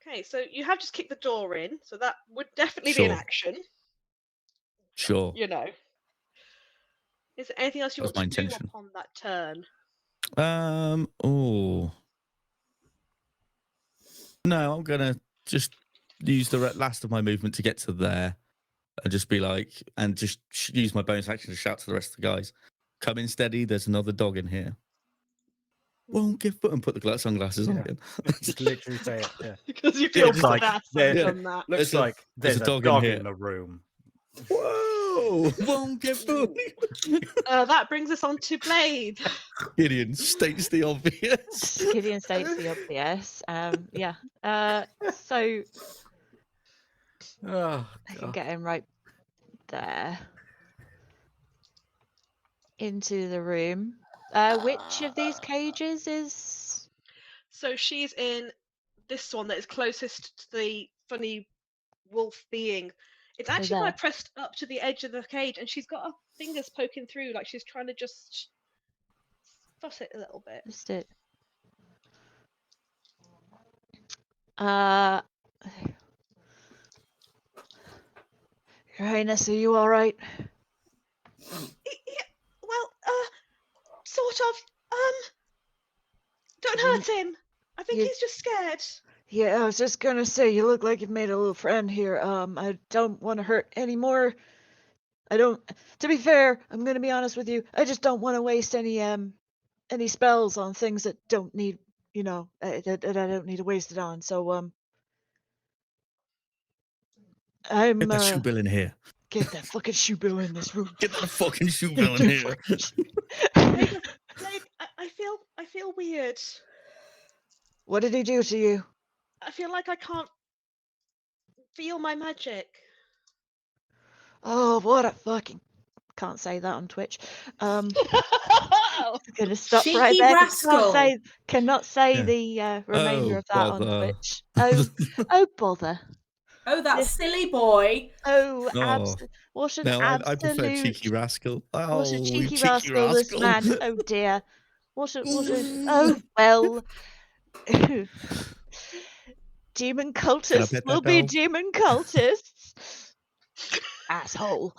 Okay, so you have just kicked the door in, so that would definitely be an Sure. action. Sure. You know. Is there anything else you That was want my to do intention. upon that turn? Oh. No, I'm going to just use the last of my movement to get to there and just be like, and just use my bonus action to shout to the rest of the guys, "Come in steady, there's another dog in here." Won't give foot, and put the sunglasses on Yeah. again. Just literally say it. Yeah. Because you feel Looks like badass there- having done that. Looks like there's a dog in the room. Whoa! Won't give foot. That brings us on to Blade. Gideon states the obvious. Gideon states the obvious. Yeah. So Oh, I can God. get him right there into the room. Which of these cages is? So she's in this one that is closest to the funny wolf being. It's So actually kind there. of pressed up to the edge of the cage, and she's got her fingers poking through, like she's trying to just fuss it a little bit. Just it. Your Highness, are you all right? Yeah, well, sort of. Don't hurt him. I think you- he's just scared. Yeah, I was just gonna say, you look like you've made a little friend here. I don't want to hurt anymore. I don't. To be fair, I'm gonna be honest with you. I just don't want to waste any spells on things that don't need, that I don't need to waste it on. So I'm Get that shoe bill in here. get that fucking shoe bill in this room. Get that fucking shoe bill in here. Blade, I feel weird. What did he do to you? I feel like I can't feel my magic. Oh, what a fucking. Can't say that on Twitch. Gonna stop Cheeky right there. 'cause rascal. Cannot say Yeah. the remainder Oh, of that on bother. Twitch. Oh bother. Oh, that Yes. silly boy. Oh, Oh. what an No, I prefer absolute. cheeky rascal. Oh, What a you cheeky rascal this rascal. man. Oh dear. What a oh well. Demon cultists pet will that be dog? demon cultists. Asshole.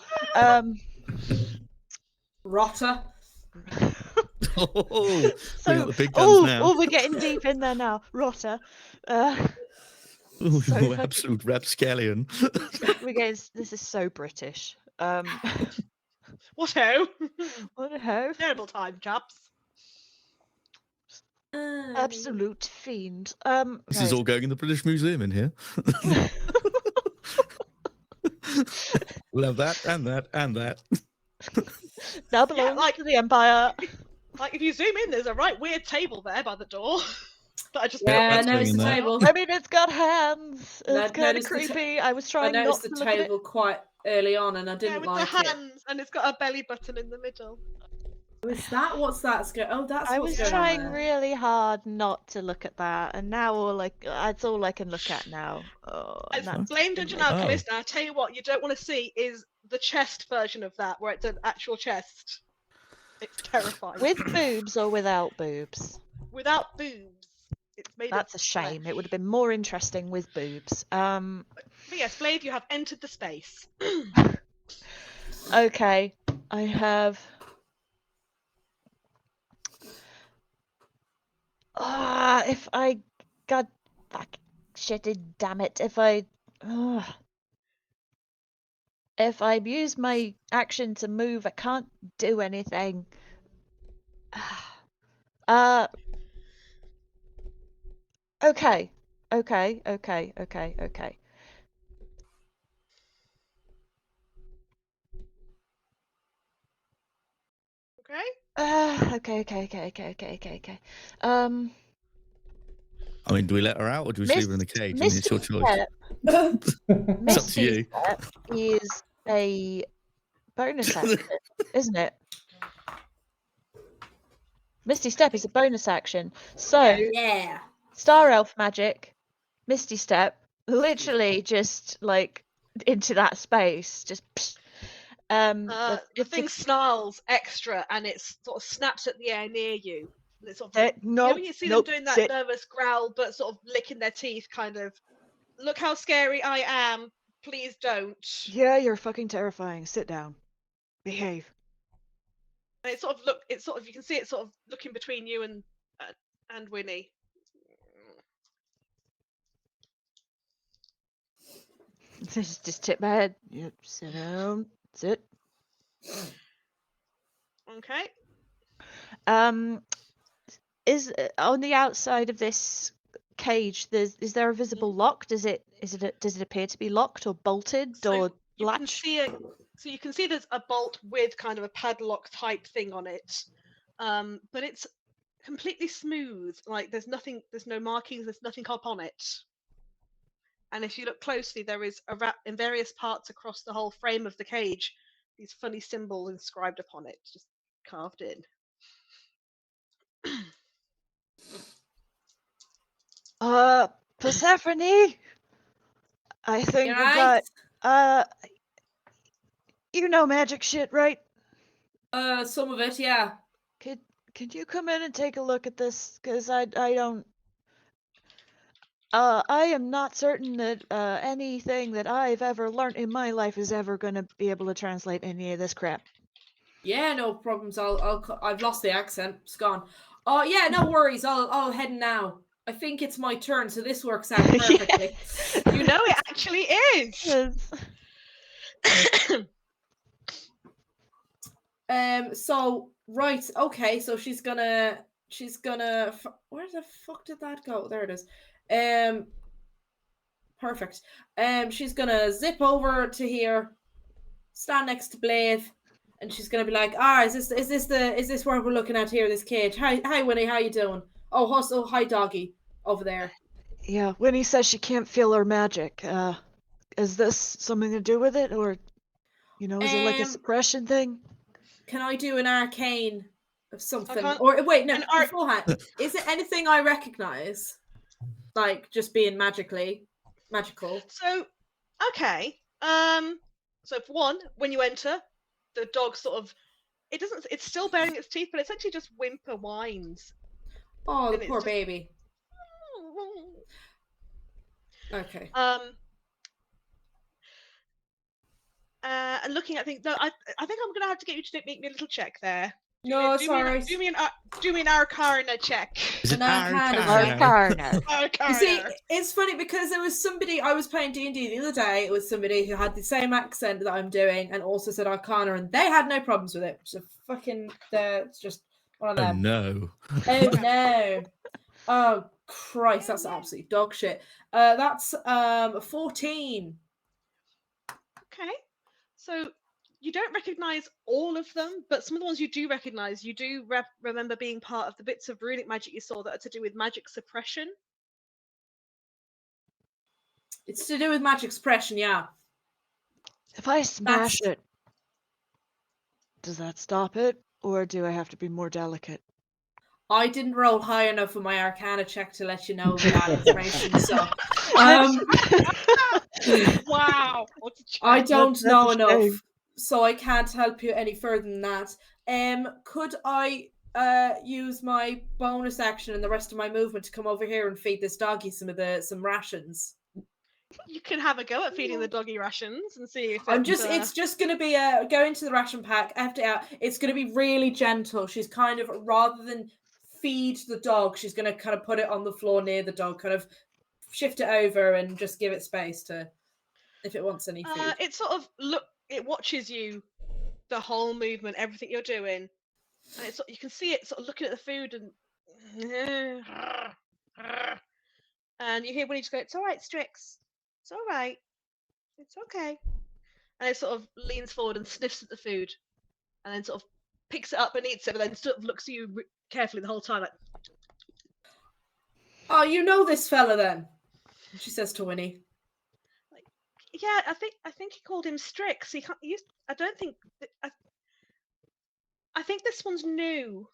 Rotter. Oh, bring out the big guns oh, now. we're getting deep in there now. Rotter. Ooh, so fucking- absolute rapscallion. we're getting. This is so British. What ho? What a hoe. Terrible time, chaps. Absolute fiend. This is all going in the British Museum in here. We'll have that and that and that. Now belongs like- to the Empire. Like, if you zoom in, there's a right weird table there by the door. That I just Yeah, I that's going noticed in the there. table. I mean, it's got hands. No, It's kind of noticed the ta- creepy. I was I trying not noticed to the look at it. table quite early on, and I Yeah, didn't with like the it. hands, and it's got a belly button in the middle. What's that? What's that? Oh, that's I what's was going on trying there. really hard not to look at that, and now that's all I can look at now. Oh, and that's Blame Dungeon Oh. Alchemist. Now, I tell you what, you don't want to see is the chest version of that, where it's an actual chest. It's terrifying. with boobs or without boobs. Without boobs. It's made That's a of shame. It flesh. would have been more interesting with boobs. But yes, Blade, you have entered the space. Okay, I have. If I God fuck shitted damn it. If I use my action to move, I can't do anything. Okay. Okay? Okay. I mean, do we let her out or do we just leave her in the cage? I mean, it's your choice. Step, It's up to Misty you. Step is a bonus action, isn't it? Misty Step is a bonus action. So, Yeah. Star Elf magic, Misty Step, literally just like into that space, just. Psh. The It's thing snarls extra, and it sort of snaps at the air near you. And it's sort of, you no, know when you see nope, them doing that sit. nervous growl, but sort of licking their teeth, kind of. Look how scary I am. Please don't. Yeah, you're fucking terrifying. Sit down. Behave. And you can see it sort of looking between you and Winnie. Just tip my head. Yep, sit down. Sit. Okay. Is on the outside of this cage? Is there a visible lock? Does it appear to be locked or bolted or you can latched? see it. So you can see there's a bolt with kind of a padlock type thing on it, but it's completely smooth. Like there's no markings, there's nothing up on it. And if you look closely, there is in various parts across the whole frame of the cage, these funny symbols inscribed upon it, just carved in. Persephone, I think we Right. got you know magic shit, right? Some of it, yeah. Could you come in and take a look at this? Because I don't. I am not certain that anything that I've ever learned in my life is ever going to be able to translate any of this crap. Yeah, no problems. I've lost the accent. It's gone. Oh yeah, no worries. I'll head now. I think it's my turn, so this works out perfectly. You know it actually is. So right, okay. So she's gonna. Where the fuck did that go? There it is. Perfect. She's gonna zip over to here, stand next to Blade, and she's gonna be like, is this what we're looking at here, this cage? Hi Winnie, how you doing? Oh hi doggy over there. Yeah, Winnie says she can't feel her magic. Is this something to do with it, or is it like a suppression thing? Can I do an arcane of something? Or wait, no, beforehand, is it anything I recognize? Like just being magical. So, okay. So for one, when you enter, the dog sort of it's still baring its teeth, but it's actually just whimper whines. Oh, the poor baby. Okay. And looking at things, no, I think I'm gonna have to get you to make me a little check there. No, sorry. Do me an Arcana check. An Arcana. You see, it's funny because there was somebody I was playing D&D the other day. It was somebody who had the same accent that I'm doing and also said Arcana, and they had no problems with it. So it's just one of them. Oh no! Oh no! Oh Christ, that's absolutely dog shit. That's 14. Okay, so you don't recognize all of them, but some of the ones you do recognize, you do remember being part of the bits of runic magic you saw that are to do with magic suppression. It's to do with magic suppression, yeah. If I smash it, does that stop it, or do I have to be more delicate? I didn't roll high enough for my Arcana check to let you know that information. So, wow, I don't know enough, so I can't help you any further than that. Could I use my bonus action and the rest of my movement to come over here and feed this doggy some rations? You can have a go at feeding the doggy rations and see if it's just going to be go into the ration pack, empty out. It's going to be really gentle. She's kind of, rather than feed the dog, she's going to kind of put it on the floor near the dog, kind of shift it over and just give it space to, if it wants any food. It sort of it watches you the whole movement, everything you're doing, and you can see it sort of looking at the food and you hear Winnie just go, "It's all right, Strix. It's all right. It's okay." And it sort of leans forward and sniffs at the food, and then sort of picks it up and eats it, but then sort of looks at you carefully the whole time, like. Oh, you know this fella then? She says to Winnie. Yeah, I think he called him Strix. He can't. I don't think. I think this one's new.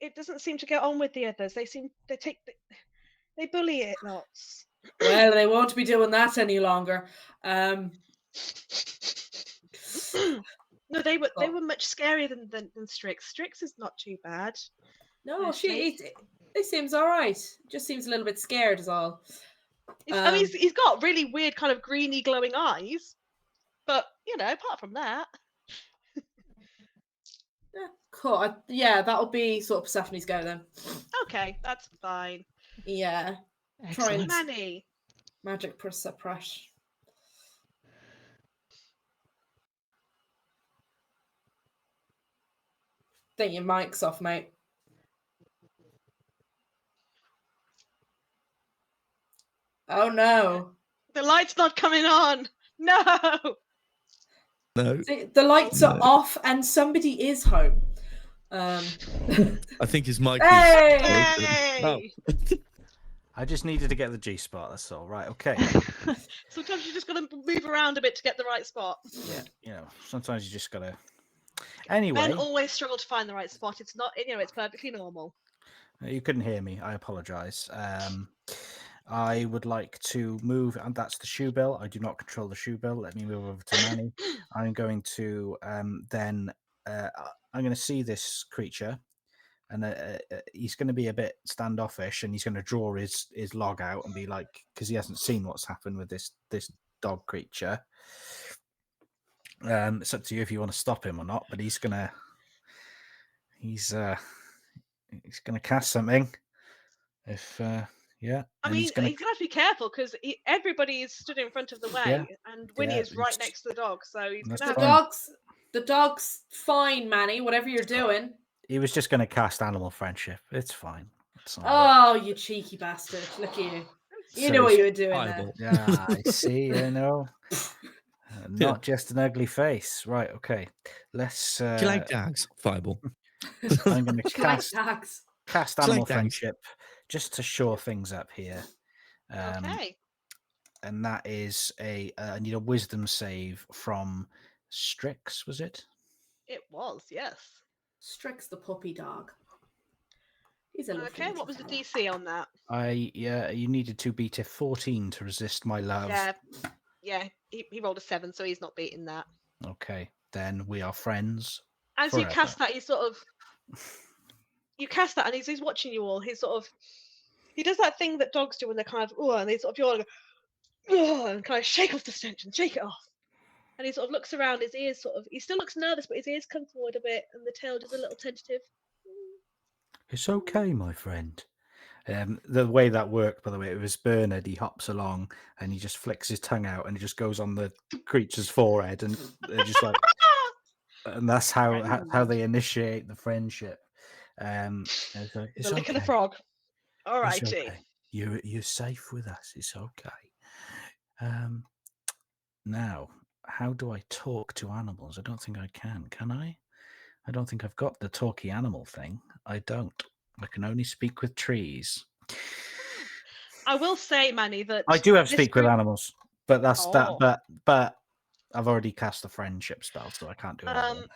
It doesn't seem to get on with the others. They bully it lots. Well, they won't be doing that any longer. No, they were much scarier than Strix. Strix is not too bad. No, mostly. he seems all right. Just seems a little bit scared, is all. I mean, he's got really weird kind of greeny glowing eyes, but apart from that. Yeah, cool. Yeah, that'll be sort of Persephone's go then. Okay, that's fine. Yeah. Excellent. Manny. Magic suppress. Think your mic's off, mate. Oh no. The light's not coming on. No. No. See, the lights are off and somebody is home. I think his mic Hey! is. No. I just needed to get the G spot. That's all right. Okay. Sometimes you just got to move around a bit to get the right spot. Yeah. Sometimes you just gotta. Anyway, Men always struggle to find the right spot. It's not. It's perfectly normal. you couldn't hear me. I apologise. I would like to move, and that's the shoe bill. I do not control the shoe bill. Let me move over to Manny. I'm going to I'm going to see this creature, and he's going to be a bit standoffish, and he's going to draw his log out and be like, because he hasn't seen what's happened with this dog creature. It's up to you if you want to stop him or not, but he's gonna cast something. If yeah, I mean, he's gonna have to be careful because everybody is stood in front of the way, and Winnie is right next to the dog, so he's gonna have the dog's fine, Manny. Whatever you're doing. He was just going to cast animal friendship. It's fine. Oh, you cheeky bastard! Look at you. You know what you were doing there. Yeah, I see. Not just an ugly face. Right. Okay. Let's. Do you like dogs? Fireball. I'm going to cast animal friendship just to shore things up here. Okay. And that is I need a wisdom save from Strix. Was it? It was, yes. Strix the puppy dog. He's a okay. What was the DC on that? You needed to beat a 14 to resist my love. Yeah. He rolled a 7, so he's not beating that. Okay, then we are friends. As you cast that, you cast that, and he's watching you all. He does that thing that dogs do when they're kind of and they sort of yawn and kind of shake off the stench and shake it off. And he sort of looks around. His ears he still looks nervous, but his ears come forward a bit, and the tail just a little tentative. It's okay, my friend. The way that worked, by the way, it was Bernard. He hops along and he just flicks his tongue out and it just goes on the creature's forehead, and they're just like, and that's how they initiate the friendship. It's the lick of the frog. All righty. Okay. You're safe with us. It's okay. Now, how do I talk to animals? I don't think I can. Can I? I don't think I've got the talky animal thing. I don't. I can only speak with trees. I will say, Manny, that I do have speak with animals, but that's that. But I've already cast the friendship spell, so I can't do it.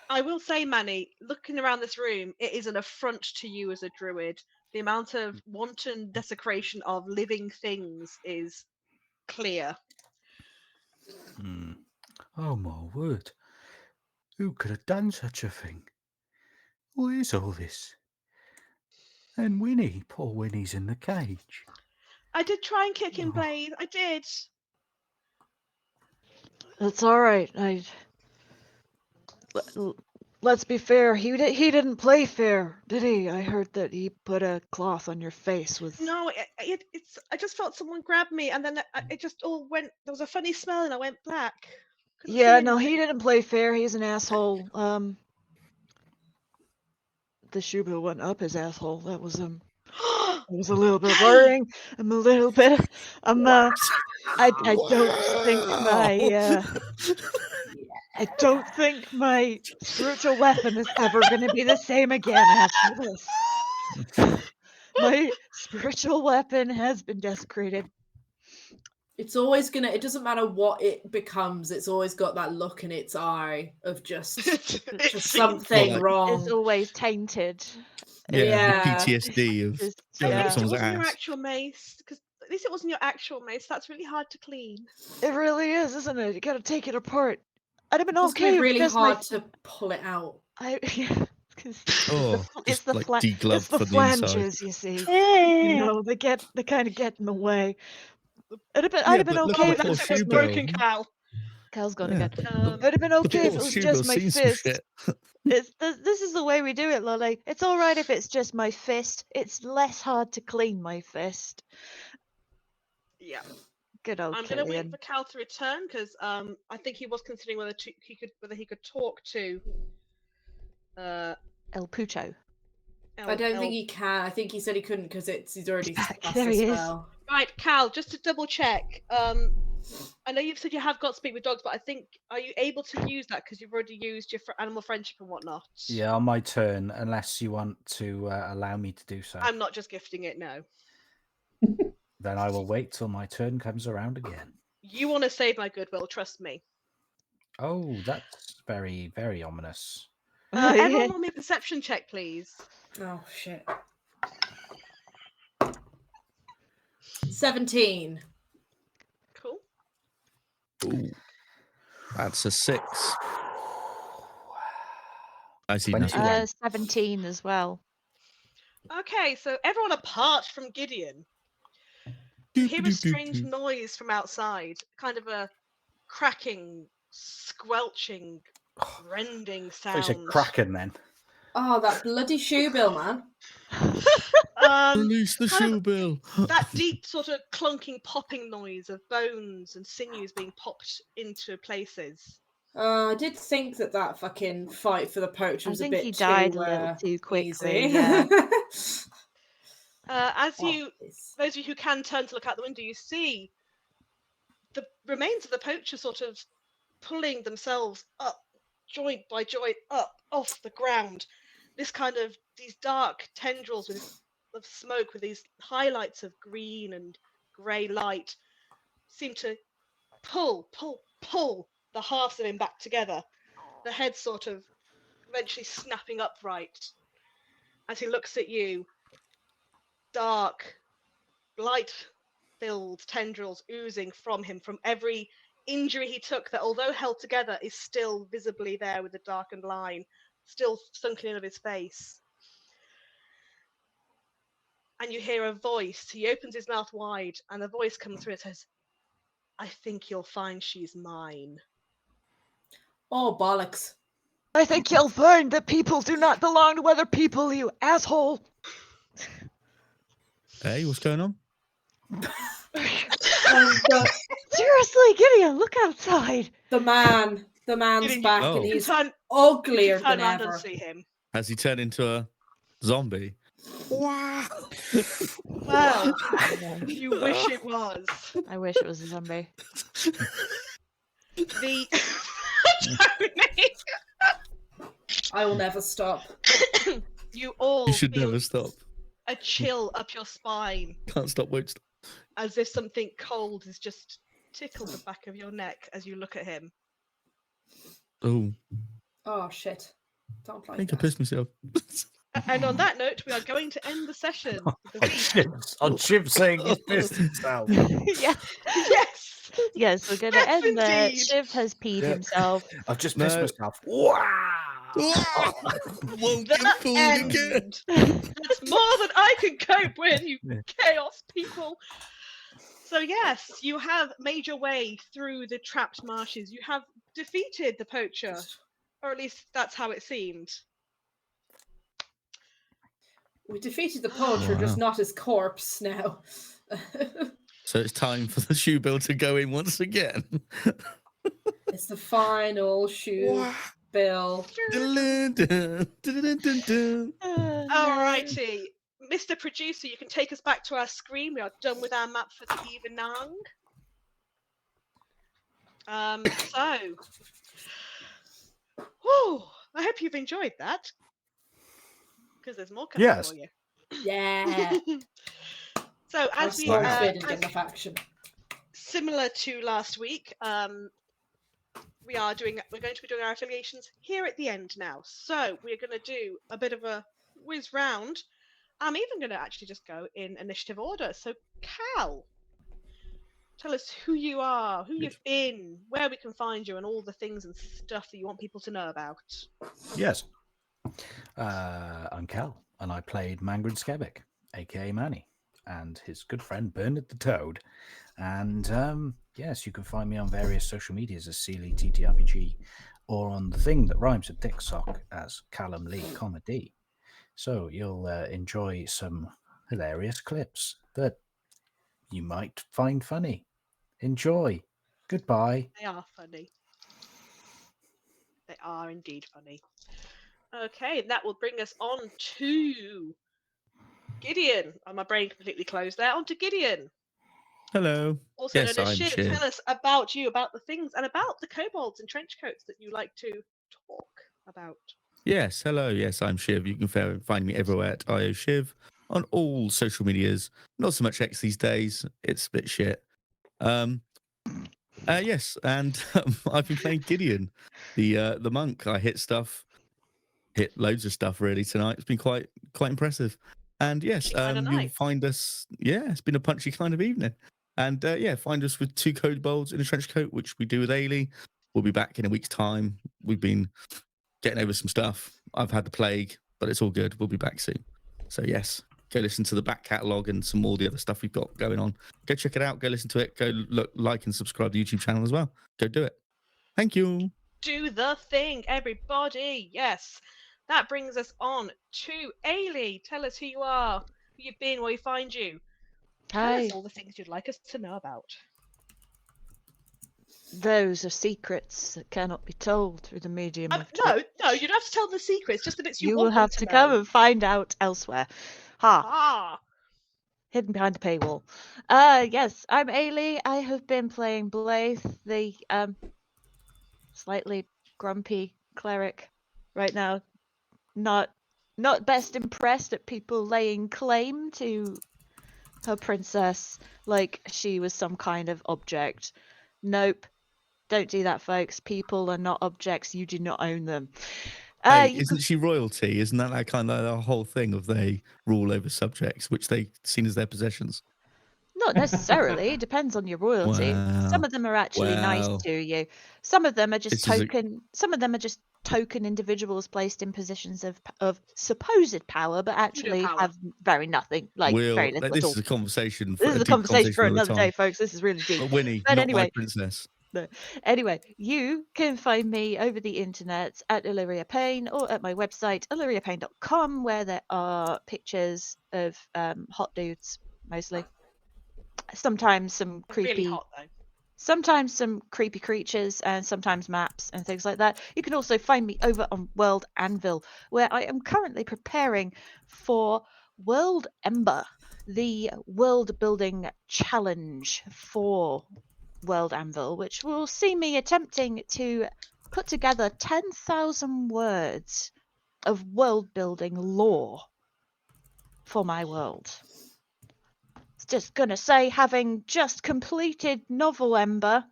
I will say, Manny, looking around this room, it is an affront to you as a druid. The amount of wanton desecration of living things is clear. Oh my word! Who could have done such a thing? What is all this? And Winnie, poor Winnie's in the cage. I did try and kick him, Blade. I did. That's all right. Let's be fair. He didn't play fair, did he? I heard that he put a cloth on your face with. No, it's. I just felt someone grab me, and then it just all went. There was a funny smell, and I went black. Yeah, no, he didn't play fair. He's an asshole. The Shuba went up his asshole. That was it was a little bit worrying. I don't think I don't think my spiritual weapon is ever going to be the same again after this. My spiritual weapon has been desecrated. It's always gonna. It doesn't matter what it becomes. It's always got that look in its eye of just something like- wrong. It's always tainted. Yeah. The PTSD of Just, going At up least it someone's wasn't your ass. actual mace, because at least it wasn't your actual mace. That's really hard to clean. It really is, isn't it? You gotta take it apart. I'd have been It's gonna okay be if really just hard to pull it out. Yeah, because Oh, it's just the like it's degloved the from the inside. flanges, you see. You know, they kind of get in the way. I'd have been but look okay at if the it was poor That's shoe broken, bill. Cal. Cal's gone Yeah. again. Um, I'd have been Look okay at if the it was shoe just bill, my seen some fist. shit. This is the way we do it, Lolly. It's all right if it's just my fist. It's less hard to clean my fist. yeah. Good old I'm gonna wait Killian. for Cal to return because I think he was considering whether he could talk to El Pucho. I don't think he can. I think he said he couldn't because he's already Back. cast There the he is. spell. Right, Cal, just to double check. I know you've said you have got speak with dogs, but I think are you able to use that because you've already used your animal friendship and whatnot? Yeah, on my turn, unless you want to allow me to do so. I'm not just gifting it. No. Then I will wait till my turn comes around again. You want to save my goodwill, trust me. Oh, that's very, very ominous. Everyone roll me a perception check, please. Oh shit. 17. Cool. Ooh, that's a 6. I see 21. nothing. 17 as well. Okay, so everyone apart from Gideon, you hear a strange noise from outside, kind of a cracking, squelching, rending It's sound. a kraken then. Oh, that bloody shoe bill, man. Release the kind of shoe bill. That deep sort of clunking, popping noise of bones and sinews being popped into places. I did think that fucking fight for the poacher I was a think bit he died too, a little too quickly. easy. Yeah. As Well, you, those of you who can turn to look out the window, you see the remains of the poacher sort of pulling themselves up, joint by joint, up off the ground. These dark tendrils of smoke with these highlights of green and grey light seem to pull the halves of him back together. The head sort of eventually snapping upright as he looks at you. Dark, light-filled tendrils oozing from him from every injury he took that, although held together, is still visibly there with a darkened line, still sunken in of his face. And you hear a voice. He opens his mouth wide, and a voice comes through and says, "I think you'll find she's mine." Oh, bollocks. I think you'll find that people do not belong to other people, you asshole. Hey, what's going on? Seriously, Gideon, look outside. The man's back Oh. and he's You uglier turn than around ever. and see him. Has he turned into a zombie? Well, you wish it was. I wish it was a zombie. The I will never stop. you all You should feel never stop. a chill up your spine, Can't stop, won't stop. as if something cold has just tickled the back of your neck as you look at him. Oh, Oh shit. Don't I like think I that. pissed myself. And on that note, we are going to end the session. On Chip saying he's pissed himself. Yeah. Yes. Yes, we're gonna Yes, end there. indeed. Shiv has peed Yeah. himself. I've just pissed No. myself. Wow! Won't The get fooled again. end. That's more than I can cope with, you chaos people. So yes, you have made your way through the trapped marshes. You have defeated the poacher, or at least that's how it seemed. We defeated the poacher, just Wow. not his corpse now. So it's time for the shoe bill to go in once again. It's the final shoe bill. Alrighty, Mr. Producer, you can take us back to our screen. We are done with our map for the evening. Whew, I hope you've enjoyed that, because there's more coming Yes. for you. Yeah. So I as we spoil Wow. Finn in the faction. similar to last week, we're going to be doing our affiliations here at the end now. So we're going to do a bit of a whiz round. I'm even going to actually just go in initiative order. So Cal, tell us who you are, who you've been, where we can find you, and all the things and stuff that you want people to know about. Yes. I'm Cal, and I played Mangrin Skevic, aka Manny, and his good friend Bernard the Toad. And yes, you can find me on various social medias as Sealy TTRPG, or on the thing that rhymes with Dick Sock as Callum Lee, D. So you'll enjoy some hilarious clips that you might find funny. Enjoy. Goodbye. They are funny. They are indeed funny. Okay, that will bring us on to Gideon. Oh, my brain completely closed there. On to Gideon. Hello. Also Yes, known as I'm Shiv. Shiv. Tell us about you, about the things, and about the kobolds and trench coats that you like to talk about. Yes, hello. Yes, I'm Shiv. You can find me everywhere at IO Shiv on all social medias. Not so much X these days. It's a bit shit. Yes, and I've been playing Gideon, the monk. I hit loads of stuff really tonight. It's been quite impressive. And yes, Kinda you'll nice. find us. Yeah, it's been a punchy kind of evening. And yeah, find us with 2 kobolds in a trench coat, which we do with Ailey. We'll be back in a week's time. We've been getting over some stuff. I've had the plague, but it's all good. We'll be back soon. So yes, go listen to the back catalogue and some more of the other stuff we've got going on. Go check it out. Go listen to it. Go look, like, and subscribe to the YouTube channel as well. Go do it. Thank you. Do the thing, everybody. Yes. That brings us on to Ailey. Tell us who you are, who you've been, where we find you. Tell Hi. us all the things you'd like us to know about. Those are secrets that cannot be told through the medium of No, you don't have to tell the secrets, just the bits you You want will have them to know. come and find out elsewhere. Ha! Ah, Hidden behind a paywall. Yes, I'm Ailey. I have been playing Blythe, the slightly grumpy cleric right now. Not best impressed at people laying claim to her princess like she was some kind of object. Nope. Don't do that, folks. People are not objects. You do not own them. Hey, You isn't she royalty? Isn't that kind of the whole thing of they rule over subjects, which they seen as their possessions? Not necessarily. It depends on your royalty. Some Wow. of them are actually nice Wow. to you. Some of them are just This is a- token. Some of them are just token individuals placed in positions of supposed power, but actually power. have very nothing, like very little at This all. is a conversation for This a is a deep conversation for for another another day, time. folks. This is really deep. But Winnie, But not anyway, my princess. no. Anyway, you can find me over the internet at Illyria Payne or at my website, illyriapayne.com, where there are pictures of hot dudes, mostly. Sometimes some They're creepy, really hot though. sometimes some creepy creatures, and sometimes maps and things like that. You can also find me over on World Anvil, where I am currently preparing for World Ember, the world building challenge for World Anvil, which will see me attempting to put together 10,000 words of world building lore for my world. It's just gonna say, having just completed Novel Ember,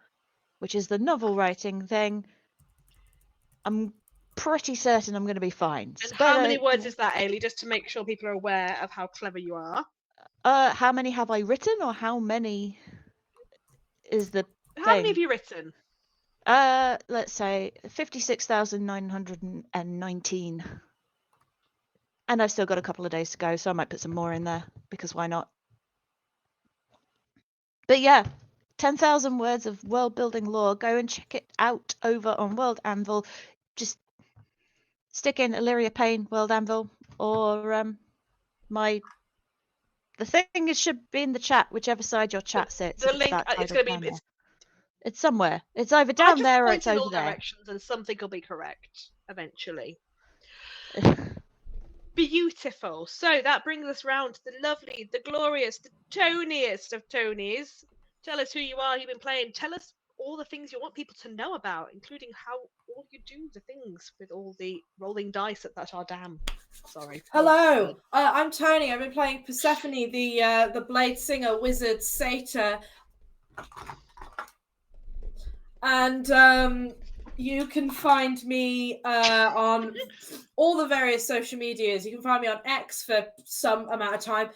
which is the novel writing thing, I'm pretty certain I'm gonna be fine. And how many words is that, Ailey, just to make sure people are aware of how clever you are? How many have I written, or how many is the How many thing? have you written? Let's say 56,919. And I've still got a couple of days to go, so I might put some more in there, because why not? But yeah, 10,000 words of world building lore. Go and check it out over on World Anvil. Just stick in Illyria Payne, World Anvil, or the thing should be in the chat, whichever side your chat sits. The if it's link, that side it's or going to down be. there. It's somewhere. It's either I'll down just there or point it's in over all there. directions, and something will be correct eventually. Beautiful. So that brings us round to the lovely, the glorious, the Toniest of Tonys. Tell us who you are, you've been playing. Tell us all the things you want people to know about, including how all you do the things with all the rolling dice at our dam. Sorry. Hello, I'm Tony. I've been playing Persephone, the blade singer, wizard, satyr, and you can find me on all the various social medias. You can find me on X for some amount of time,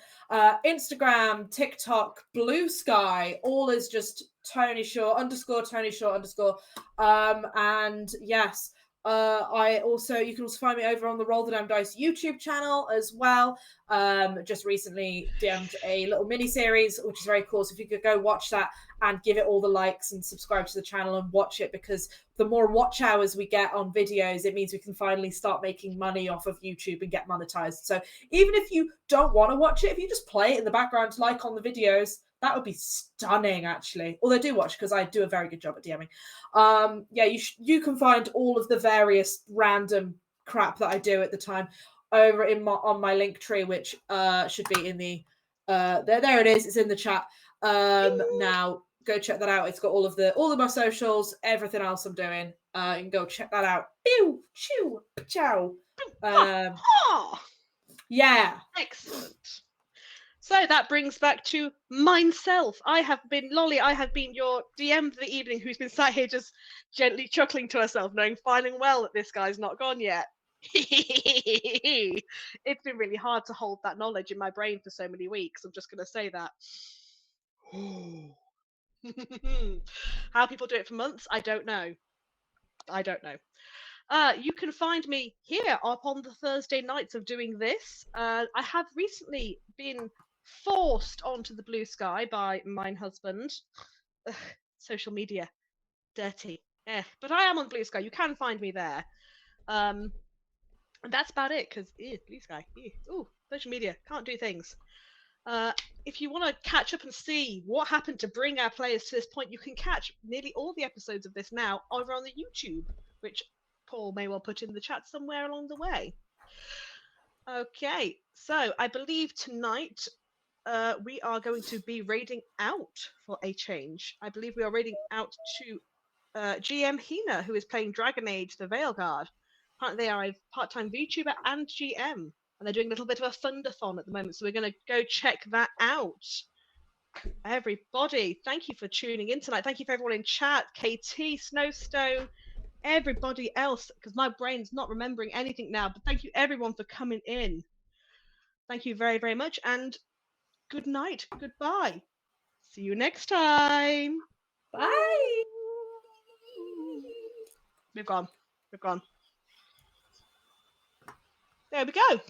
Instagram, TikTok, Blue Sky. All is just Tony Shaw _. And yes. You can also find me over on the Roll the Damn Dice YouTube channel as well. Just recently DM'd a little mini series, which is very cool. So if you could go watch that and give it all the likes and subscribe to the channel and watch it, because the more watch hours we get on videos, it means we can finally start making money off of YouTube and get monetized. So even if you don't want to watch it, if you just play it in the background, like on the videos, that would be stunning, actually. Although do watch, because I do a very good job at DMing. You can find all of the various random crap that I do at the time over on my link tree, which should be in the there it is. It's in the chat. Now go check that out. It's got all of my socials, everything else I'm doing. You can go check that out. Pew, chew, ciao. Yeah. Excellent. So that brings back to myself. I have been Lolly. I have been your DM for the evening, who's been sat here just gently chuckling to herself, knowing fine and well that this guy's not gone yet. It's been really hard to hold that knowledge in my brain for so many weeks. I'm just going to say that. How people do it for months, I don't know. You can find me here upon the Thursday nights of doing this. I have recently been forced onto the Blue Sky by mine husband. Ugh, social media, dirty. But I am on Blue Sky. You can find me there. And that's about it, because Blue Sky. Ooh, social media, can't do things. If you want to catch up and see what happened to bring our players to this point, you can catch nearly all the episodes of this now over on the YouTube, which Paul may well put in the chat somewhere along the way. Okay, so I believe tonight we are going to be raiding out for a change. I believe we are raiding out to GM Hina, who is playing Dragon Age, the Veilguard. Apparently they are a part-time VTuber and GM, and they're doing a little bit of a fundathon at the moment, so we're going to go check that out. Everybody, thank you for tuning in tonight. Thank you for everyone in chat, KT, Snowstone, everybody else, because my brain's not remembering anything now, but thank you everyone for coming in. Thank you very, very much, and good night, goodbye. See you next time. Bye. We've gone. There we go.